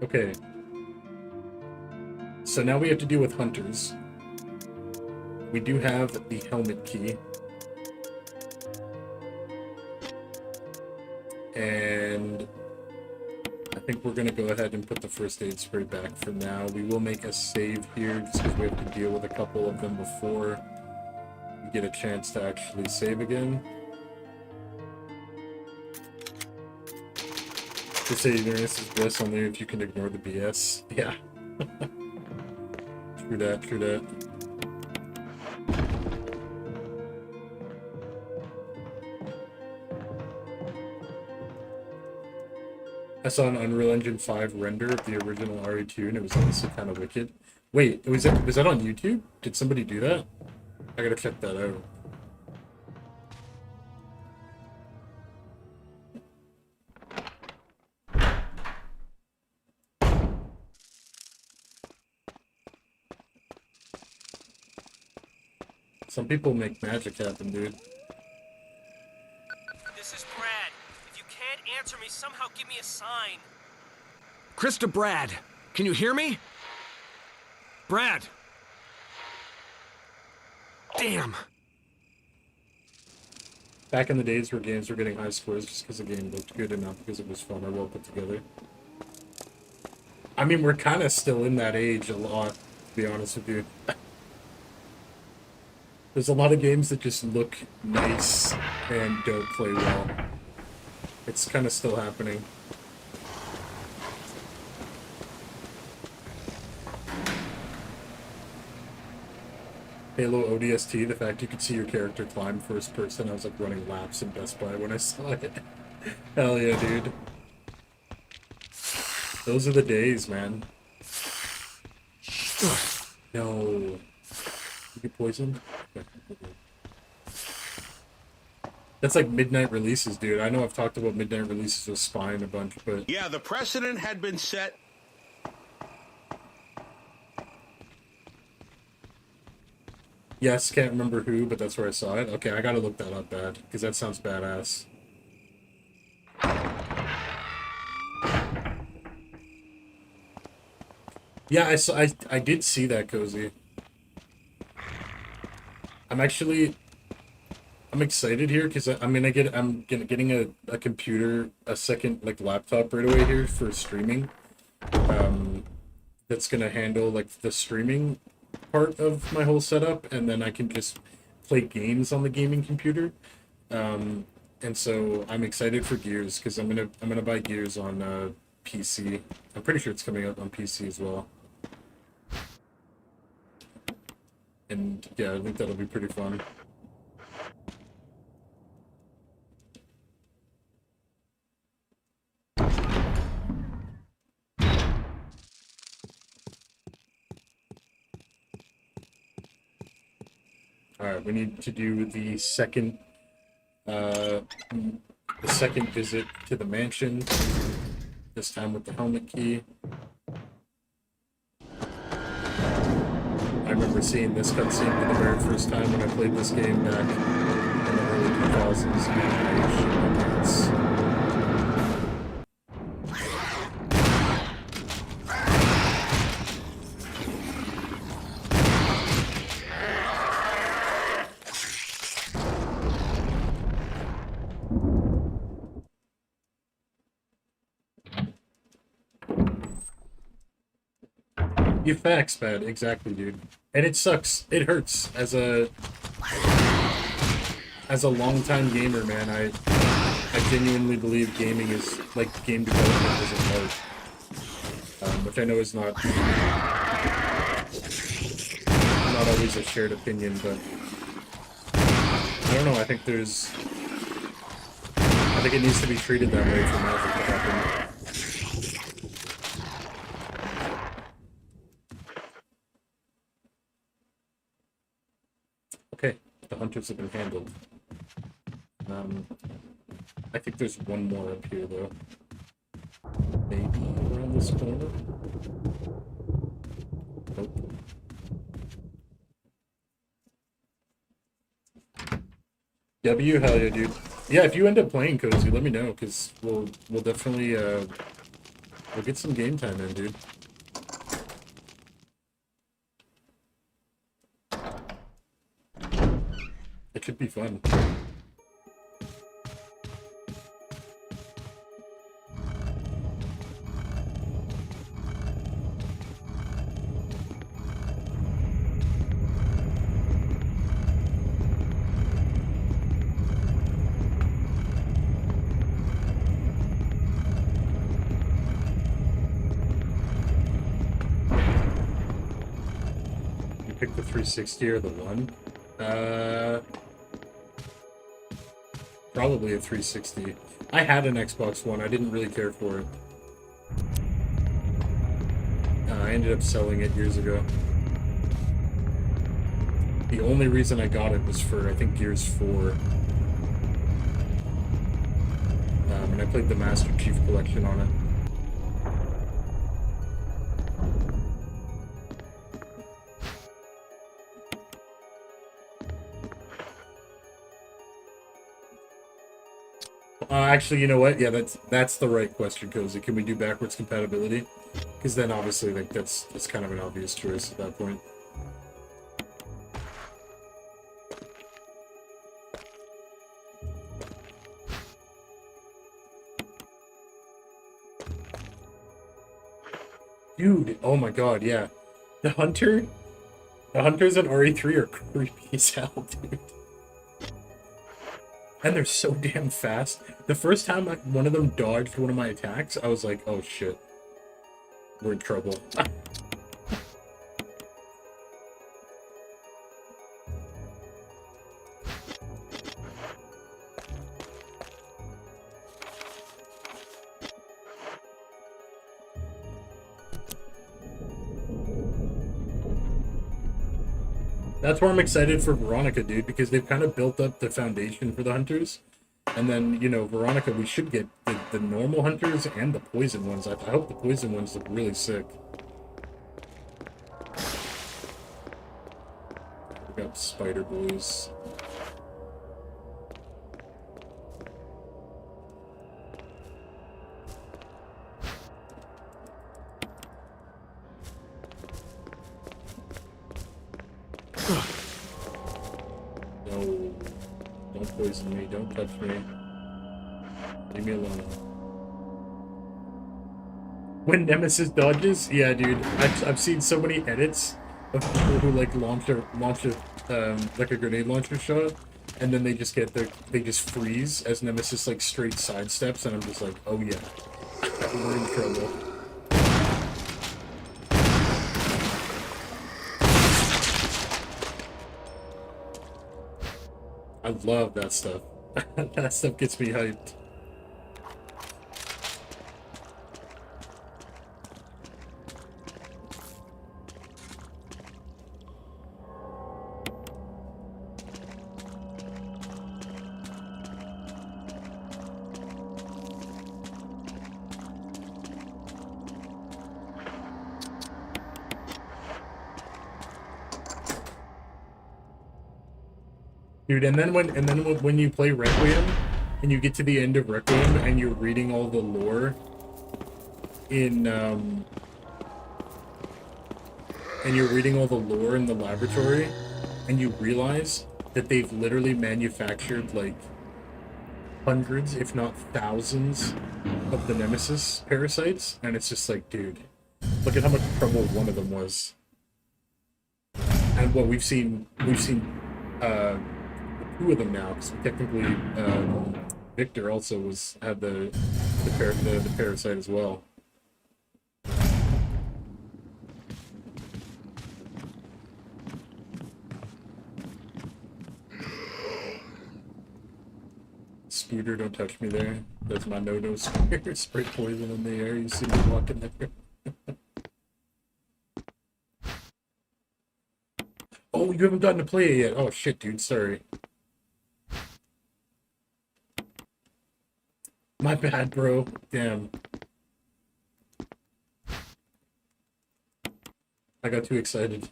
Okay. So now we have to deal with hunters. We do have the helmet key. And I think we're going to go ahead and put the first aid spray back for now. We will make a save here just because we have to deal with a couple of them before we get a chance to actually save again. To say ignorance is bliss only if you can ignore the BS. Yeah. True that, true that. I saw an Unreal Engine 5 render of the original RE2 and it was honestly kind of wicked. Wait, was that on YouTube? Did somebody do that? I gotta check that out. Some people make magic happen, dude. This is Brad. If you can't answer me, somehow give me a sign. Krista Brad, can you hear me? Brad! Damn! Back in the days where games were getting high scores just because the game looked good and not because it was fun or well put together. I mean, we're kind of still in that age a lot, to be honest with you. There's a lot of games that just look nice and don't play well. It's kind of still happening. Halo ODST, the fact you could see your character climb first person, I was like running laps in Best Buy when I saw it. Hell yeah, dude. Those are the days, man. No. You get poisoned? Okay. That's like midnight releases, dude. I know I've talked about midnight releases with Spine a bunch, but... Yeah, the precedent had been set. Yes, can't remember who, but that's where I saw it. Okay, I gotta look that up bad, because that sounds badass. Yeah, I did see that, Cozy. I'm excited here because I'm getting a computer, a second like laptop right away here for streaming. That's gonna handle like the streaming part of my whole setup, and then I can just play games on the gaming computer. And so I'm excited for Gears because I'm gonna buy Gears on PC. I'm pretty sure it's coming out on PC as well. And yeah, I think that'll be pretty fun. Alright, we need to do the second visit to the mansion. This time with the helmet key. I remember seeing this cutscene for the very first time when I played this game back in the early 2000s. You facts, bad, exactly, dude. And it sucks. It hurts as a longtime gamer, man. I genuinely believe gaming is like game development is an art, which I know is not always a shared opinion, but I don't know. I think it needs to be treated that way for magic to happen. Okay, the hunters have been handled. I think there's one more up here, though. Maybe around this corner? Nope. W, hell yeah, dude. Yeah, if you end up playing Cozy, let me know, because we'll definitely, we'll get some game time in, dude. It should be fun. You picked the 360 or the one? Probably a 360. I had an Xbox One. I didn't really care for it. I ended up selling it years ago. The only reason I got it was for, I think, Gears 4. And I played the Master Chief Collection on it. Actually, you know what? Yeah, that's the right question, Cozy. Can we do backwards compatibility? Because then, obviously, like that's kind of an obvious choice at that point. Dude, oh my god, yeah. The hunters in RE3 are creepy as hell, dude. And they're so damn fast. The first time one of them dodged one of my attacks, I was like, oh shit. We're in trouble. That's why I'm excited for Veronica, dude, because they've kind of built up the foundation for the hunters. And then, you know, Veronica, we should get the normal hunters and the poison ones. I hope the poison ones look really sick. We got spider boys. No, don't poison me, don't touch me. Leave me alone. When Nemesis dodges, yeah, dude, I've seen so many edits of people who like launch a like a grenade launcher shot, and then they just freeze as Nemesis like straight sidesteps, and I'm just like, oh yeah, we're in trouble. I love that stuff. That stuff gets me hyped. Dude, and then when you play Requiem and you get to the end of Requiem and you're reading all the lore in and you're reading all the lore in the laboratory, and you realize that they've literally manufactured like hundreds, if not thousands, of the Nemesis parasites, and it's just like, dude, look at how much trouble one of them was. And what we've seen two of them now, because technically Victor also had the parasite as well. Scooter, don't touch me there. That's my no-no spray. Spray poison in the air. You see me walking there. Oh, you haven't gotten to play it yet. Oh shit, dude. Sorry. My bad, bro. Damn. I got too excited.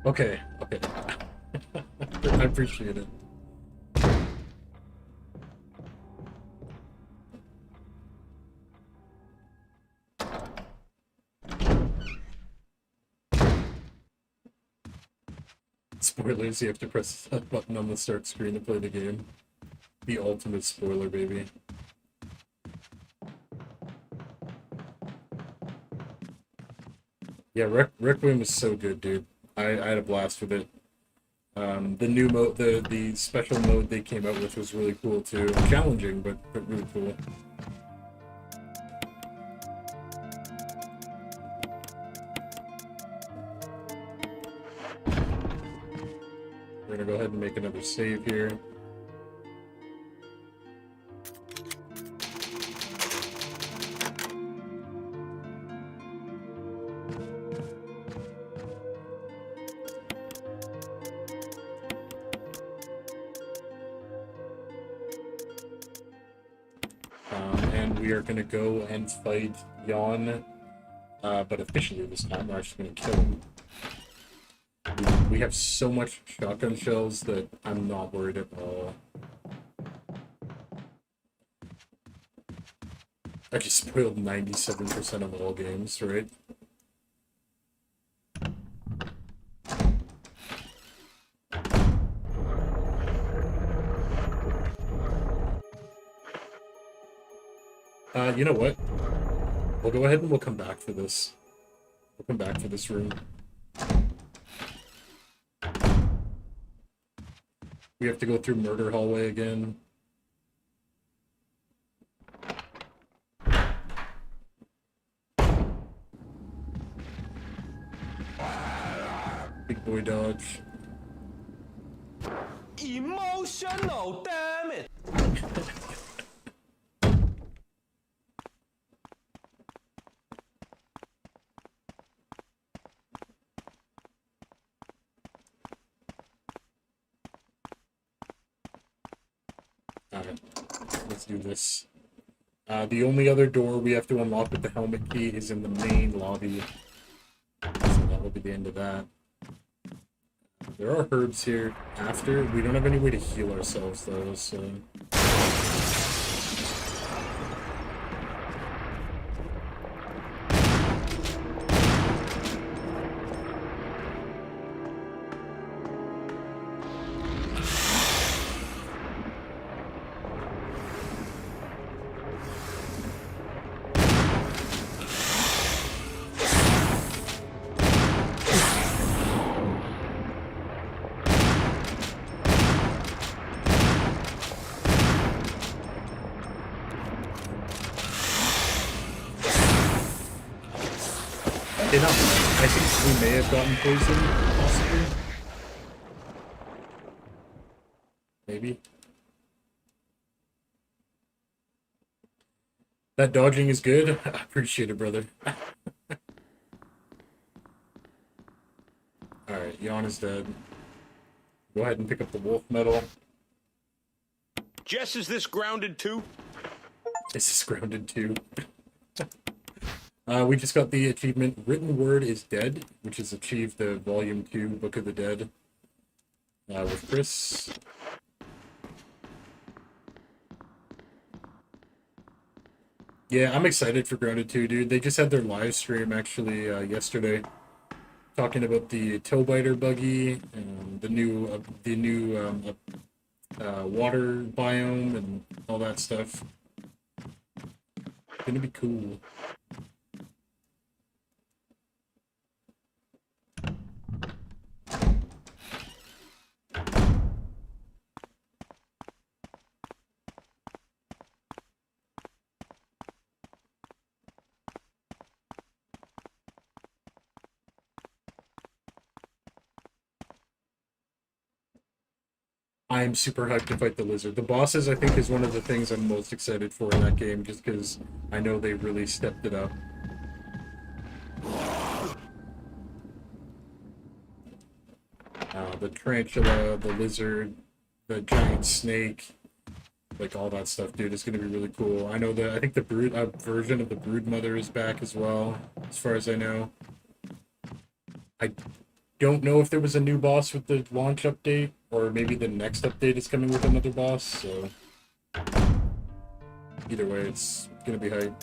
Okay, okay. I appreciate it. Spoilers, you have to press that button on the start screen to play the game. The ultimate spoiler, baby. Yeah, Requiem is so good, dude. I had a blast with it. The new mode, the special mode they came out with was really cool too. Challenging, but really cool. We're gonna go ahead and make another save here. We are gonna go and fight Yawn, but officially this time we're actually gonna kill him. We have so much shotgun shells that I'm not worried at all. I just spoiled 97% of all games, right? You know what? We'll go ahead and we'll come back for this. We'll come back for this room. We have to go through Murder Hallway again. Big boy dodge. Emotional, damn it! Alright, let's do this. The only other door we have to unlock with the helmet key is in the main lobby. So that will be the end of that. There are herbs here after. We don't have any way to heal ourselves though, so... I think we may have gotten poisoned, possibly. Maybe. That dodging is good. I appreciate it, brother. Alright, Jan is dead. Go ahead and pick up the wolf medal. Jess, is this grounded too? This is grounded too. We just got the achievement, Written Word is Dead, which has achieved the Volume 2 Book of the Dead with Chris. Yeah, I'm excited for Grounded 2, dude. They just had their live stream, actually, yesterday, talking about the Toebiter buggy, and the new water biome, and all that stuff. It's gonna be cool. I am super hyped to fight the lizard. The bosses, I think, is one of the things I'm most excited for in that game, just because I know they really stepped it up. The tarantula, the lizard, the giant snake, like all that stuff, dude, is gonna be really cool. I know that I think the brood version of the Broodmother is back as well, as far as I know. I don't know if there was a new boss with the launch update, or maybe the next update is coming with another boss, so... Either way, it's gonna be hype.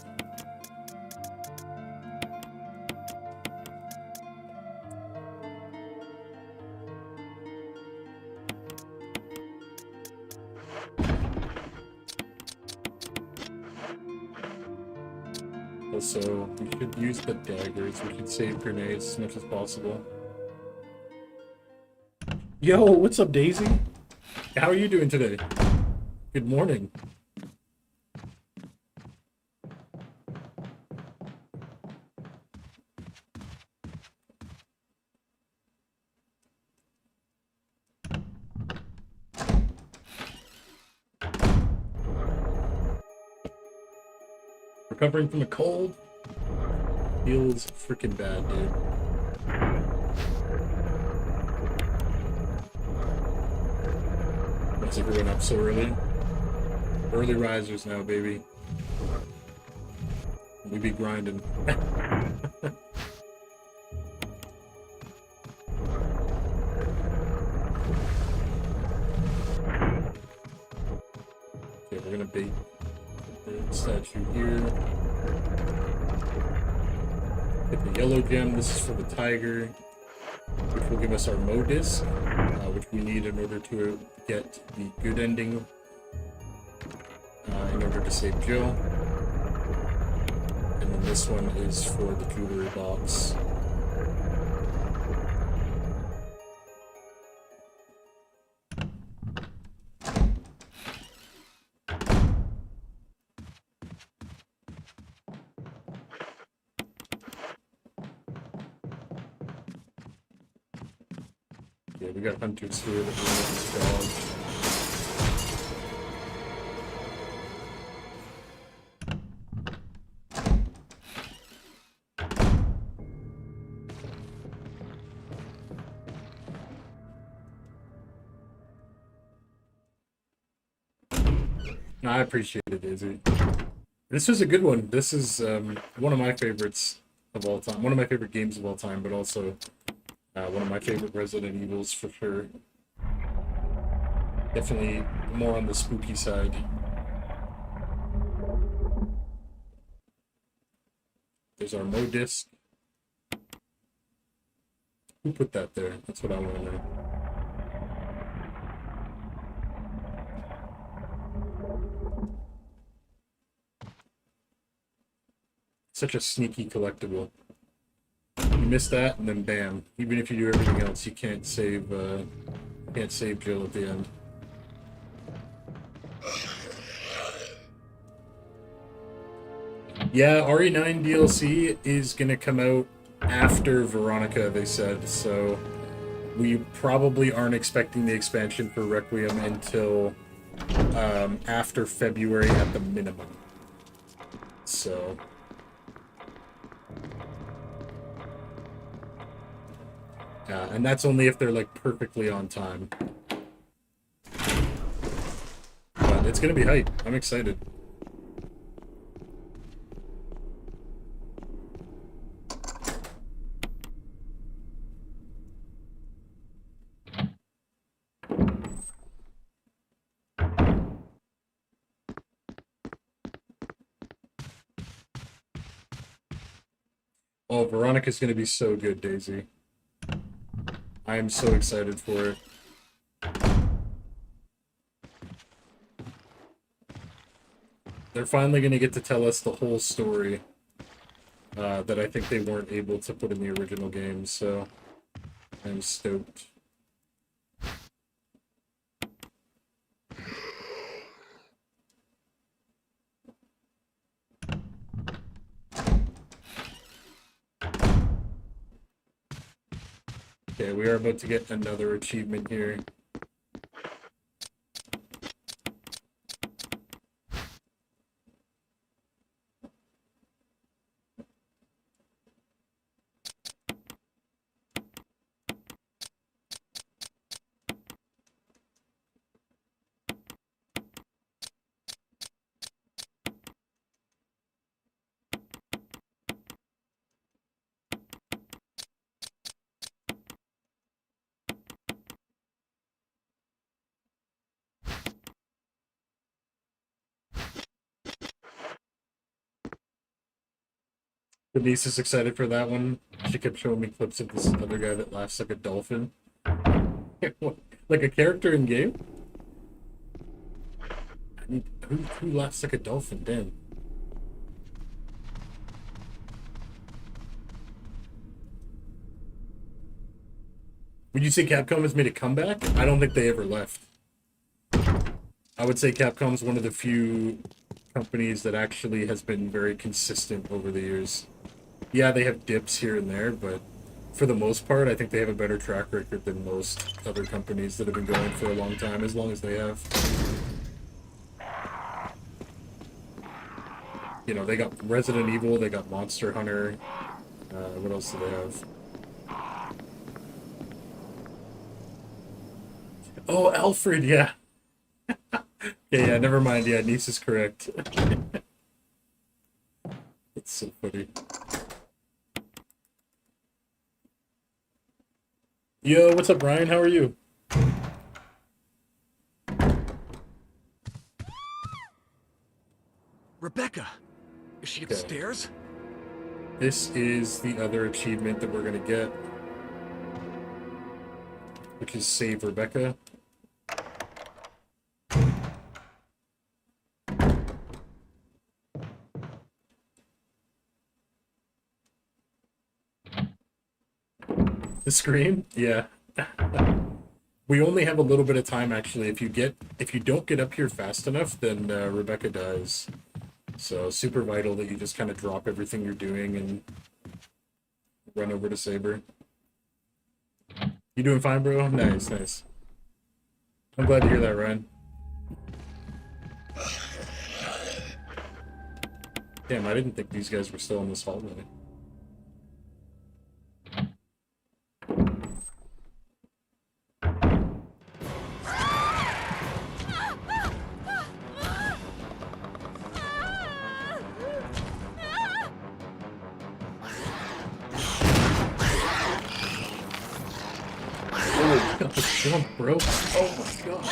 Also, we should use the daggers. We should save grenades as much as possible. Yo, what's up, Daisy? How are you doing today? Good morning. Recovering from a cold? Feels freaking bad, dude. What's everyone up so early? Early risers now, baby. We be grinding. Okay, we're gonna bait the statue here. Hit the yellow gem. This is for the tiger, which will give us our Mo disc, which we need in order to get the good ending in order to save Jill. And then this one is for the jewelry box. Yeah, we got hunters here that will make this dog. No, I appreciate it, Daisy. This was a good one. This is one of my favorites of all time. One of my favorite games of all time, but also one of my favorite Resident Evils for sure. Definitely more on the spooky side. There's our Mo disc. Who put that there? That's what I want to know. Such a sneaky collectible. You miss that, and then bam. Even if you do everything else, you can't save Jill at the end. Yeah, RE9 DLC is gonna come out after Veronica, they said, so we probably aren't expecting the expansion for Requiem until after February at the minimum. So and that's only if they're like perfectly on time. But it's gonna be hype. I'm excited. Oh, Veronica's gonna be so good, Daisy. I am so excited for it. They're finally going to get to tell us the whole story that I think they weren't able to put in the original game, so I'm stoked. Okay, we are about to get another achievement here. Denise is excited for that one. She kept showing me clips of this other guy that laughs like a dolphin. Like a character in game? I mean, who laughs like a dolphin? Damn. Would you say Capcom has made a comeback? I don't think they ever left. I would say Capcom's one of the few companies that actually has been very consistent over the years. Yeah, they have dips here and there, but for the most part, I think they have a better track record than most other companies that have been going for a long time, as long as they have. You know, they got Resident Evil, they got Monster Hunter. What else do they have? Oh, Alfred, yeah. Yeah, never mind. Yeah, Niece is correct. That's so funny. Yo, what's up, Ryan? How are you? Rebecca! Is she upstairs? This is the other achievement that we're gonna get, which is Save Rebecca. The scream? Yeah. We only have a little bit of time, actually. If you don't get up here fast enough, then Rebecca dies. So super vital that you just kind of drop everything you're doing and run over to save her. You doing fine, bro? Nice, nice. I'm glad to hear that, Ryan. Damn, I didn't think these guys were still in this hallway. Jump, bro. Oh my god.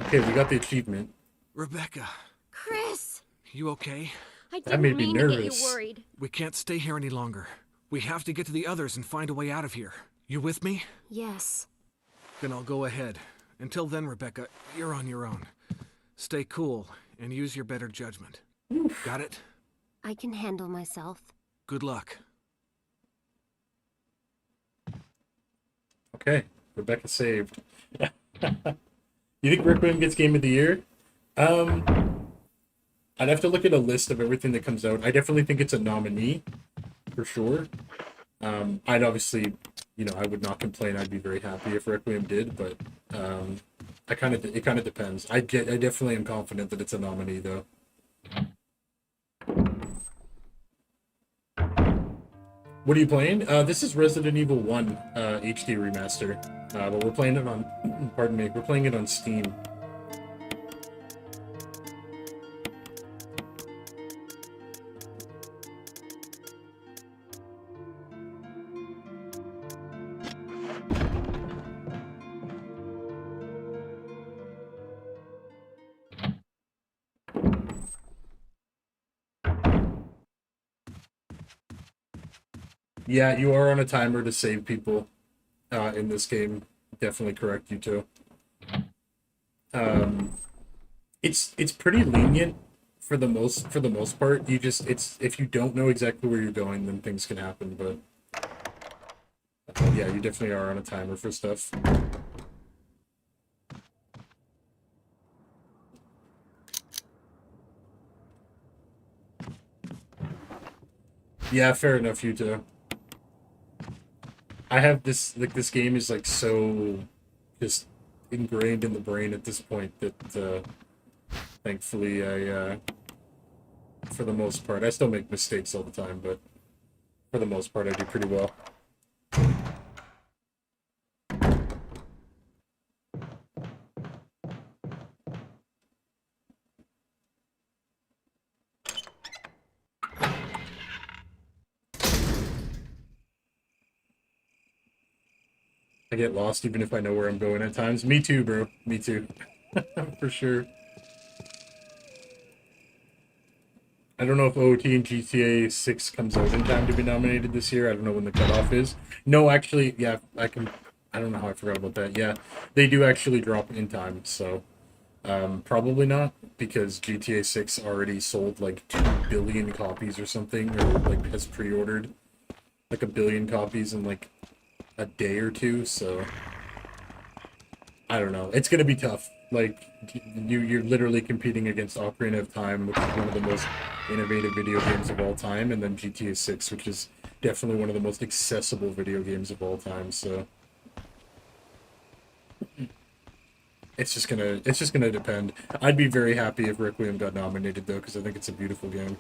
Okay, we got the achievement. Rebecca, Chris! you okay? I That made didn't me mean to get nervous. you worried. We can't stay here any longer. We have to get to the others and find a way out of here. You with me? Yes. Then I'll go ahead. Until then, Rebecca, you're on your own. Stay cool and use your better judgment. Got it? I can handle myself. Good luck. Okay, Rebecca saved. You think Requiem gets Game of the Year? I'd have to look at a list of everything that comes out. I definitely think it's a nominee, for sure. I'd obviously, I would not complain. I'd be very happy if Requiem did, but it kind of depends. I definitely am confident that it's a nominee, though. What are you playing? This is Resident Evil 1 HD remaster, but we're playing it on, pardon me, we're playing it on Steam. Yeah, you are on a timer to save people in this game. Definitely correct, you too. It's pretty lenient for the most part. It's if you don't know exactly where you're going, then things can happen. But yeah, you definitely are on a timer for stuff. Yeah, fair enough, you too. I have this game is like so just ingrained in the brain at this point that thankfully for the most part, I still make mistakes all the time, but for the most part I do pretty well. I get lost even if I know where I'm going at times. Me too, bro. Me too. For sure. I don't know if OT and GTA 6 comes out in time to be nominated this year. I don't know when the cutoff is. No, actually, yeah, I don't know how I forgot about that. Yeah, they do actually drop in time, so probably not, because GTA 6 already sold like 2 billion copies or something, or like has pre-ordered like 1 billion copies in like a day or two, so I don't know. It's gonna be tough. Like you're literally competing against Ocarina of Time, which is one of the most innovative video games of all time, and then GTA 6, which is definitely one of the most accessible video games of all time. So it's just gonna depend. I'd be very happy if Requiem got nominated though, because I think it's a beautiful game.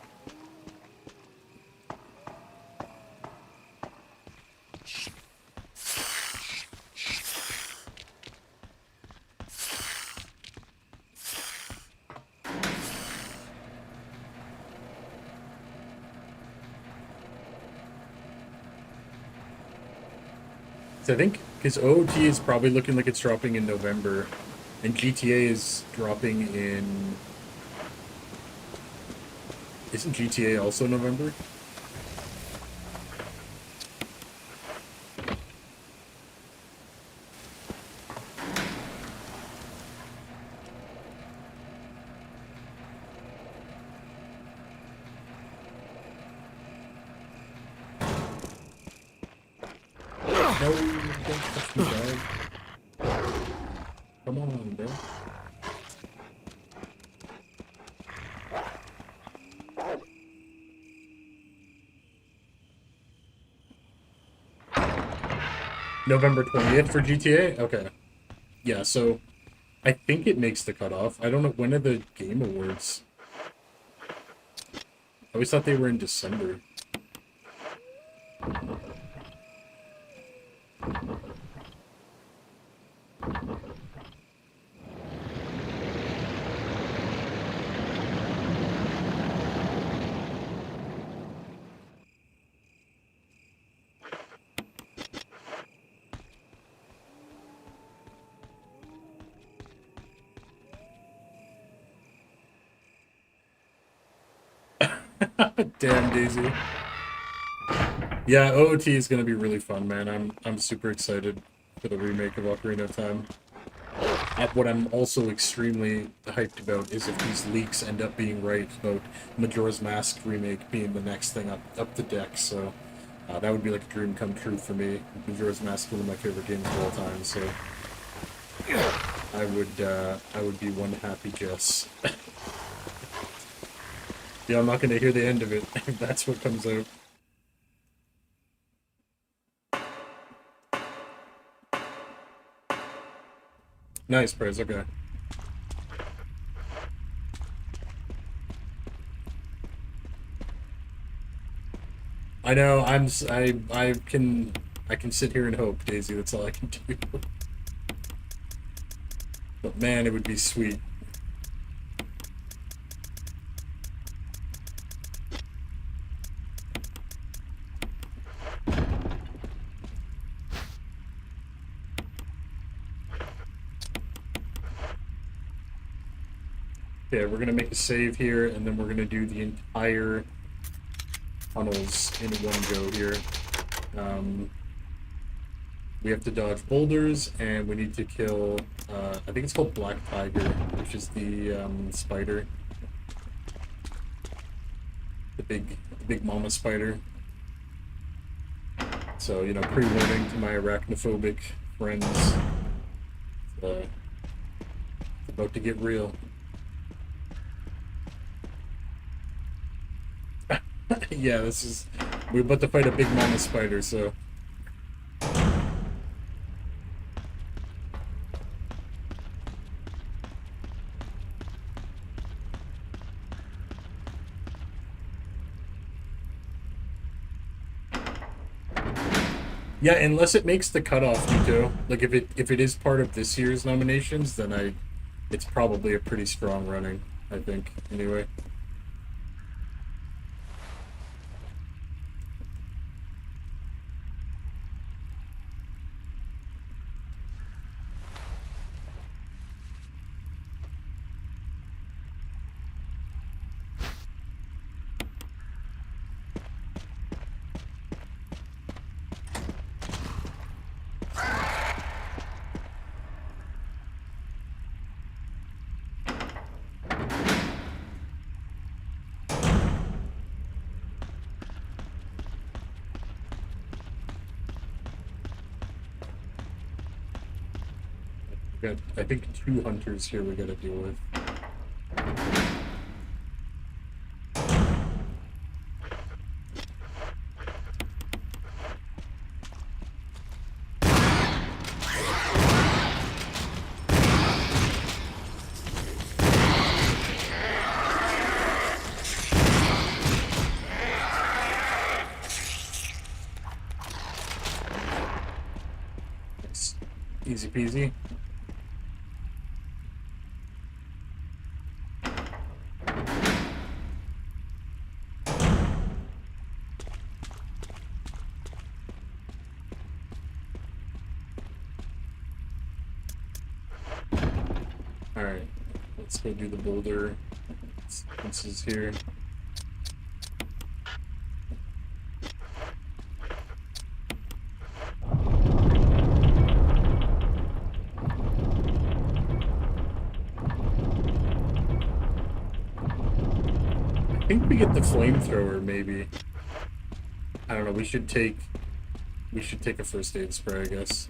I think because OOT is probably looking like it's dropping in November, and GTA is dropping in. Isn't GTA also November? No, don't touch me, dog. Come on, bro. November 20th for GTA? Okay. Yeah, so I think it makes the cutoff. I don't know, when are the Game Awards? I always thought they were in December. Damn, Daisy. Yeah, OOT is gonna be really fun, man. I'm super excited for the remake of Ocarina of Time. What I'm also extremely hyped about is if these leaks end up being right about Majora's Mask remake being the next thing up the deck. So that would be like a dream come true for me. Majora's Mask is one of my favorite games of all time. So I would be one happy Jess. Yeah, I'm not gonna hear the end of it if that's what comes out. Nice, Prez, okay. I know, I can sit here and hope, Daisy, that's all I can do. But man, it would be sweet. Okay, we're gonna make a save here, and then we're gonna do the entire tunnels in one go here. We have to dodge boulders, and we need to kill, I think it's called Black Tiger, which is the spider. The big mama spider. So, you know, pre-warning to my arachnophobic friends. It's about to get real. Yeah, we're about to fight a big mama spider, so. Yeah, unless it makes the cutoff, Nito. Like if it is part of this year's nominations, then it's probably a pretty strong running, I think, anyway. I think 2 hunters here we gotta deal with. Easy peasy. Alright, let's go do the boulder sequences here. I think we get the flamethrower, maybe. I don't know, we should take a first aid spray, I guess.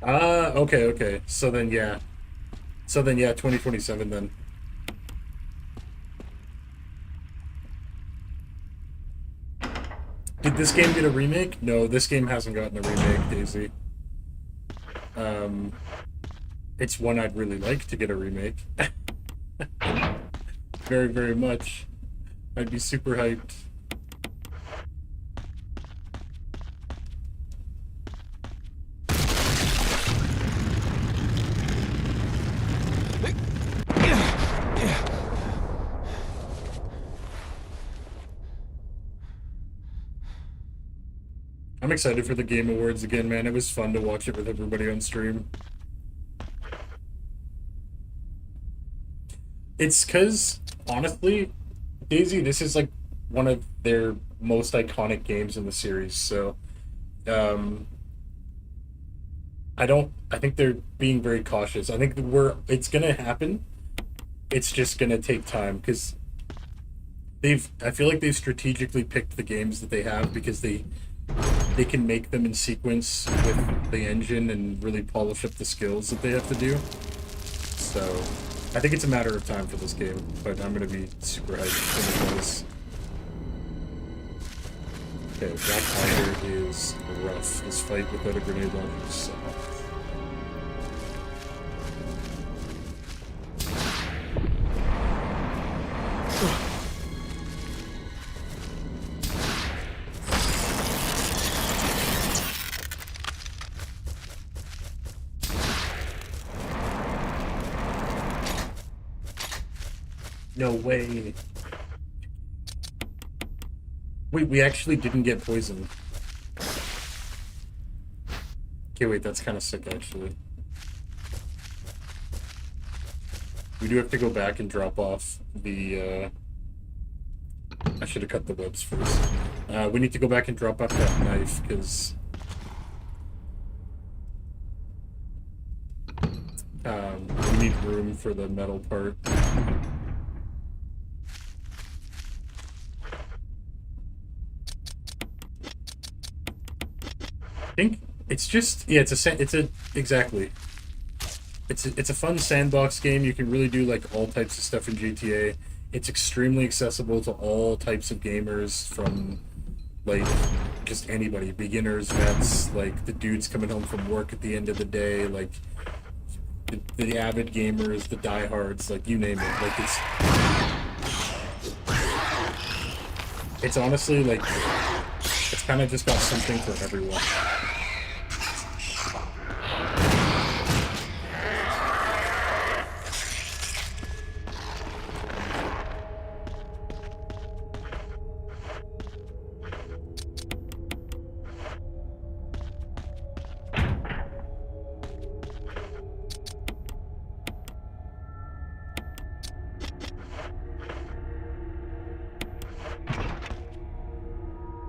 Okay. So then, yeah. 2027 then. Did this game get a remake? No, this game hasn't gotten a remake, Daisy. It's one I'd really like to get a remake. Very, very much. I'd be super hyped. I'm excited for the Game Awards again, man. It was fun to watch it with everybody on stream. It's because, honestly, Daisy, this is like one of their most iconic games in the series, so I think they're being very cautious. I think it's gonna happen. It's just gonna take time because I feel like they've strategically picked the games that they have because they can make them in sequence with the engine and really polish up the skills that they have to do. So I think it's a matter of time for this game, but I'm gonna be super hyped when it does. Okay, Black Tiger is rough. His fight without a grenade launcher is so hard. No way. Wait, we actually didn't get poisoned. Okay, wait, that's kind of sick, actually. We do have to go back and drop off the, I should have cut the webs first. We need to go back and drop off that knife, because... we need room for the metal part. I think it's just, yeah, it's a fun sandbox game. You can really do like all types of stuff in GTA. It's extremely accessible to all types of gamers, from like just anybody, beginners, vets, like the dudes coming home from work at the end of the day, like the avid gamers, the diehards, like you name it. Like it's honestly like it's kind of just got something for everyone.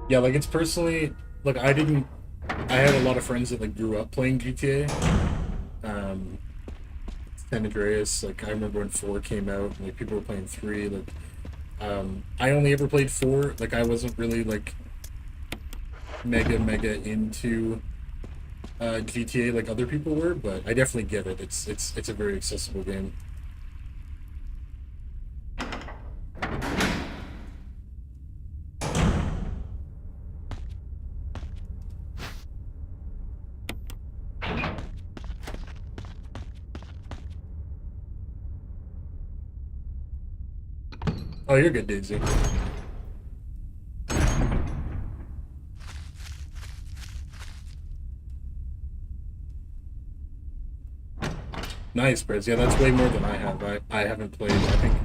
Yeah, like it's personally, like I had a lot of friends that like grew up playing GTA. San Andreas, like I remember when 4 came out, and, like people were playing 3, like I only ever played 4, like I wasn't really like mega into GTA like other people were, but I definitely get it. It's a very accessible game. Oh, you're good, Daisy. Nice, Briz. Yeah, that's way more than I have. I haven't played. I think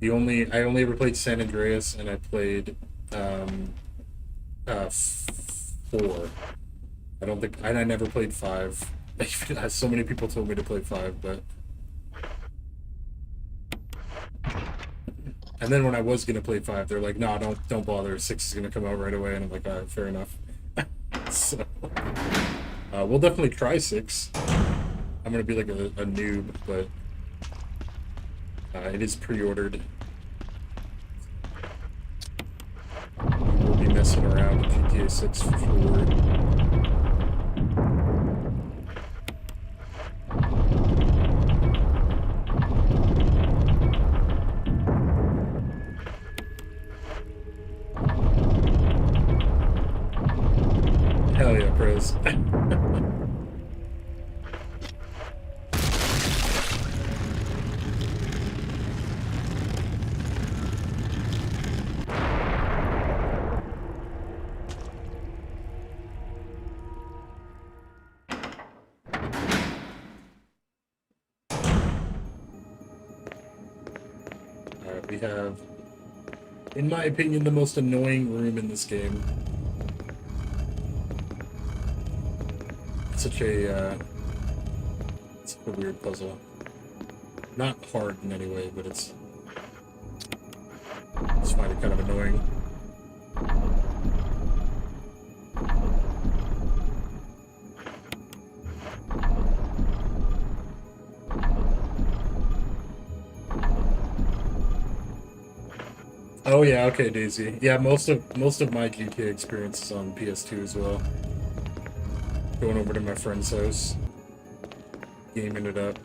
I only ever played San Andreas, and I played 4. I never played 5. So many people told me to play 5, but. And then when I was gonna play 5, they're like, "No, don't bother. 6 is gonna come out right away." And I'm like, "All right, fair enough." So we'll definitely try 6. I'm gonna be like a noob, but it is pre-ordered. We'll be messing around with GTA 6 for sure. We have, in my opinion, the most annoying room in this game. Such a weird puzzle. Not hard in any way, but it's... I just find it kind of annoying. Oh yeah, okay, Daisy. Yeah, most of my GTA experience is on PS2 as well. Going over to my friend's house, gaming it up.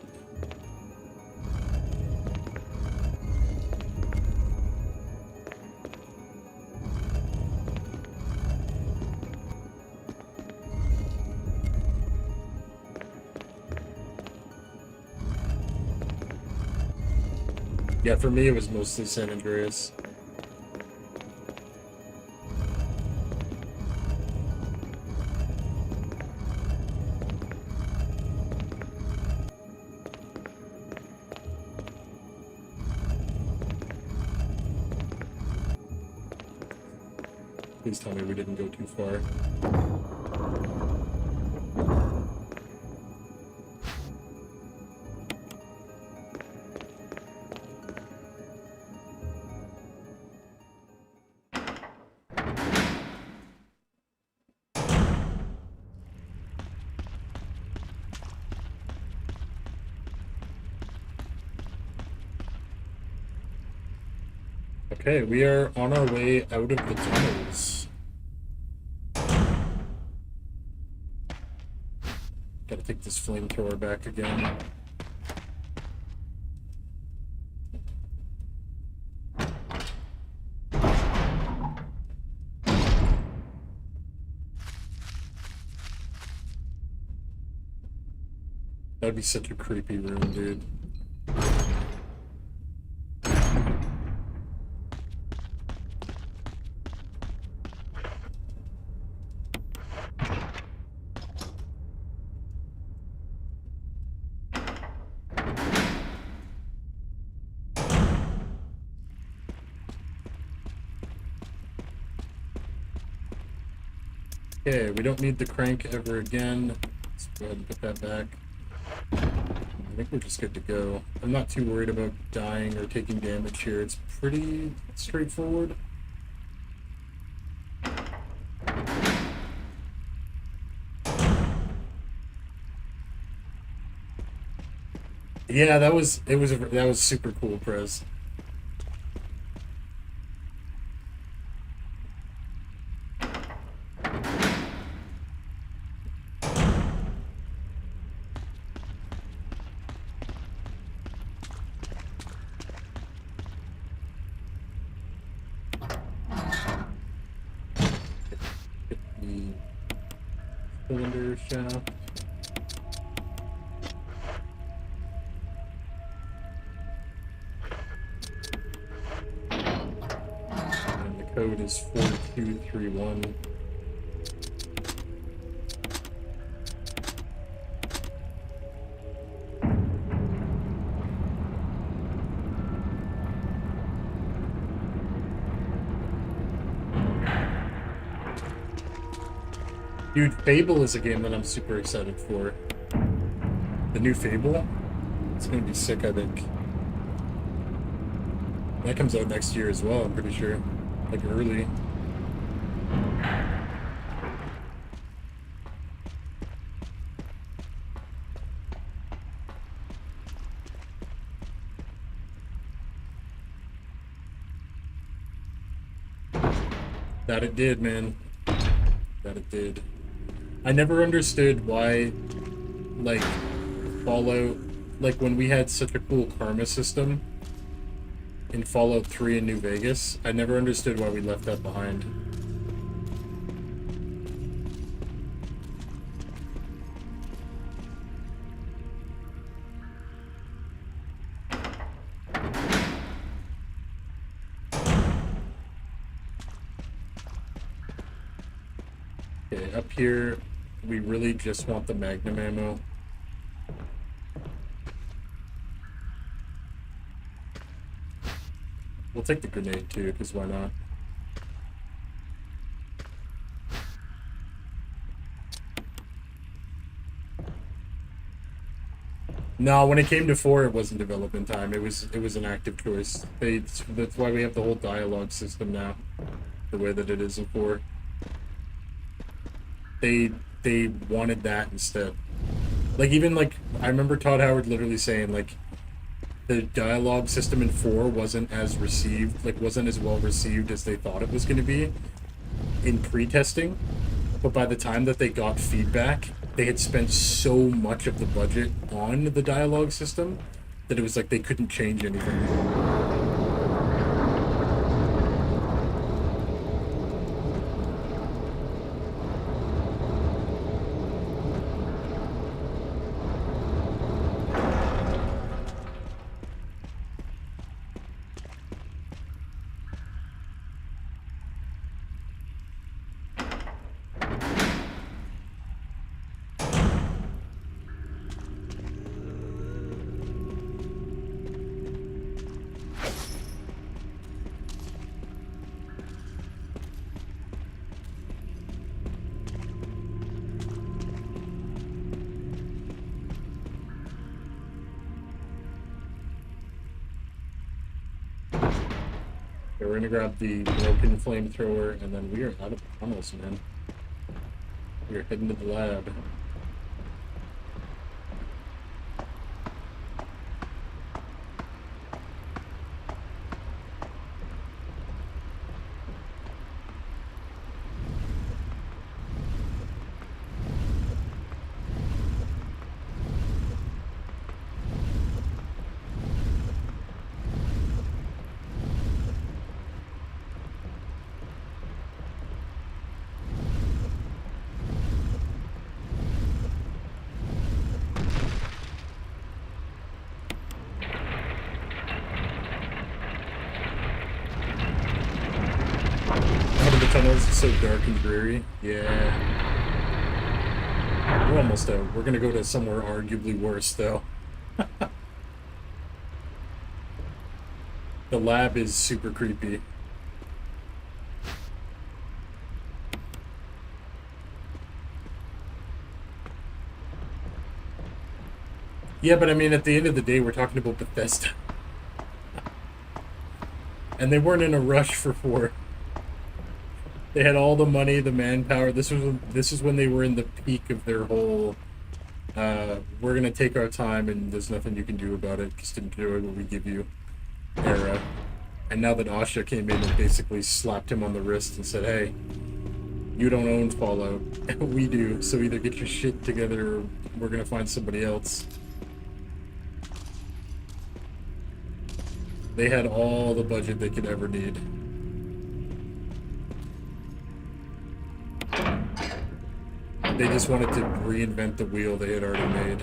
Yeah, for me it was mostly San Andreas. Please tell me we didn't go too far. Okay, we are on our way out of the tunnels. Gotta take this flamethrower back again. That'd be such a creepy room, dude. Okay, we don't need the crank ever again. Let's go ahead and put that back. I think we're just good to go. I'm not too worried about dying or taking damage here. It's pretty straightforward. Yeah, that was super cool, Prez. Cylinder shaft. And the code is 4231. Dude, Fable is a game that I'm super excited for. The new Fable? It's gonna be sick, I think. That comes out next year as well, I'm pretty sure. Like, early. That it did, man. That it did. I never understood why, like, Fallout, like, when we had such a cool karma system in Fallout 3 in New Vegas, I never understood why we left that behind. Okay, up here, we really just want the Magnum ammo. We'll take the grenade too, because why not? No, when it came to 4, it wasn't development time. It was an active choice. That's why we have the whole dialogue system now, the way that it is in 4. They wanted that instead. Like, even like I remember Todd Howard literally saying like the dialogue system in 4 wasn't as well received as they thought it was going to be in pre-testing, but by the time that they got feedback, they had spent so much of the budget on the dialogue system that it was like they couldn't change anything. We're gonna grab the broken flamethrower, and then we are out of tunnels, man. We are heading to the lab. Tunnels is so dark and dreary. Yeah. We're almost out. We're gonna go to somewhere arguably worse, though. The lab is super creepy. Yeah, but I mean, at the end of the day, we're talking about Bethesda. And they weren't in a rush for 4. They had all the money, the manpower. This is when they were in the peak of their whole, we're gonna take our time and there's nothing you can do about it, just enjoy what we give you era. And now that Asha came in and basically slapped him on the wrist and said, hey, you don't own Fallout, we do, so either get your shit together or we're gonna find somebody else. They had all the budget they could ever need. They just wanted to reinvent the wheel they had already made.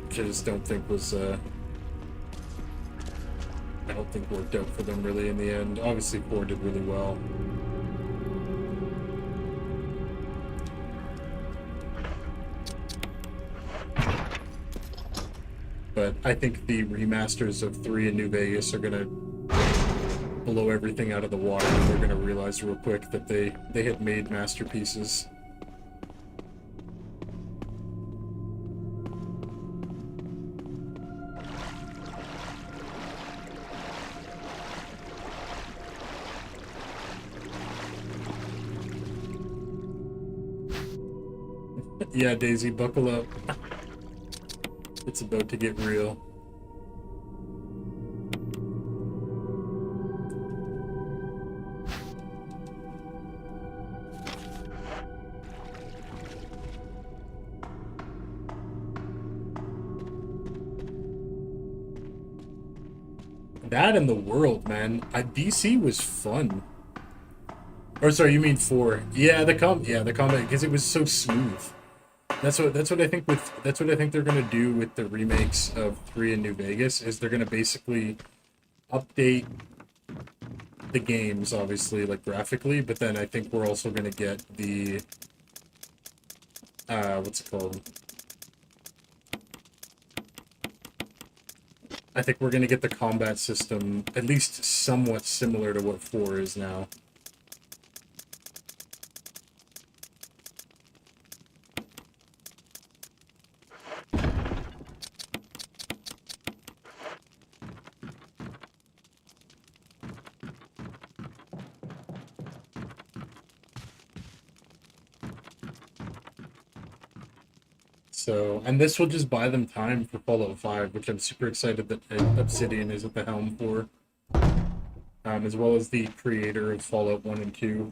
Which I just don't think was, I don't think worked out for them really in the end. Obviously 4 did really well. But I think the remasters of 3 in New Vegas are gonna blow everything out of the water, and they're gonna realize real quick that they had made masterpieces. Yeah, Daisy, buckle up. It's about to get real. That in the world, man. DC was fun. Or sorry, you mean 4? Yeah, the combat, because it was so smooth. That's what I think they're gonna do with the remakes of 3 in New Vegas, is they're gonna basically update the games, obviously, like graphically, but then I think we're also gonna get the what's it called? I think we're going to get the combat system at least somewhat similar to what 4 is now. So, and this will just buy them time for Fallout 5, which I'm super excited that Obsidian is at the helm for. As well as the creator of Fallout 1 and 2,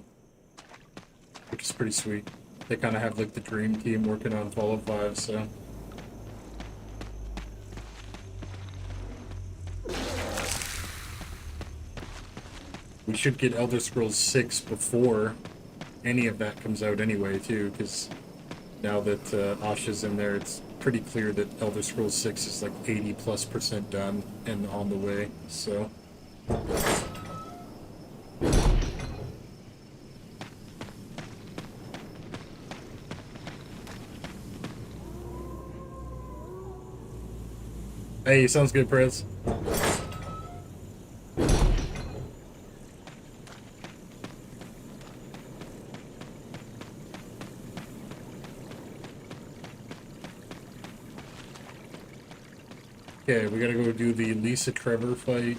which is pretty sweet. They kind of have like the dream team working on Fallout 5, so... We should get Elder Scrolls 6 before any of that comes out anyway, too, because now that Asha's in there, it's pretty clear that Elder Scrolls 6 is like 80+% done and on the way, so... Hey, sounds good, Prez. Okay, we gotta go do the Lisa Trevor fight.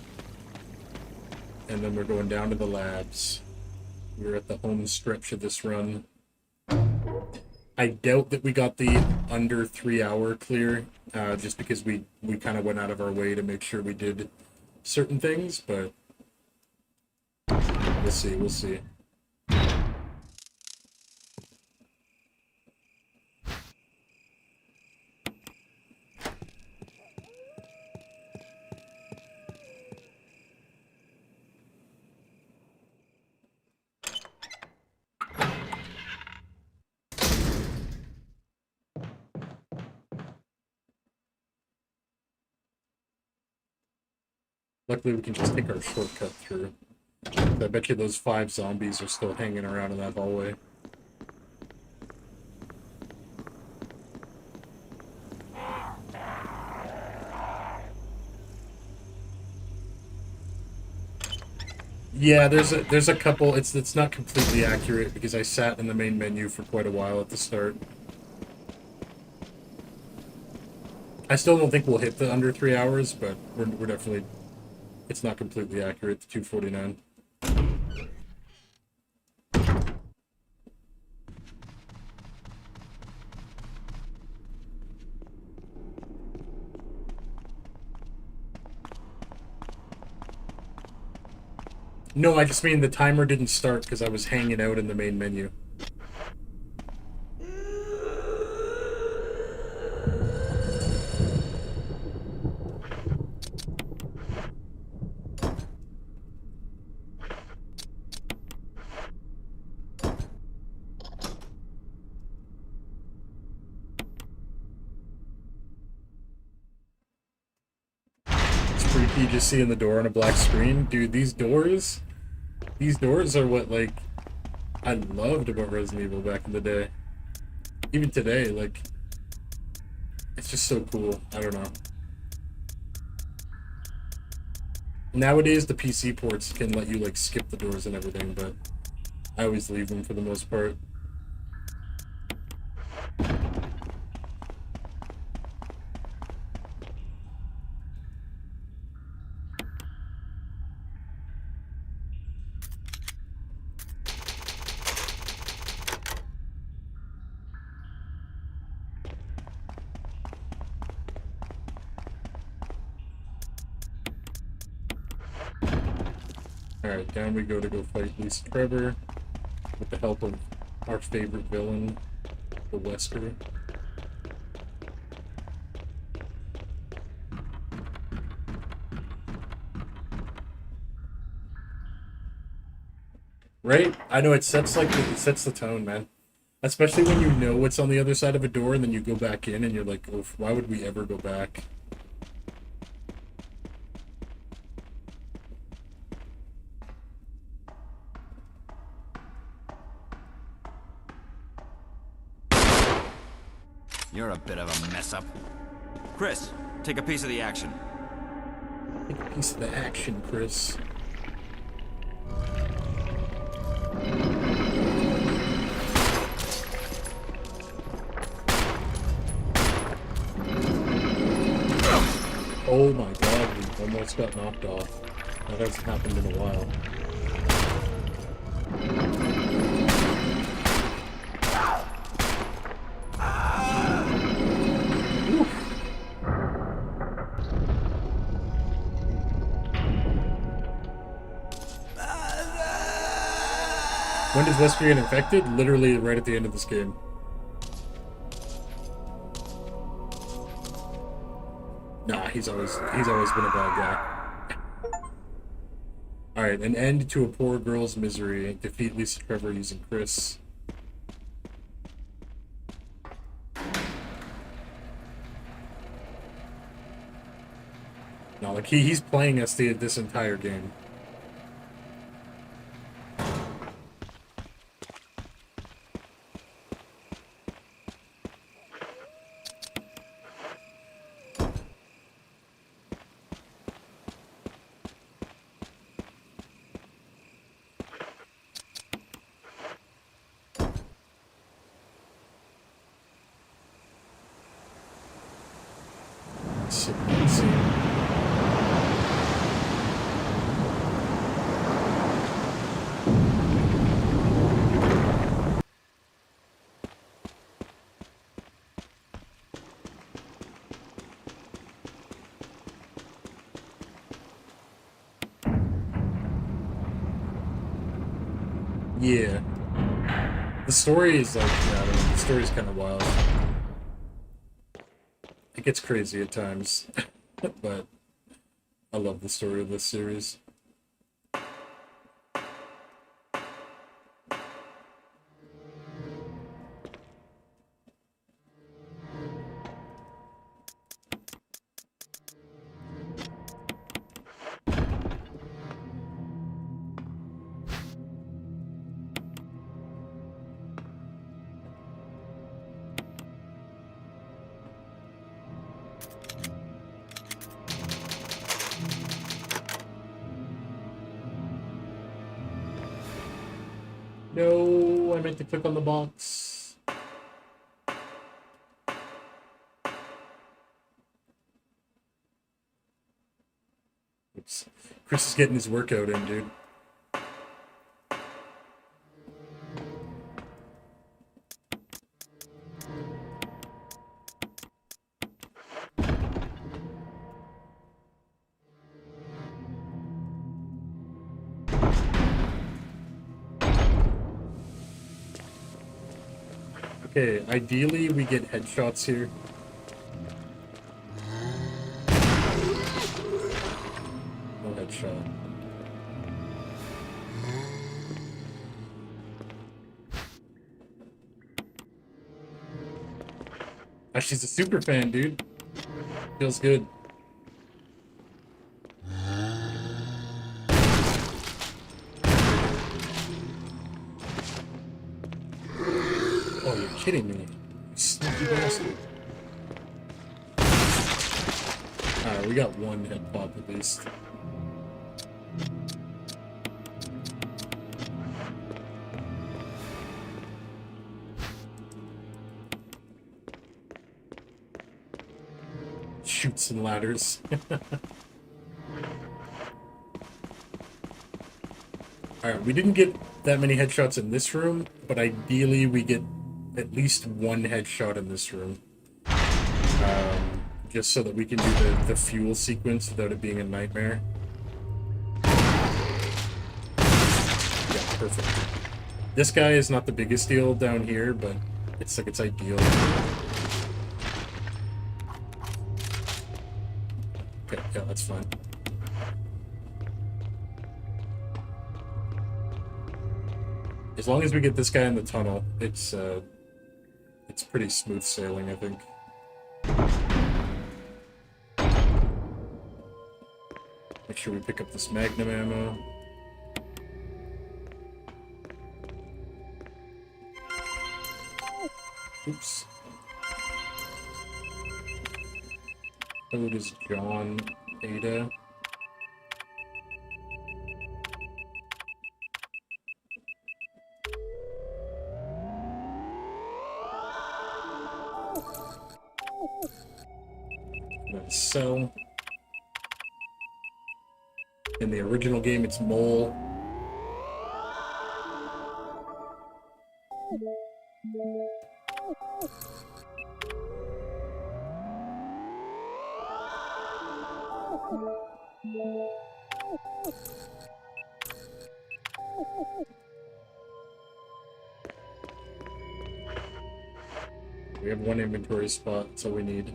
And then we're going down to the labs. We're at the home stretch of this run. I doubt that we got the under 3 hour clear, just because we kind of went out of our way to make sure we did certain things, but we'll see, we'll see. Luckily, we can just take our shortcut through. I bet you those 5 zombies are still hanging around in that hallway. Yeah, there's a couple. It's not completely accurate because I sat in the main menu for quite a while at the start. I still don't think we'll hit the under 3 hours, but we're definitely. It's not completely accurate, the 249. No, I just mean the timer didn't start because I was hanging out in the main menu. You just seeing the door on a black screen. Dude, these doors are what, like, I loved about Resident Evil back in the day. Even today, like, it's just so cool. I don't know. Nowadays, the PC ports can let you, like, skip the doors and everything, but I always leave them for the most part. Alright, down we go to go fight Lisa Trevor with the help of our favorite villain, the Wesker. Right? I know it sets the tone, man. Especially when you know what's on the other side of a door and then you go back in and you're like, oh, why would we ever go back? You're a bit of a mess up. Chris, take a piece of the action. Take a piece of the action, Chris. Oh my god, we almost got knocked off. That hasn't happened in a while. When does Wesker get infected? Literally right at the end of this game. Nah, he's always been a bad guy. Alright, an end to a poor girl's misery. Defeat Lisa Trevor using Chris. No, like he's playing us this entire game. Let's see. Yeah. The story is like, yeah, I don't know, the story's kind of wild. It gets crazy at times, but I love the story of this series. No, I meant to click on the box. Oops. Chris is getting his workout in, dude. Okay, ideally we get headshots here. No headshot. Ah, she's a super fan, dude. Feels good. Oh, you're kidding me. You sneaky bastard. Alright, we got one head pop at least. Shoots and ladders. Alright, we didn't get that many headshots in this room, but ideally we get at least one headshot in this room. Just so that we can do the fuel sequence without it being a nightmare. Yeah, perfect. This guy is not the biggest deal down here, but it's like it's ideal. Okay, yeah, that's fine. As long as we get this guy in the tunnel, it's pretty smooth sailing, I think. Make sure we pick up this Magnum ammo. Oops. Code is John Ada. Then Cell. In the original game, it's Mole. We have one inventory spot, that's all we need.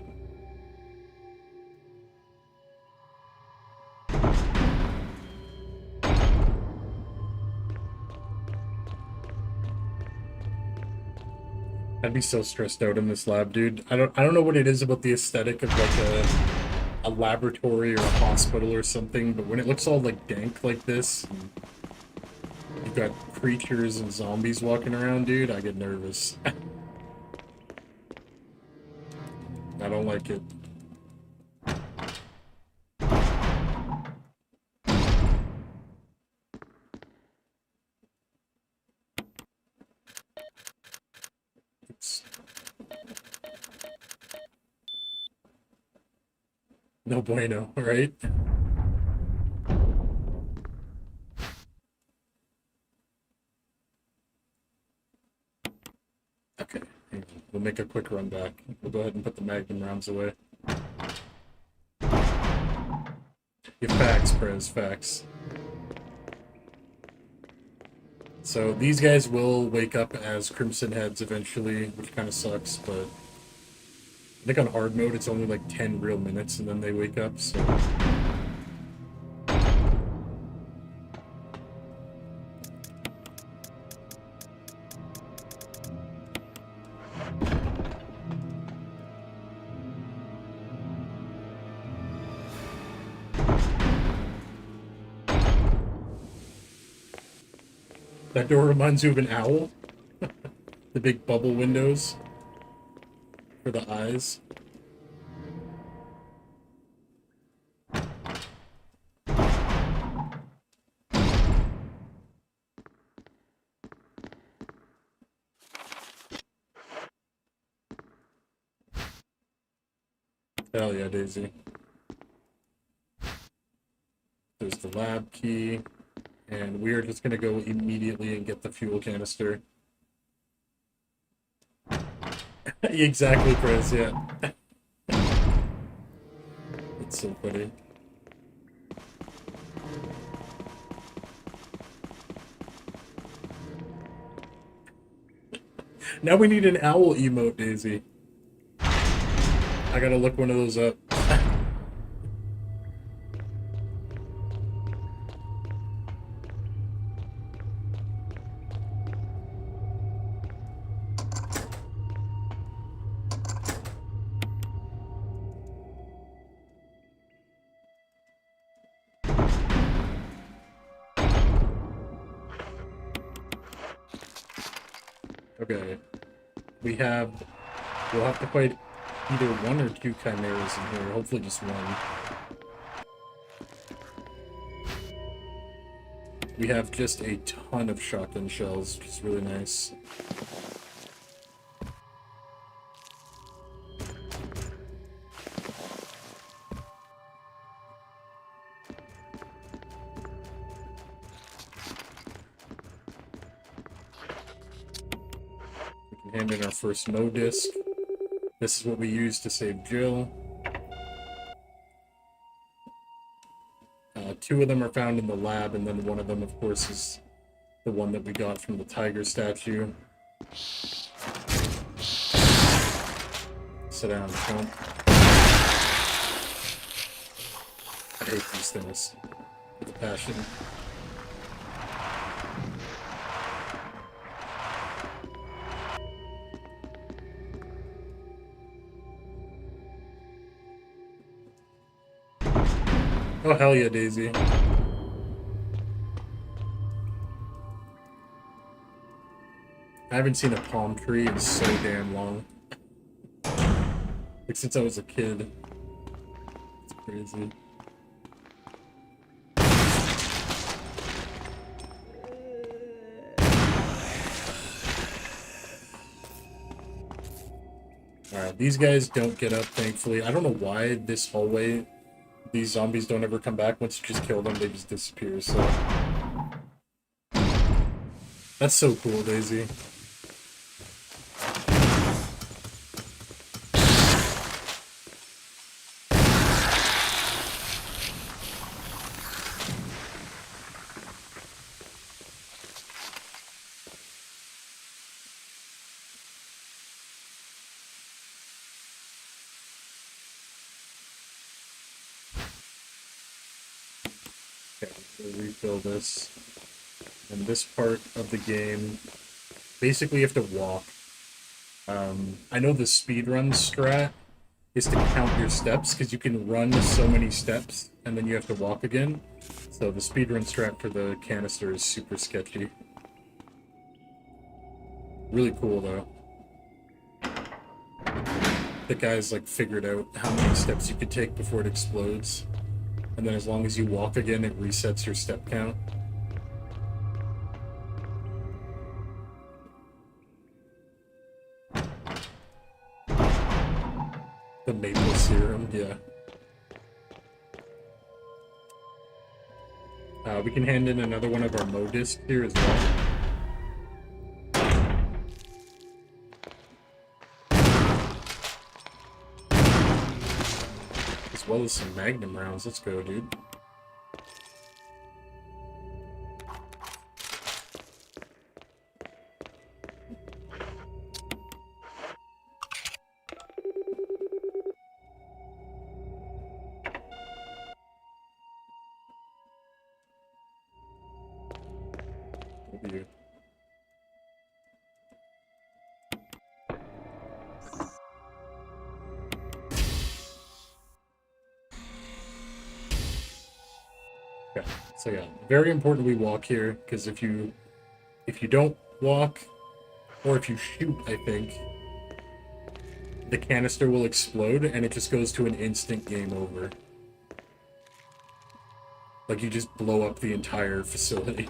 I'd be so stressed out in this lab, dude. I don't know what it is about the aesthetic of like a laboratory or a hospital or something, but when it looks all like dank like this, and you've got creatures and zombies walking around, dude, I get nervous. I don't like it. No bueno, right? Okay, we'll make a quick run back. We'll go ahead and put the Magnum rounds away. Yeah, facts, Prez, facts. So these guys will wake up as Crimson Heads eventually, which kind of sucks, but I think on hard mode it's only like 10 real minutes and then they wake up, so... That door reminds you of an owl. The big bubble windows for the eyes. Hell yeah, Daisy. There's the lab key. And we are just going to go immediately and get the fuel canister. Exactly, Chris, yeah. It's so funny. Now we need an owl emote, Daisy. I gotta look one of those up. Okay, we'll have to fight either one or two chimeras in here, hopefully just one. We have just a ton of shotgun shells, which is really nice. Hand in our first Mo disc. This is what we use to save Jill. Two of them are found in the lab, and then one of them, of course, is the one that we got from the tiger statue. Sit down, chump. I hate these things with a passion. Oh, hell yeah, Daisy. I haven't seen a palm tree in so damn long. Like, since I was a kid. It's crazy. Alright, these guys don't get up, thankfully. I don't know why this hallway, these zombies don't ever come back. Once you just kill them, they just disappear, so... That's so cool, Daisy. Okay, we'll refill this. And this part of the game, basically you have to walk. I know the speedrun strat is to count your steps, because you can run so many steps, and then you have to walk again. So the speedrun strat for the canister is super sketchy. Really cool, though. The guys, like, figured out how many steps you could take before it explodes. And then as long as you walk again, it resets your step count. The maple serum, yeah. We can hand in another one of our Mo discs here as well. As well as some Magnum rounds. Let's go, dude. You. Okay, so yeah, very important we walk here, because if you don't walk, or if you shoot, I think, the canister will explode and it just goes to an instant game over. Like you just blow up the entire facility.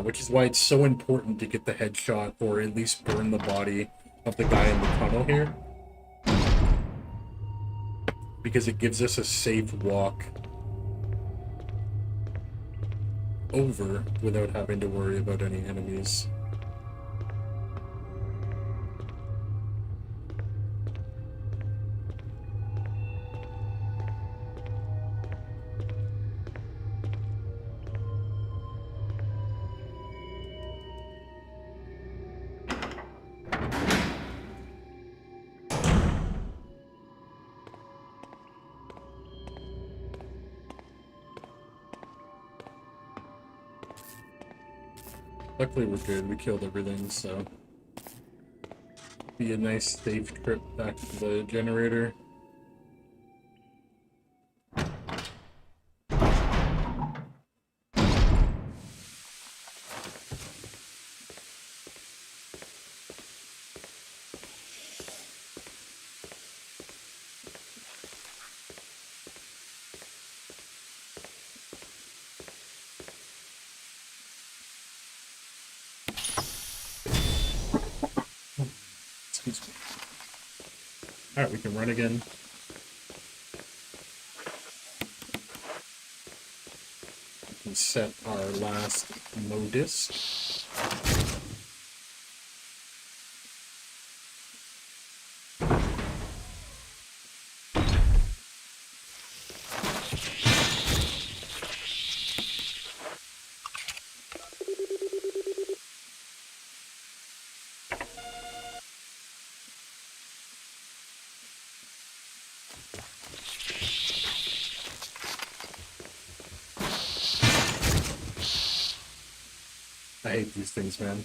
Which is why it's so important to get the headshot, or at least burn the body of the guy in the tunnel here. Because it gives us a safe walk over without having to worry about any enemies. Luckily we're good, we killed everything, so... Be a nice safe trip back to the generator. Alright, we can run again. We can set our last Mo disc. I hate these things, man.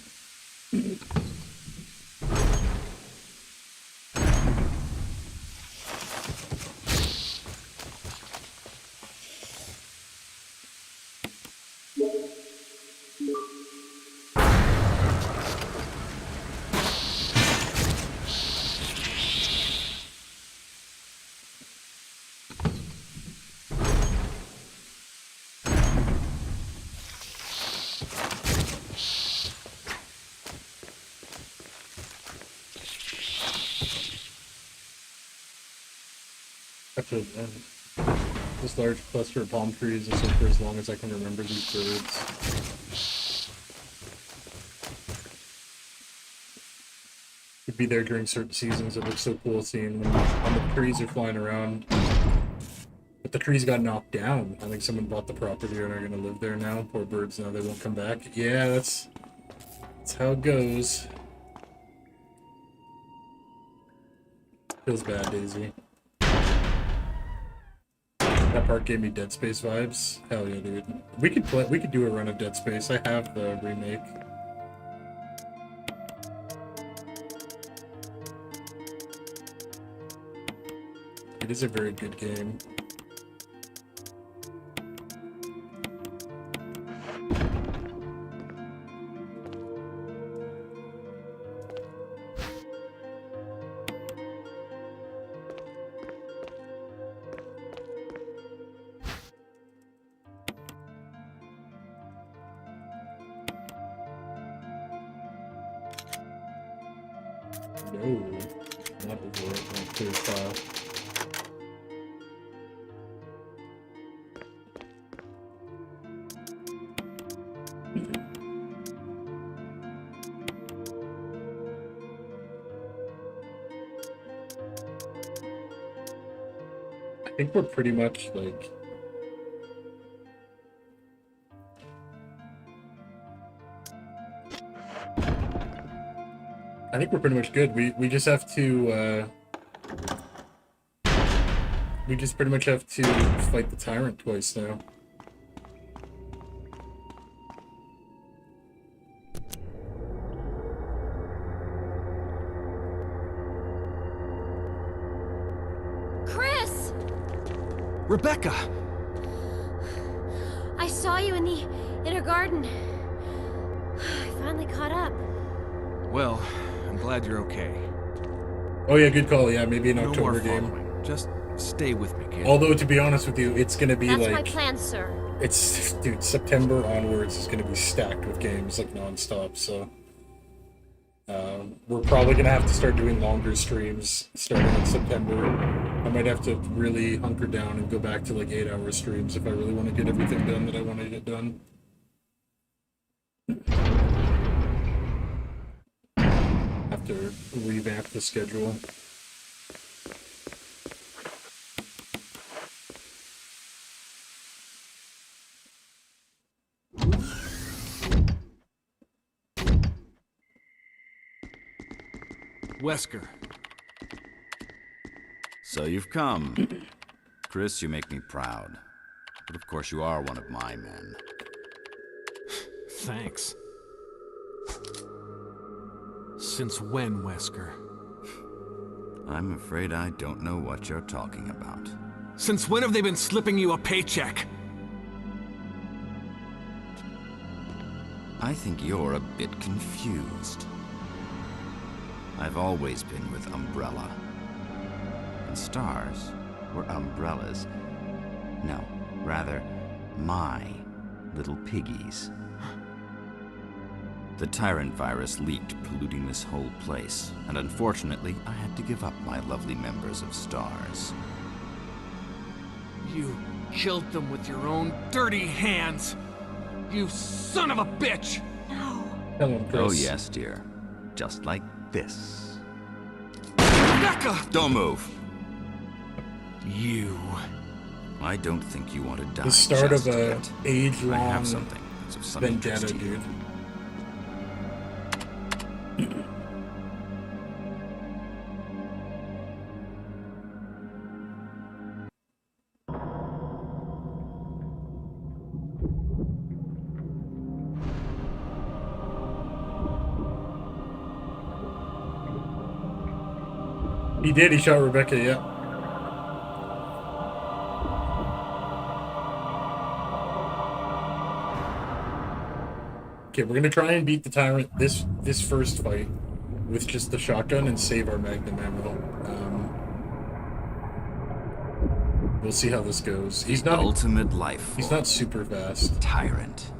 much of this large cluster of palm trees has been for as long as I can remember these birds. Could be there during certain seasons. It looks so cool seeing when the trees are flying around. But the trees got knocked down. I think someone bought the property and are gonna live there now. Poor birds, now they won't come back. Yeah, that's how it goes. Feels bad, Daisy. That part gave me Dead Space vibes. Hell yeah, dude. We could do a run of Dead Space. I have the remake. It is a very good game. No, not before it went clear file. I think we're pretty much like I think we're pretty much good. We just have to we just pretty much have to fight the tyrant twice now. Chris! Rebecca! I saw you in the inner garden. I finally caught up. Well, I'm glad you're okay. Oh yeah, good call. Yeah, maybe an No October more game. following. Just stay with me, kid. Although to be honest with you, it's gonna be That's like my plan, sir. it's dude, September onwards is gonna be stacked with games like nonstop. So we're probably gonna have to start doing longer streams starting in September. I might have to really hunker down and go back to like 8-hour streams if I really want to get everything done that I want to get done. Have to revamp the schedule. Wesker. So you've come. Chris, you make me proud. But of course you are one of my men. Thanks. Since when, Wesker? I'm afraid I don't know what you're talking about. Since when have they been slipping you a paycheck? I think you're a bit confused. I've always been with Umbrella. And stars were umbrellas. No, rather, my little piggies. The Tyrant virus leaked, polluting this whole place, and unfortunately, I had to give up my lovely members of Stars. You killed them with your own dirty hands! You son of a bitch! No. Hello, Chris. Oh yes, dear. Just like this. Rebecca! Don't move! You... I don't think you want to die The start just of a yet. I age-long have something that's of some interest vendetta, to you. dude. He did, he shot Rebecca, yeah. Okay, we're gonna try and beat the tyrant this first fight with just the shotgun and save our magnum ammo. We'll see how this goes. He's not Ultimate life. He's not super fast. Tyrant.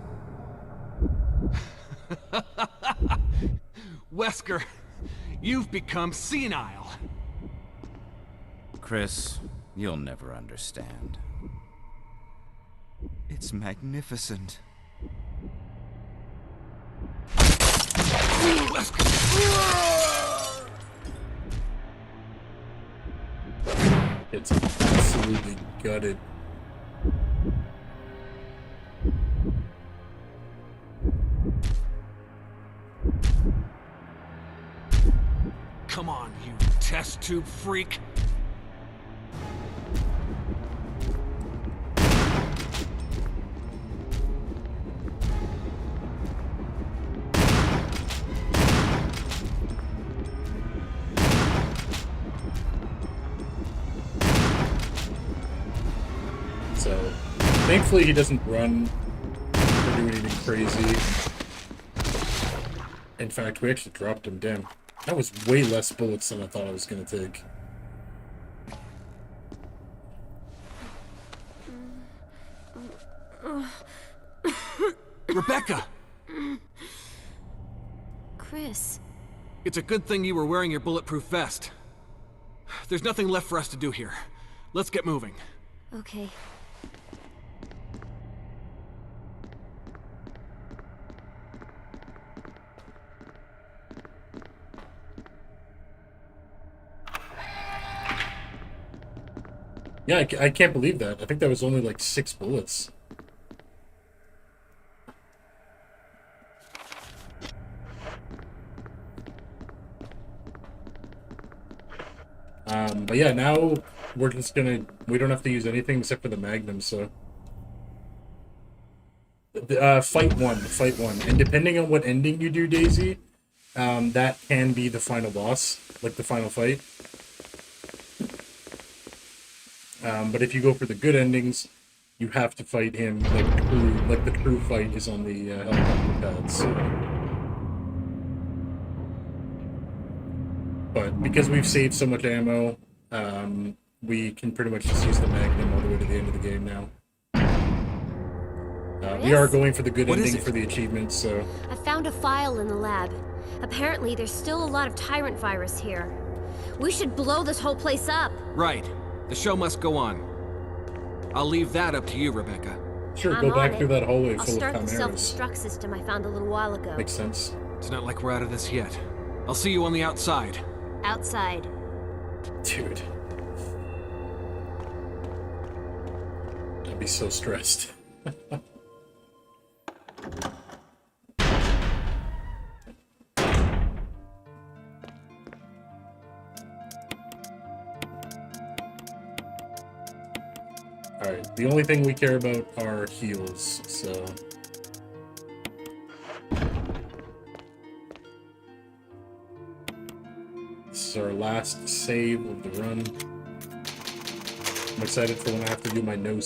Wesker, you've become senile. Chris, You'll never understand. It's magnificent. It's absolutely gutted. Come on, you test tube freak. So, thankfully he doesn't run or do anything crazy. In fact, we actually dropped him. Damn. That was way less bullets than I thought I was going to take. Rebecca! Chris. It's a good thing you were wearing your bulletproof vest. There's nothing left for us to do here. Let's get moving. Okay. Yeah, I can't believe that. I think that was only like 6 bullets. But yeah, now we're just gonna... We don't have to use anything except for the Magnum, so... Fight one. And depending on what ending you do, Daisy, that can be the final boss, like the final fight. But if you go for the good endings, you have to fight him like the true fight is on the helicopter pad. So. But because we've saved so much ammo, we can pretty much just use the Magnum all the way to the end of the game now. We are going for the good ending for the achievement, so... I found a file in the lab. Apparently, there's still a lot of Tyrant virus here. We should blow this whole place up. Right. The show must go on. I'll leave that up to you, Rebecca. Sure, go back through that hallway full of I'll start the chimeras. self-destruct system I found a little while ago. Makes sense. It's not like we're out of this yet. I'll see you on the outside. Outside. Dude. I'd be so stressed. Alright, the only thing we care about are heals, so... This is our last save of the run. I'm excited for when I have to do my no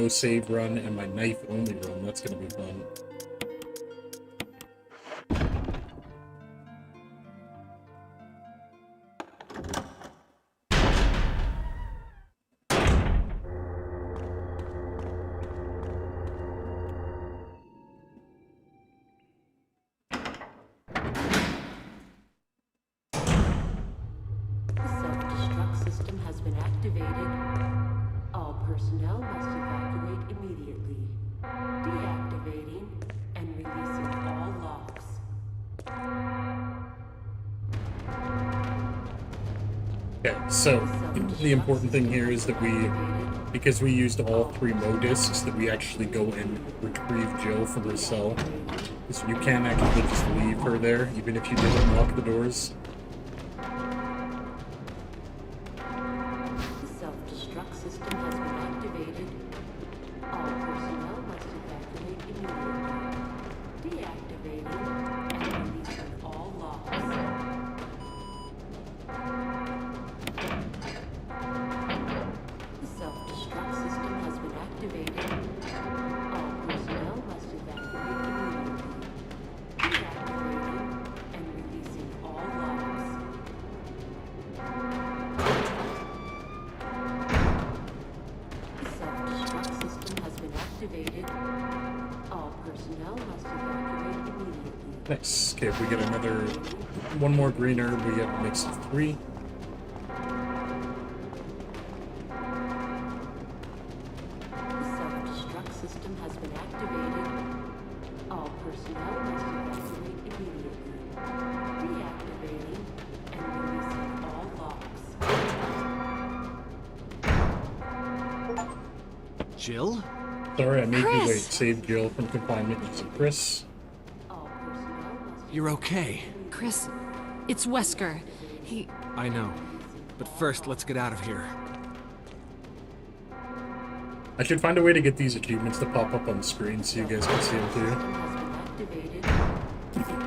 save run and my knife only run. That's gonna be fun. So, the important thing here is that because we used all 3 Mo discs, that we actually go and retrieve Jill from her cell. So you can actually just leave her there, even if you didn't lock the doors. The self-destruct system has been activated. All personnel must evacuate immediately. Deactivating and releasing all locks. Nice. Okay, if we get one more green herb, we get a mix of 3. system has been activated. All personnel must evacuate immediately. Deactivating and releasing all locks. Jill? Sorry, I made you Chris! wait. Save Jill from confinement. It's Chris. All personnel must You're okay. Chris, it's Wesker. He... I know. But first, let's get out of here. I should find a way to get these achievements to pop up on the screen so you guys can see them too. system has been activated.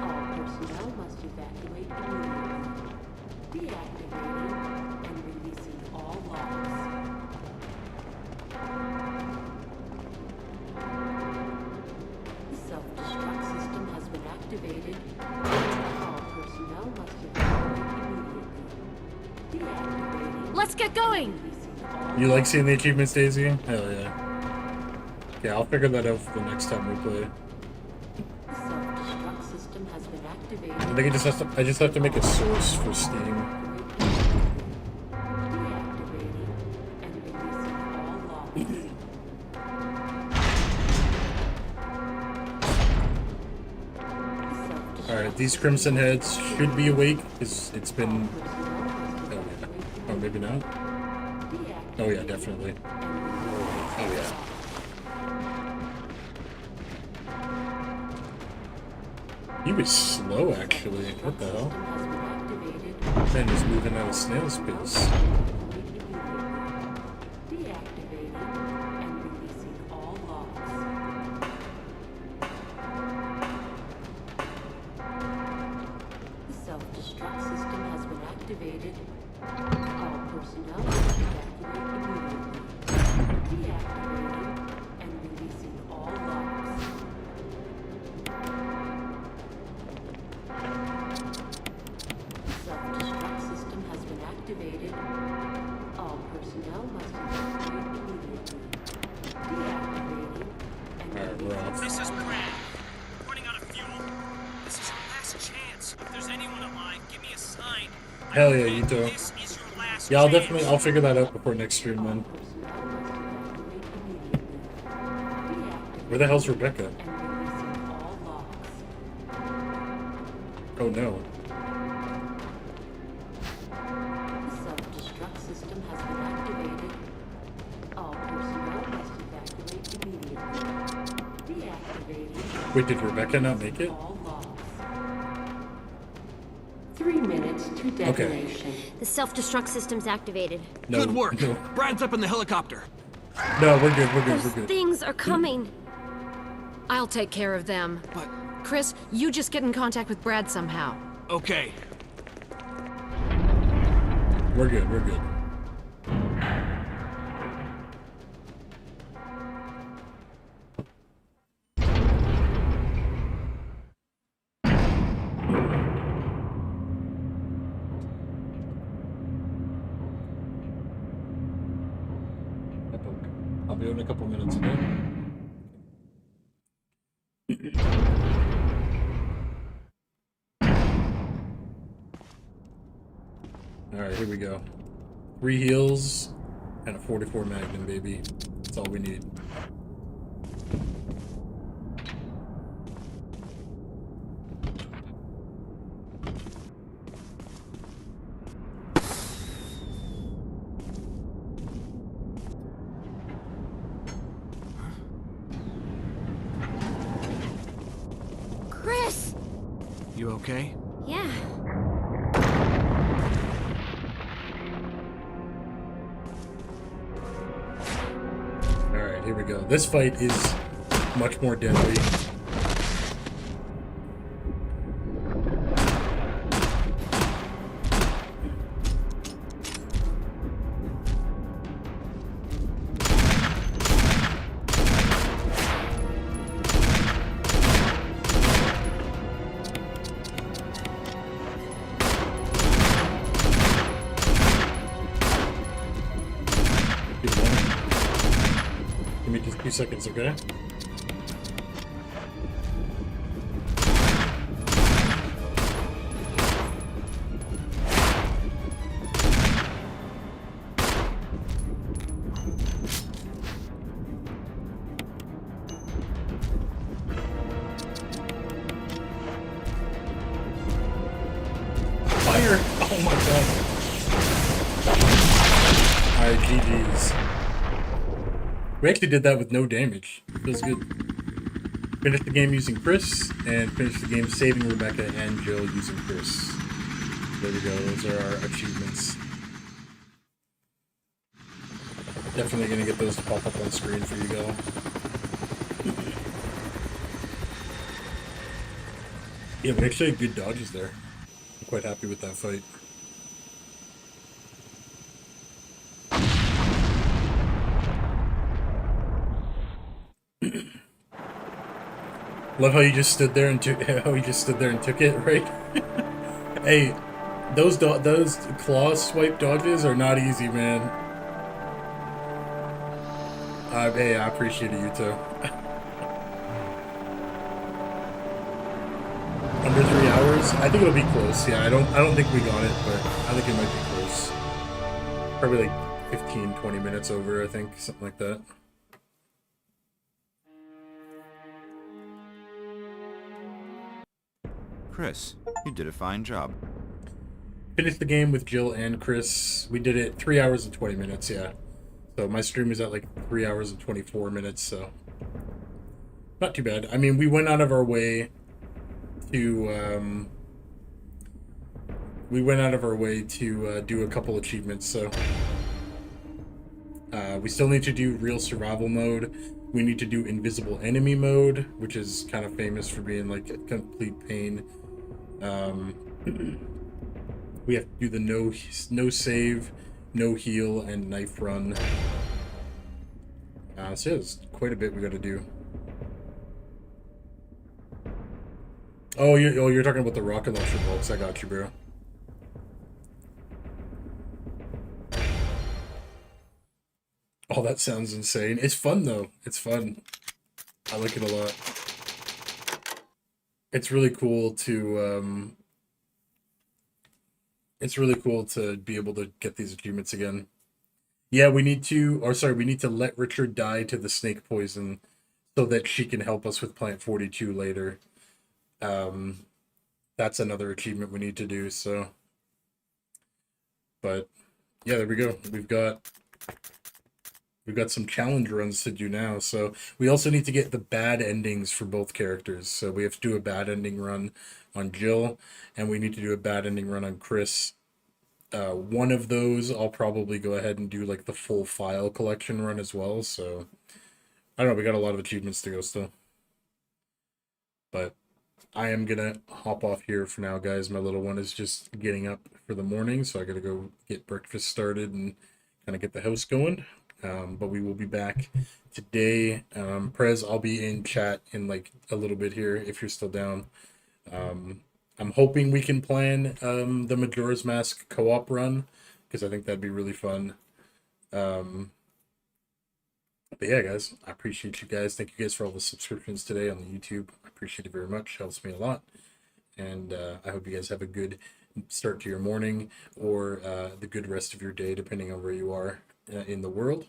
All personnel must evacuate immediately. Deactivating and releasing all locks. The self-destruct system has been activated. All personnel must evacuate immediately. Deactivating. Let's get going! Releasing all You like seeing the achievements, Daisy? Hell yeah. Okay, I'll figure that out for the next time we play. The self-destruct system has been activated. I think I just have to make a source for Steam. Deactivating and releasing all locks. Alright, these Crimson Heads should be awake, because it's been... Oh yeah. Oh, maybe not? Oh yeah, definitely. Oh yeah. He was slow, actually. What the hell? Man, he's moving at a snail's pace. Deactivating and releasing all locks. The self-destruct system has been activated. All personnel must evacuate immediately. Deactivating and releasing all locks. The self-destruct system has been activated. All personnel must evacuate immediately. Deactivating and Alright, we're off. This is Brad. Running out of fuel. This is your last chance. If there's anyone alive, give me a sign. Hell yeah, you do. This is your last Yeah, chance. I'll figure that out before next stream then. personnel must evacuate immediately. Deactivating Where the hell's Rebecca? and releasing all locks. Oh no. The self-destruct system has been activated. All personnel must evacuate immediately. Deactivating Wait, did Rebecca not make it? all locks. 3 minutes to detonation. The self-destruct system's activated. No, Good work! No, Brad's up in the helicopter. no, we're good, we're good, Those we're good. things are coming. I'll take care of them. But... Chris, you just get in contact with Brad somehow. Okay. We're good, we're good. I'll be in a couple minutes again. Alright, here we go. 3 heals and a 44 Magnum, baby. That's all we need. Chris! You okay? Yeah. Alright, here we go. This fight is much more deadly. Give me just 2 seconds, okay? here. Oh my god. Alright, GG's. We actually did that with no damage. Feels good. Finished the game using Chris, and finished the game saving Rebecca and Jill using Chris. There we go, those are our achievements. Definitely gonna get those to pop up on screen for you guys. Yeah, we actually had good dodges there. I'm quite happy with that fight. Love how you just stood there and took it, right? Hey, those claw swipe dodges are not easy, man. Hey, I appreciate it, you too. Under 3 hours? I think it'll be close. Yeah, I don't think we got it, but I think it might be close. Probably like 15, 20 minutes over, I think, something like that. Chris, you did a fine job. Finished the game with Jill and Chris. We did it 3 hours and 20 minutes, yeah. So my stream was at like 3 hours and 24 minutes, so not too bad. I mean, we went out of our way to do a couple achievements, so we still need to do real survival mode. We need to do invisible enemy mode, which is kind of famous for being like a complete pain. We have to do the no save, no heal, and knife run. So yeah, there's quite a bit we got to do. Oh, you're talking about the rocket launcher bolts. I got you, bro. Oh, that sounds insane. It's fun though. It's fun. I like it a lot. It's really cool to be able to get these achievements again. Yeah, we need to let Richard die to the snake poison so that she can help us with Plant 42 later. That's another achievement we need to do, so. But yeah, there we go. We've got some challenge runs to do now. So we also need to get the bad endings for both characters. So we have to do a bad ending run on Jill, and we need to do a bad ending run on Chris. One of those I'll probably go ahead and do like the full file collection run as well. So I don't know, we got a lot of achievements to go still. But I am gonna hop off here for now, guys. My little one is just getting up for the morning, so I gotta go get breakfast started and kind of get the house going. But we will be back today. Prez, I'll be in chat in like a little bit here if you're still down. I'm hoping we can plan the Majora's Mask co-op run, because I think that'd be really fun. But yeah, guys, I appreciate you guys. Thank you guys for all the subscriptions today on the YouTube. I appreciate it very much. Helps me a lot. And I hope you guys have a good start to your morning, or the good rest of your day, depending on where you are in the world.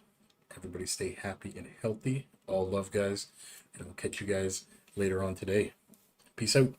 Everybody stay happy and healthy. All love, guys. And I'll catch you guys later on today. Peace out.